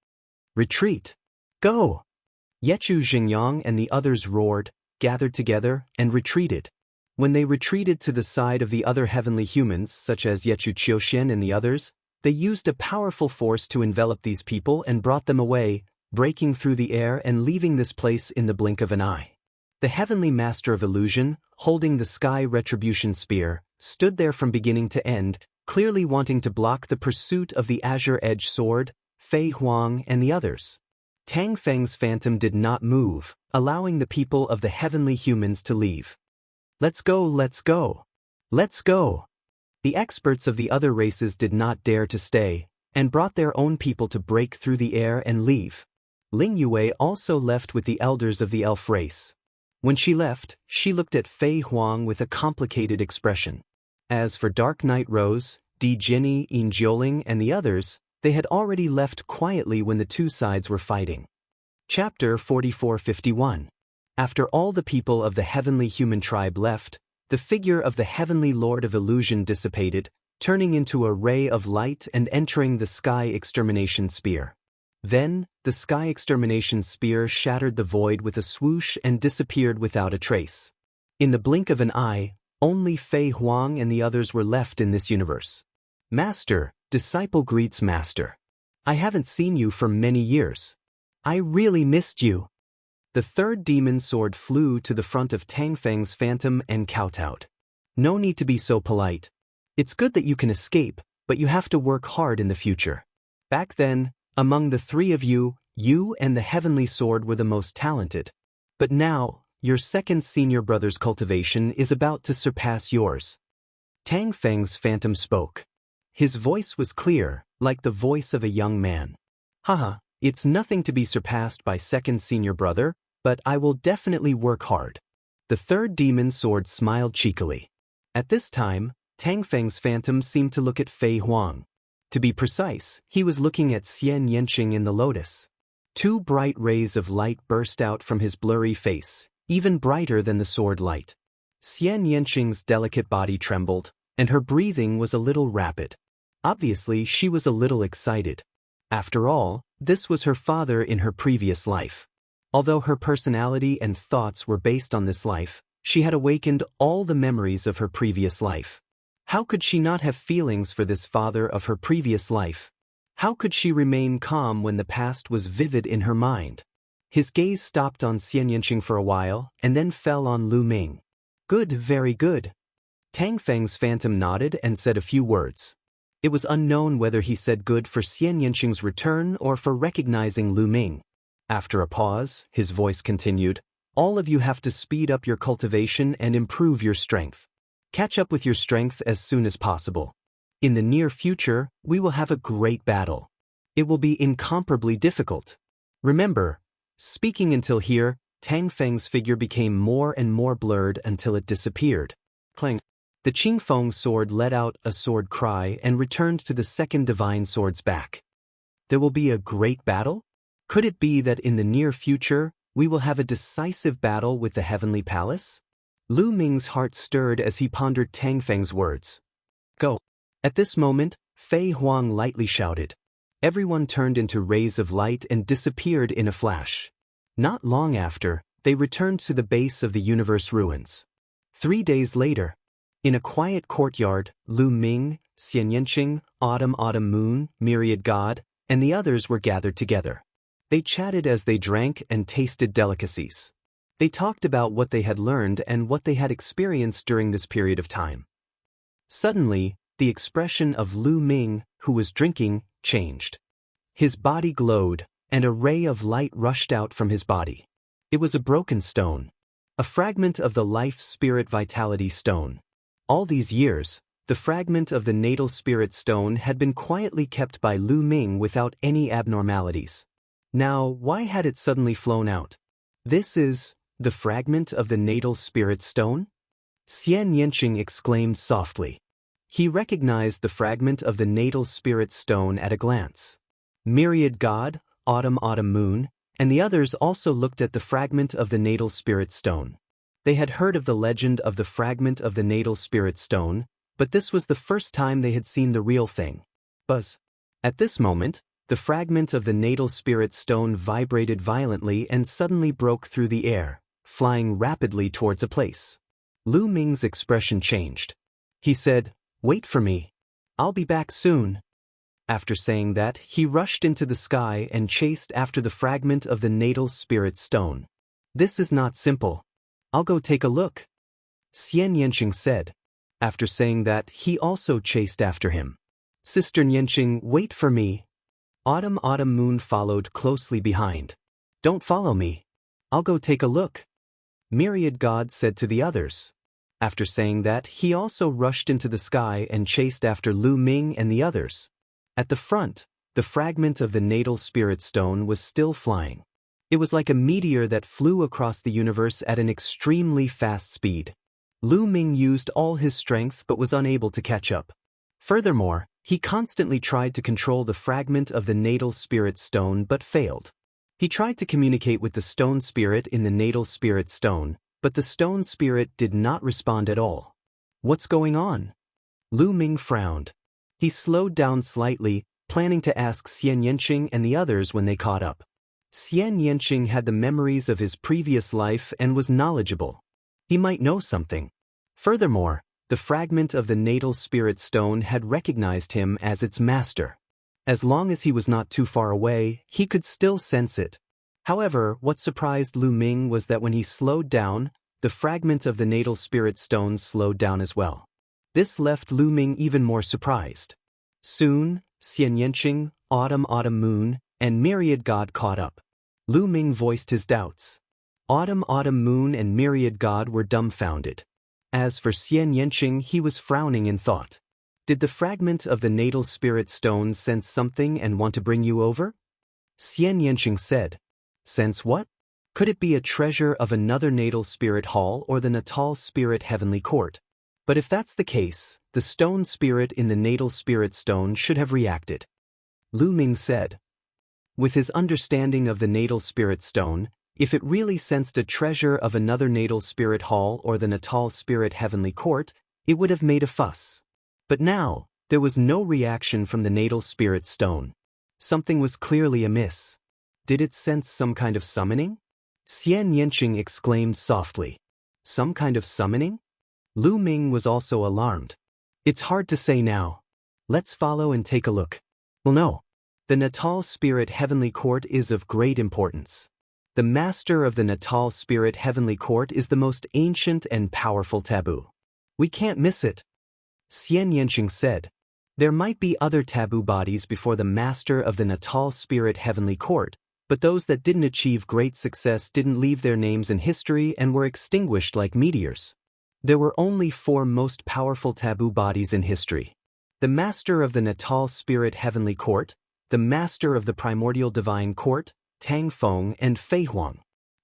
Retreat. Go! Yechu Xingyang and the others roared, gathered together, and retreated. When they retreated to the side of the other heavenly humans, such as Yechu Qiuxian and the others, they used a powerful force to envelop these people and brought them away, breaking through the air and leaving this place in the blink of an eye. The Heavenly Master of Illusion, holding the Sky Retribution Spear, stood there from beginning to end, clearly wanting to block the pursuit of the Azure Edge Sword, Fei Huang and the others. Tang Feng's phantom did not move, allowing the people of the heavenly humans to leave. Let's go, let's go. Let's go. The experts of the other races did not dare to stay, and brought their own people to break through the air and leave. Ling Yue also left with the elders of the elf race. When she left, she looked at Fei Huang with a complicated expression. As for Dark Knight Rose, Di Jinni, Yin Jioling and the others, they had already left quietly when the two sides were fighting. Chapter 4451. After all the people of the heavenly human tribe left, the figure of the heavenly Lord of Illusion dissipated, turning into a ray of light and entering the Sky Extermination Spear. Then, the Sky Extermination Spear shattered the void with a swoosh and disappeared without a trace. In the blink of an eye, only Fei Huang and the others were left in this universe. Master, disciple greets Master. I haven't seen you for many years. I really missed you. The third demon sword flew to the front of Tang Feng's phantom and kowtowed. No need to be so polite. It's good that you can escape, but you have to work hard in the future. Back then, among the three of you, you and the heavenly sword were the most talented. But now, your second senior brother's cultivation is about to surpass yours. Tang Feng's phantom spoke. His voice was clear, like the voice of a young man. Haha, it's nothing to be surpassed by second senior brother, but I will definitely work hard. The third demon sword smiled cheekily. At this time, Tang Feng's phantom seemed to look at Fei Huang. To be precise, he was looking at Xian Yanqing in the lotus. Two bright rays of light burst out from his blurry face, even brighter than the sword light. Xian Yanqing's delicate body trembled, and her breathing was a little rapid. Obviously, she was a little excited. After all, this was her father in her previous life. Although her personality and thoughts were based on this life, she had awakened all the memories of her previous life. How could she not have feelings for this father of her previous life? How could she remain calm when the past was vivid in her mind? His gaze stopped on Xian Yanqing for a while, and then fell on Lu Ming. Good, very good. Tang Feng's phantom nodded and said a few words. It was unknown whether he said good for Xian Yanqing's return or for recognizing Lu Ming. After a pause, his voice continued, all of you have to speed up your cultivation and improve your strength. Catch up with your strength as soon as possible. In the near future, we will have a great battle. It will be incomparably difficult. Remember, speaking until here, Tang Feng's figure became more and more blurred until it disappeared. Clang. The Qingfeng sword let out a sword cry and returned to the second divine sword's back. There will be a great battle? Could it be that in the near future, we will have a decisive battle with the heavenly palace? Lu Ming's heart stirred as he pondered Tang Feng's words. Go. At this moment, Fei Huang lightly shouted. Everyone turned into rays of light and disappeared in a flash. Not long after, they returned to the base of the universe ruins. 3 days later, in a quiet courtyard, Lu Ming, Xian Yanqing, Autumn Moon, Myriad God, and the others were gathered together. They chatted as they drank and tasted delicacies. They talked about what they had learned and what they had experienced during this period of time. Suddenly, the expression of Lu Ming, who was drinking, changed. His body glowed, and a ray of light rushed out from his body. It was a broken stone. A fragment of the Life Spirit Vitality Stone. All these years, the fragment of the Natal Spirit Stone had been quietly kept by Lu Ming without any abnormalities. Now, why had it suddenly flown out? This is the fragment of the Natal Spirit Stone? Xian Yanqing exclaimed softly. He recognized the fragment of the Natal Spirit Stone at a glance. Myriad God, Autumn Moon, and the others also looked at the fragment of the Natal Spirit Stone. They had heard of the legend of the fragment of the Natal Spirit Stone, but this was the first time they had seen the real thing. Buzz. At this moment, the fragment of the Natal Spirit Stone vibrated violently and suddenly broke through the air, flying rapidly towards a place. Lu Ming's expression changed. He said, "Wait for me. I'll be back soon." After saying that, he rushed into the sky and chased after the fragment of the Natal Spirit Stone. "This is not simple. I'll go take a look," Xian Yanqing said. After saying that, he also chased after him. "Sister Yanqing, wait for me." Autumn Moon followed closely behind. "Don't follow me. I'll go take a look," Myriad God said to the others. After saying that, he also rushed into the sky and chased after Lu Ming and the others. At the front, the fragment of the Natal Spirit Stone was still flying. It was like a meteor that flew across the universe at an extremely fast speed. Lu Ming used all his strength but was unable to catch up. Furthermore, he constantly tried to control the fragment of the Natal Spirit Stone but failed. He tried to communicate with the stone spirit in the Natal Spirit Stone, but the stone spirit did not respond at all. "What's going on?" Lu Ming frowned. He slowed down slightly, planning to ask Xian Yanqing and the others when they caught up. Xian Yanqing had the memories of his previous life and was knowledgeable. He might know something. Furthermore, the fragment of the Natal Spirit Stone had recognized him as its master. As long as he was not too far away, he could still sense it. However, what surprised Lu Ming was that when he slowed down, the fragment of the Natal Spirit Stone slowed down as well. This left Lu Ming even more surprised. Soon, Xian Yanqing, Autumn Moon, and Myriad God caught up. Lu Ming voiced his doubts. Autumn Moon and Myriad God were dumbfounded. As for Xian Yanqing, he was frowning in thought. Did the fragment of the Natal Spirit Stone sense something and want to bring you over? Xian Yanqing said. Sense what? Could it be a treasure of another Natal Spirit Hall or the Natal Spirit Heavenly Court? But if that's the case, the stone spirit in the Natal Spirit Stone should have reacted. Lu Ming said. With his understanding of the Natal Spirit Stone, if it really sensed a treasure of another Natal Spirit Hall or the Natal Spirit Heavenly Court, it would have made a fuss. But now, there was no reaction from the Natal Spirit Stone. Something was clearly amiss. Did it sense some kind of summoning? Xian Yanqing exclaimed softly. Some kind of summoning? Lu Ming was also alarmed. It's hard to say now. Let's follow and take a look. Well, no. The Natal Spirit Heavenly Court is of great importance. The master of the Natal Spirit Heavenly Court is the most ancient and powerful taboo. We can't miss it. Xian Yanqing said. There might be other taboo bodies before the master of the Natal Spirit Heavenly Court, but those that didn't achieve great success didn't leave their names in history and were extinguished like meteors. There were only 4 most powerful taboo bodies in history. The master of the Natal Spirit Heavenly Court, the master of the Primordial Divine Court, Tang Feng and Fei Huang.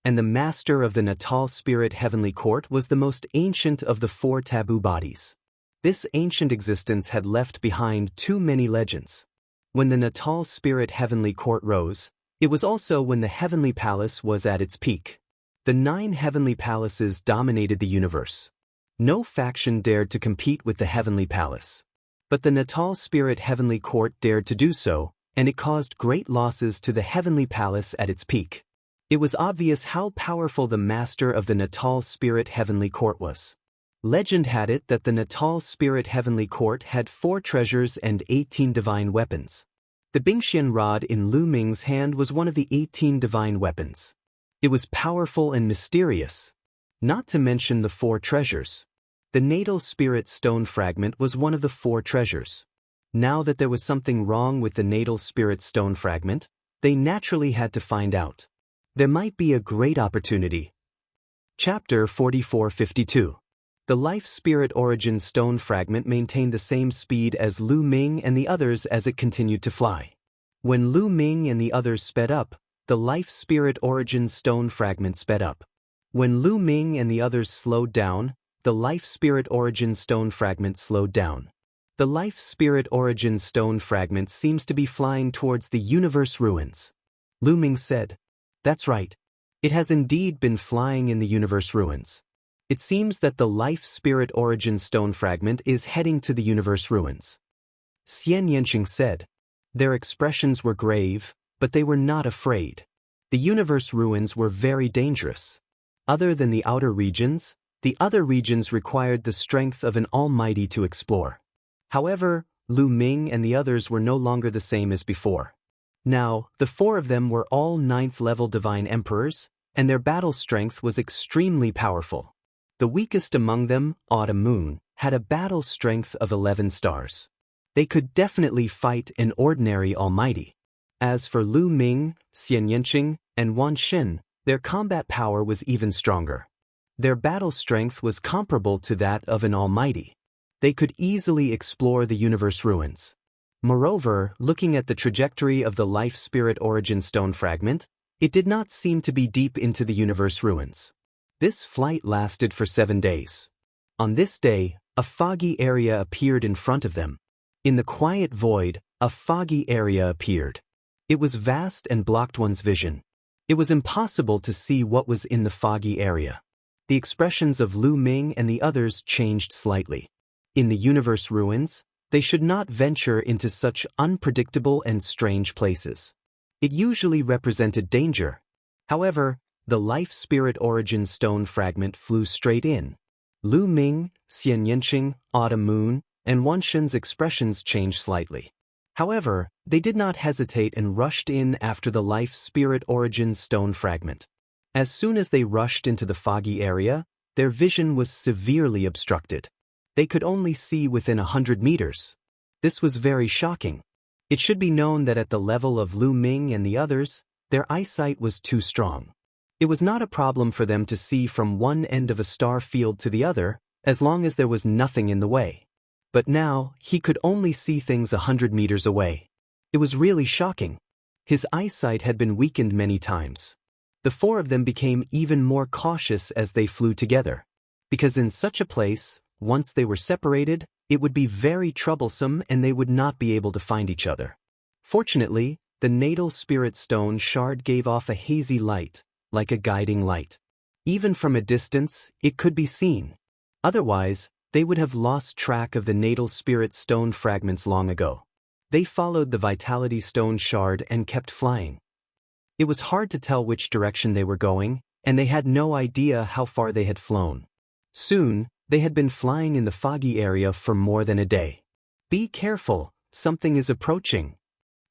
And the master of the Natal Spirit Heavenly Court was the most ancient of the 4 taboo bodies. This ancient existence had left behind too many legends. When the Natal Spirit Heavenly Court rose, it was also when the Heavenly Palace was at its peak. The 9 heavenly palaces dominated the universe. No faction dared to compete with the heavenly palace. But the Natal Spirit Heavenly Court dared to do so, and it caused great losses to the heavenly palace at its peak. It was obvious how powerful the master of the Natal Spirit Heavenly Court was. Legend had it that the Natal Spirit Heavenly Court had 4 treasures and 18 divine weapons. The Bingxian rod in Lu Ming's hand was one of the 18 divine weapons. It was powerful and mysterious. Not to mention the 4 treasures. The Natal Spirit Stone Fragment was one of the 4 treasures. Now that there was something wrong with the Natal Spirit Stone Fragment, they naturally had to find out. There might be a great opportunity. Chapter 4452. The Life Spirit Origin Stone Fragment maintained the same speed as Lu Ming and the others as it continued to fly. When Lu Ming and the others sped up, the Life Spirit Origin Stone Fragment sped up. When Lu Ming and the others slowed down, the Life Spirit Origin Stone Fragment slowed down. The Life Spirit Origin Stone Fragment seems to be flying towards the universe ruins. Lu Ming said, "That's right. It has indeed been flying in the universe ruins. It seems that the Life Spirit Origin Stone Fragment is heading to the universe ruins." Xian Yanqing said. Their expressions were grave, but they were not afraid. The universe ruins were very dangerous. Other than the outer regions, the other regions required the strength of an almighty to explore. However, Lu Ming and the others were no longer the same as before. Now, the 4 of them were all 9th-level divine emperors, and their battle strength was extremely powerful. The weakest among them, Autumn Moon, had a battle strength of 11 stars. They could definitely fight an ordinary almighty. As for Lu Ming, Xian Yanqing, and Wan Xin, their combat power was even stronger. Their battle strength was comparable to that of an almighty. They could easily explore the universe ruins. Moreover, looking at the trajectory of the Life Spirit Origin Stone Fragment, it did not seem to be deep into the universe ruins. This flight lasted for 7 days. On this day, a foggy area appeared in front of them. In the quiet void, a foggy area appeared. It was vast and blocked one's vision. It was impossible to see what was in the foggy area. The expressions of Lu Ming and the others changed slightly. In the universe ruins, they should not venture into such unpredictable and strange places. It usually represented danger. However, the Life Spirit Origin Stone Fragment flew straight in. Lu Ming, Xian Yanqing, Autumn Moon, and Wan Xin's expressions changed slightly. However, they did not hesitate and rushed in after the Life Spirit Origin Stone Fragment. As soon as they rushed into the foggy area, their vision was severely obstructed. They could only see within 100 meters. This was very shocking. It should be known that at the level of Lu Ming and the others, their eyesight was too strong. It was not a problem for them to see from one end of a star field to the other, as long as there was nothing in the way. But now, he could only see things 100 meters away. It was really shocking. His eyesight had been weakened many times. The 4 of them became even more cautious as they flew together. Because in such a place, once they were separated, it would be very troublesome and they would not be able to find each other. Fortunately, the Natal Spirit Stone Shard gave off a hazy light, like a guiding light. Even from a distance, it could be seen. Otherwise, they would have lost track of the Natal Spirit Stone fragments long ago. They followed the Vitality Stone Shard and kept flying. It was hard to tell which direction they were going, and they had no idea how far they had flown. Soon, they had been flying in the foggy area for more than a day. "Be careful, something is approaching,"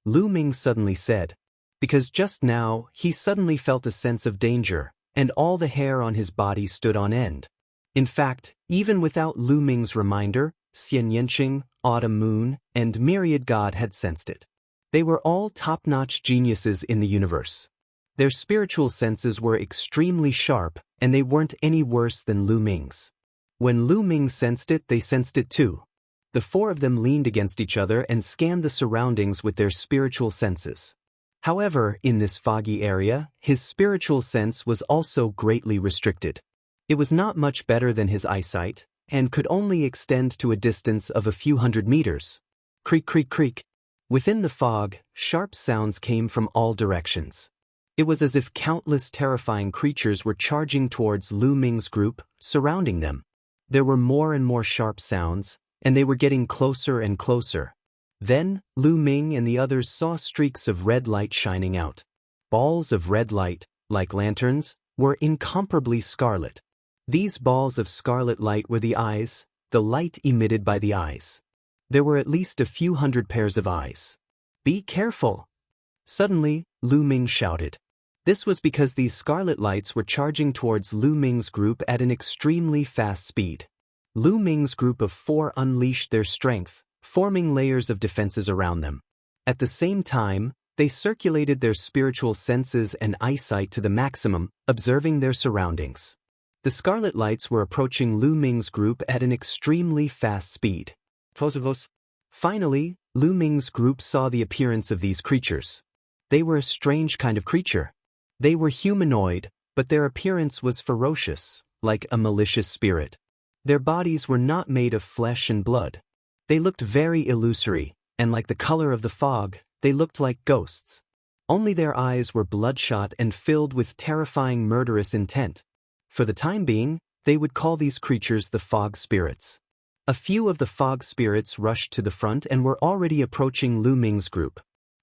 Lu Ming suddenly said. Because just now, he suddenly felt a sense of danger, and all the hair on his body stood on end. In fact, even without Lu Ming's reminder, Xian Yanqing, Autumn Moon, and Myriad God had sensed it. They were all top-notch geniuses in the universe. Their spiritual senses were extremely sharp, and they weren't any worse than Lu Ming's. When Lu Ming sensed it, they sensed it too. The 4 of them leaned against each other and scanned the surroundings with their spiritual senses. However, in this foggy area, his spiritual sense was also greatly restricted. It was not much better than his eyesight, and could only extend to a distance of a few hundred meters. Creak, creak, creak. Within the fog, sharp sounds came from all directions. It was as if countless terrifying creatures were charging towards Lu Ming's group, surrounding them. There were more and more sharp sounds, and they were getting closer and closer. Then, Lu Ming and the others saw streaks of red light shining out. Balls of red light, like lanterns, were incomparably scarlet. These balls of scarlet light were the eyes, the light emitted by the eyes. There were at least a few hundred pairs of eyes. "Be careful!" Suddenly, Lu Ming shouted. This was because these scarlet lights were charging towards Lu Ming's group at an extremely fast speed. Lu Ming's group of 4 unleashed their strength, forming layers of defenses around them. At the same time, they circulated their spiritual senses and eyesight to the maximum, observing their surroundings. The scarlet lights were approaching Lu Ming's group at an extremely fast speed. Finally, Lu Ming's group saw the appearance of these creatures. They were a strange kind of creature. They were humanoid, but their appearance was ferocious, like a malicious spirit. Their bodies were not made of flesh and blood. They looked very illusory, and like the color of the fog, they looked like ghosts. Only their eyes were bloodshot and filled with terrifying murderous intent. For the time being, they would call these creatures the fog spirits. A few of the fog spirits rushed to the front and were already approaching Lu Ming's group.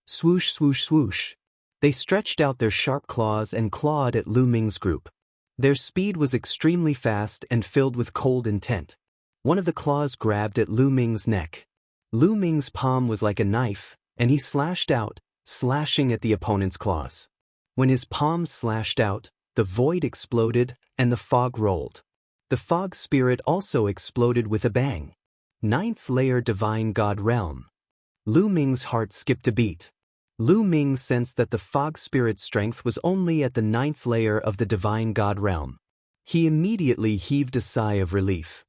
Swoosh, swoosh, swoosh. They stretched out their sharp claws and clawed at Lu Ming's group. Their speed was extremely fast and filled with cold intent. One of the claws grabbed at Lu Ming's neck. Lu Ming's palm was like a knife, and he slashed out, slashing at the opponent's claws. When his palm slashed out, the void exploded, and the fog rolled. The fog spirit also exploded with a bang. 9th layer Divine God Realm. Lu Ming's heart skipped a beat. Lu Ming sensed that the fog spirit's strength was only at the 9th layer of the Divine God Realm. He immediately heaved a sigh of relief.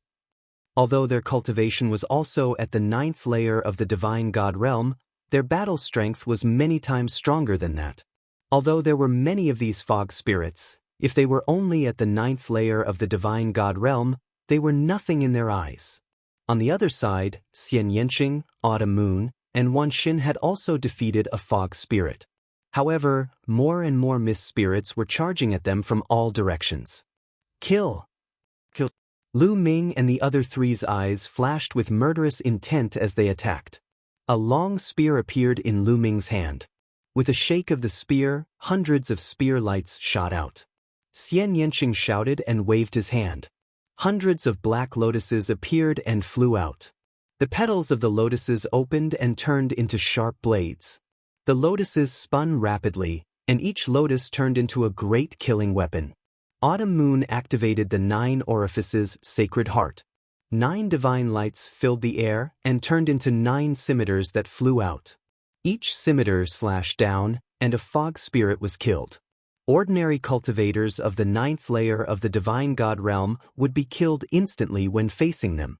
Although their cultivation was also at the 9th layer of the Divine God Realm, their battle strength was many times stronger than that. Although there were many of these fog spirits, if they were only at the 9th layer of the Divine God Realm, they were nothing in their eyes. On the other side, Xian Yanqing, Autumn Moon, and Wan Xin had also defeated a fog spirit. However, more and more mist spirits were charging at them from all directions. Kill! Kill! Lu Ming and the other three's eyes flashed with murderous intent as they attacked. A long spear appeared in Lu Ming's hand. With a shake of the spear, hundreds of spear lights shot out. Xian Yanqing shouted and waved his hand. Hundreds of black lotuses appeared and flew out. The petals of the lotuses opened and turned into sharp blades. The lotuses spun rapidly, and each lotus turned into a great killing weapon. Autumn Moon activated the 9 orifices' sacred heart. 9 divine lights filled the air and turned into 9 scimitars that flew out. Each scimitar slashed down, and a fog spirit was killed. Ordinary cultivators of the 9th layer of the Divine God Realm would be killed instantly when facing them.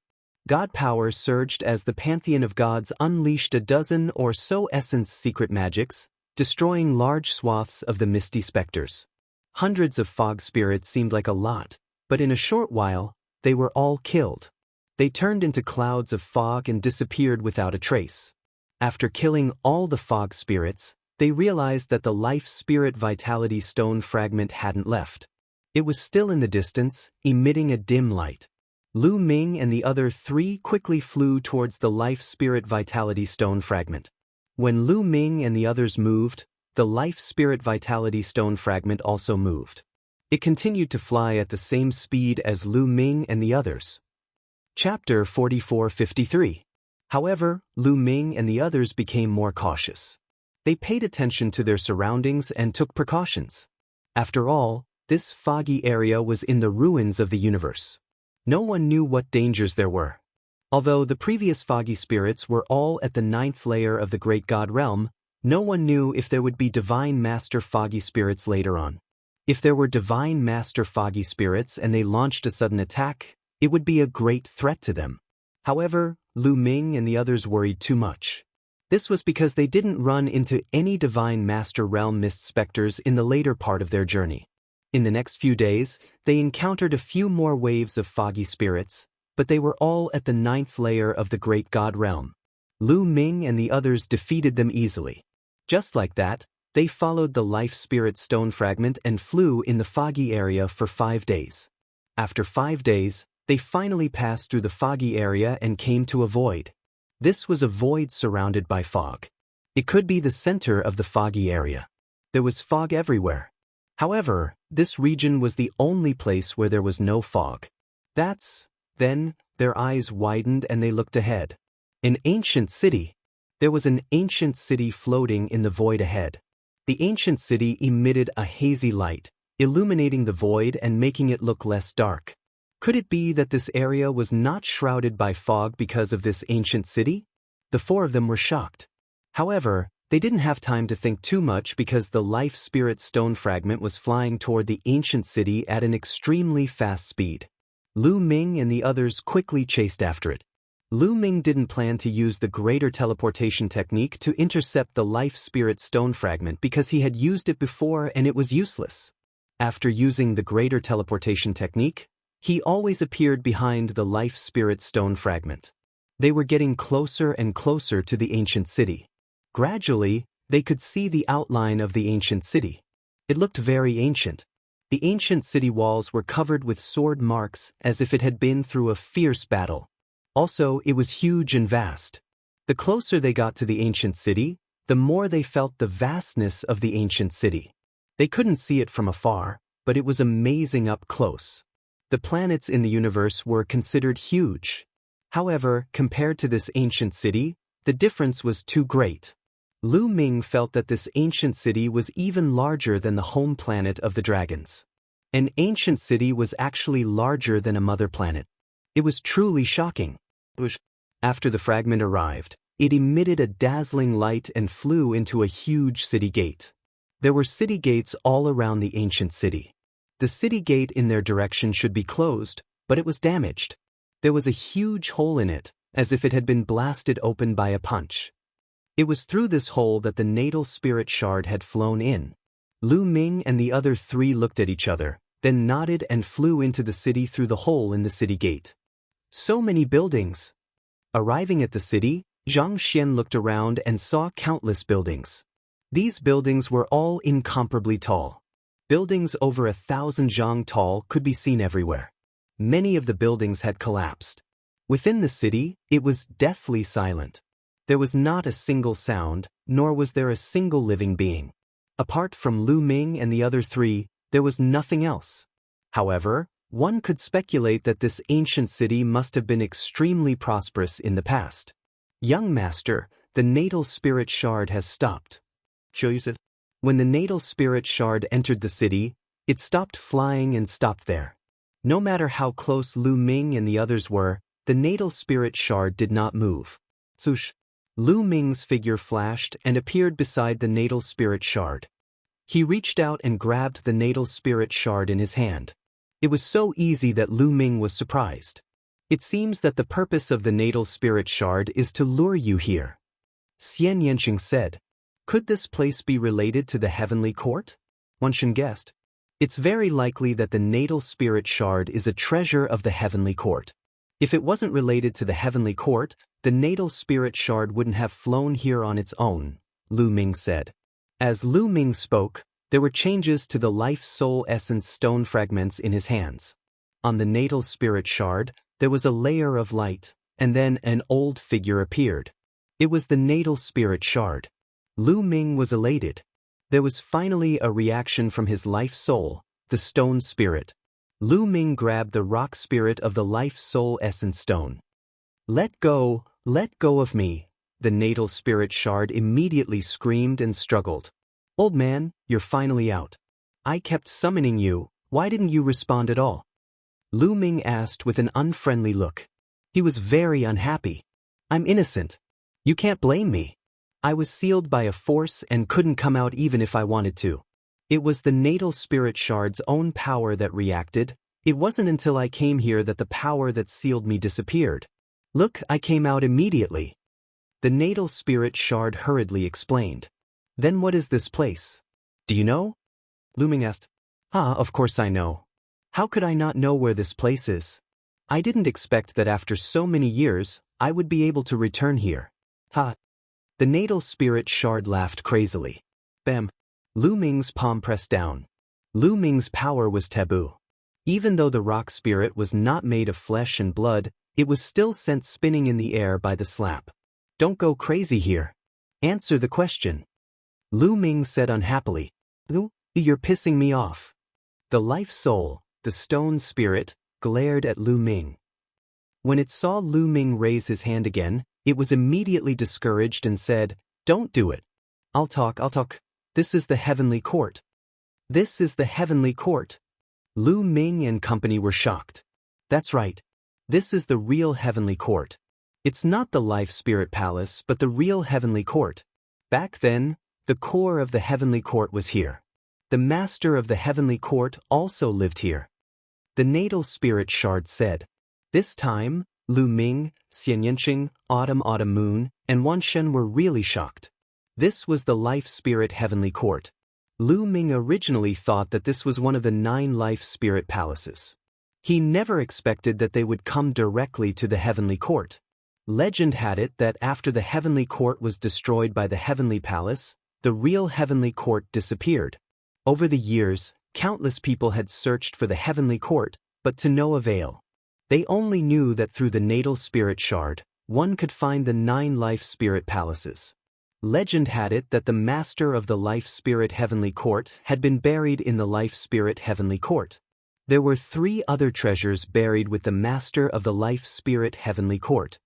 God power surged as the pantheon of gods unleashed a dozen or so essence secret magics, destroying large swaths of the misty specters. Hundreds of fog spirits seemed like a lot, but in a short while, they were all killed. They turned into clouds of fog and disappeared without a trace. After killing all the fog spirits, they realized that the life spirit vitality stone fragment hadn't left. It was still in the distance, emitting a dim light. Lu Ming and the other 3 quickly flew towards the life spirit vitality stone fragment. When Lu Ming and the others moved, the life spirit vitality stone fragment also moved. It continued to fly at the same speed as Lu Ming and the others. Chapter 4453. However, Lu Ming and the others became more cautious. They paid attention to their surroundings and took precautions. After all, this foggy area was in the ruins of the universe. No one knew what dangers there were. Although the previous foggy spirits were all at the 9th layer of the Great God Realm, no one knew if there would be Divine Master Foggy Spirits later on. If there were Divine Master Foggy Spirits and they launched a sudden attack, it would be a great threat to them. However, Lu Ming and the others worried too much. This was because they didn't run into any Divine Master Realm Mist Specters in the later part of their journey. In the next few days, they encountered a few more waves of foggy spirits, but they were all at the 9th layer of the Great God Realm. Lu Ming and the others defeated them easily. Just like that, They followed the life spirit stone fragment and flew in the foggy area for 5 days. After 5 days, they finally passed through the foggy area and came to a void. This was a void surrounded by fog. It could be the center of the foggy area. There was fog everywhere. However, this region was the only place where there was no fog. Then, their eyes widened and they looked ahead. An ancient city. There was an ancient city floating in the void ahead. The ancient city emitted a hazy light, illuminating the void and making it look less dark. Could it be that this area was not shrouded by fog because of this ancient city? The 4 of them were shocked. However, they didn't have time to think too much because the life spirit stone fragment was flying toward the ancient city at an extremely fast speed. Lu Ming and the others quickly chased after it. Lu Ming didn't plan to use the greater teleportation technique to intercept the life spirit stone fragment because he had used it before and it was useless. After using the greater teleportation technique, he always appeared behind the life spirit stone fragment. They were getting closer and closer to the ancient city. Gradually, they could see the outline of the ancient city. It looked very ancient. The ancient city walls were covered with sword marks as if it had been through a fierce battle. Also, it was huge and vast. The closer they got to the ancient city, the more they felt the vastness of the ancient city. They couldn't see it from afar, but it was amazing up close. The planets in the universe were considered huge. However, compared to this ancient city, the difference was too great. Lu Ming felt that this ancient city was even larger than the home planet of the dragons. An ancient city was actually larger than a mother planet. It was truly shocking. After the fragment arrived, it emitted a dazzling light and flew into a huge city gate. There were city gates all around the ancient city. The city gate in their direction should be closed, but it was damaged. There was a huge hole in it, as if it had been blasted open by a punch. It was through this hole that the natal spirit shard had flown in. Lu Ming and the other 3 looked at each other, then nodded and flew into the city through the hole in the city gate. So many buildings. Arriving at the city, Zhang Xian looked around and saw countless buildings. These buildings were all incomparably tall. Buildings over 1,000 zhang tall could be seen everywhere. Many of the buildings had collapsed. Within the city, it was deathly silent. There was not a single sound, nor was there a single living being. Apart from Lu Ming and the other 3, there was nothing else. However, one could speculate that this ancient city must have been extremely prosperous in the past. Young master, the natal spirit shard has stopped. When the natal spirit shard entered the city, it stopped flying and stopped there. No matter how close Lu Ming and the others were, the natal spirit shard did not move. Lu Ming's figure flashed and appeared beside the natal spirit shard. He reached out and grabbed the natal spirit shard in his hand. It was so easy that Lu Ming was surprised. It seems that the purpose of the natal spirit shard is to lure you here. Xian Yanqing said. Could this place be related to the heavenly court? Wanshan guessed. It's very likely that the natal spirit shard is a treasure of the heavenly court. If it wasn't related to the heavenly court, the natal spirit shard wouldn't have flown here on its own, Lu Ming said. As Lu Ming spoke, there were changes to the life soul essence stone fragments in his hands. On the natal spirit shard, there was a layer of light, and then an old figure appeared. It was the natal spirit shard. Lu Ming was elated. There was finally a reaction from his life soul, the stone spirit. Lu Ming grabbed the rock spirit of the life soul essence stone. Let go of me, the natal spirit shard immediately screamed and struggled. Old man, you're finally out. I kept summoning you, why didn't you respond at all? Lu Ming asked with an unfriendly look. He was very unhappy. I'm innocent. You can't blame me. I was sealed by a force and couldn't come out even if I wanted to. It was the natal spirit shard's own power that reacted. It wasn't until I came here that the power that sealed me disappeared. Look, I came out immediately. The natal spirit shard hurriedly explained. Then what is this place? Do you know? Lu Ming asked. Of course I know. How could I not know where this place is? I didn't expect that after so many years, I would be able to return here. The natal spirit shard laughed crazily. Bam. Lu Ming's palm pressed down. Lu Ming's power was taboo. Even though the rock spirit was not made of flesh and blood, it was still sent spinning in the air by the slap. Don't go crazy here. Answer the question. Lu Ming said unhappily. You're pissing me off. The life soul, the stone spirit, glared at Lu Ming. When it saw Lu Ming raise his hand again, it was immediately discouraged and said, "Don't do it. I'll talk. This is the heavenly court." This is the heavenly court. Lu Ming and company were shocked. That's right. This is the real heavenly court. It's not the life spirit palace but the real heavenly court. Back then, the core of the heavenly court was here. The master of the heavenly court also lived here. The natal spirit shard said. This time, Lu Ming, Xian Yanqing, Autumn Moon, and Wan Shen were really shocked. This was the life spirit heavenly court. Lu Ming originally thought that this was one of the 9 life spirit palaces. He never expected that they would come directly to the heavenly court. Legend had it that after the heavenly court was destroyed by the heavenly palace, the real heavenly court disappeared. Over the years, countless people had searched for the heavenly court, but to no avail. They only knew that through the natal spirit shard, one could find the 9 life spirit palaces. Legend had it that the master of the life spirit heavenly court had been buried in the life spirit heavenly court. There were 3 other treasures buried with the master of the life spirit heavenly court.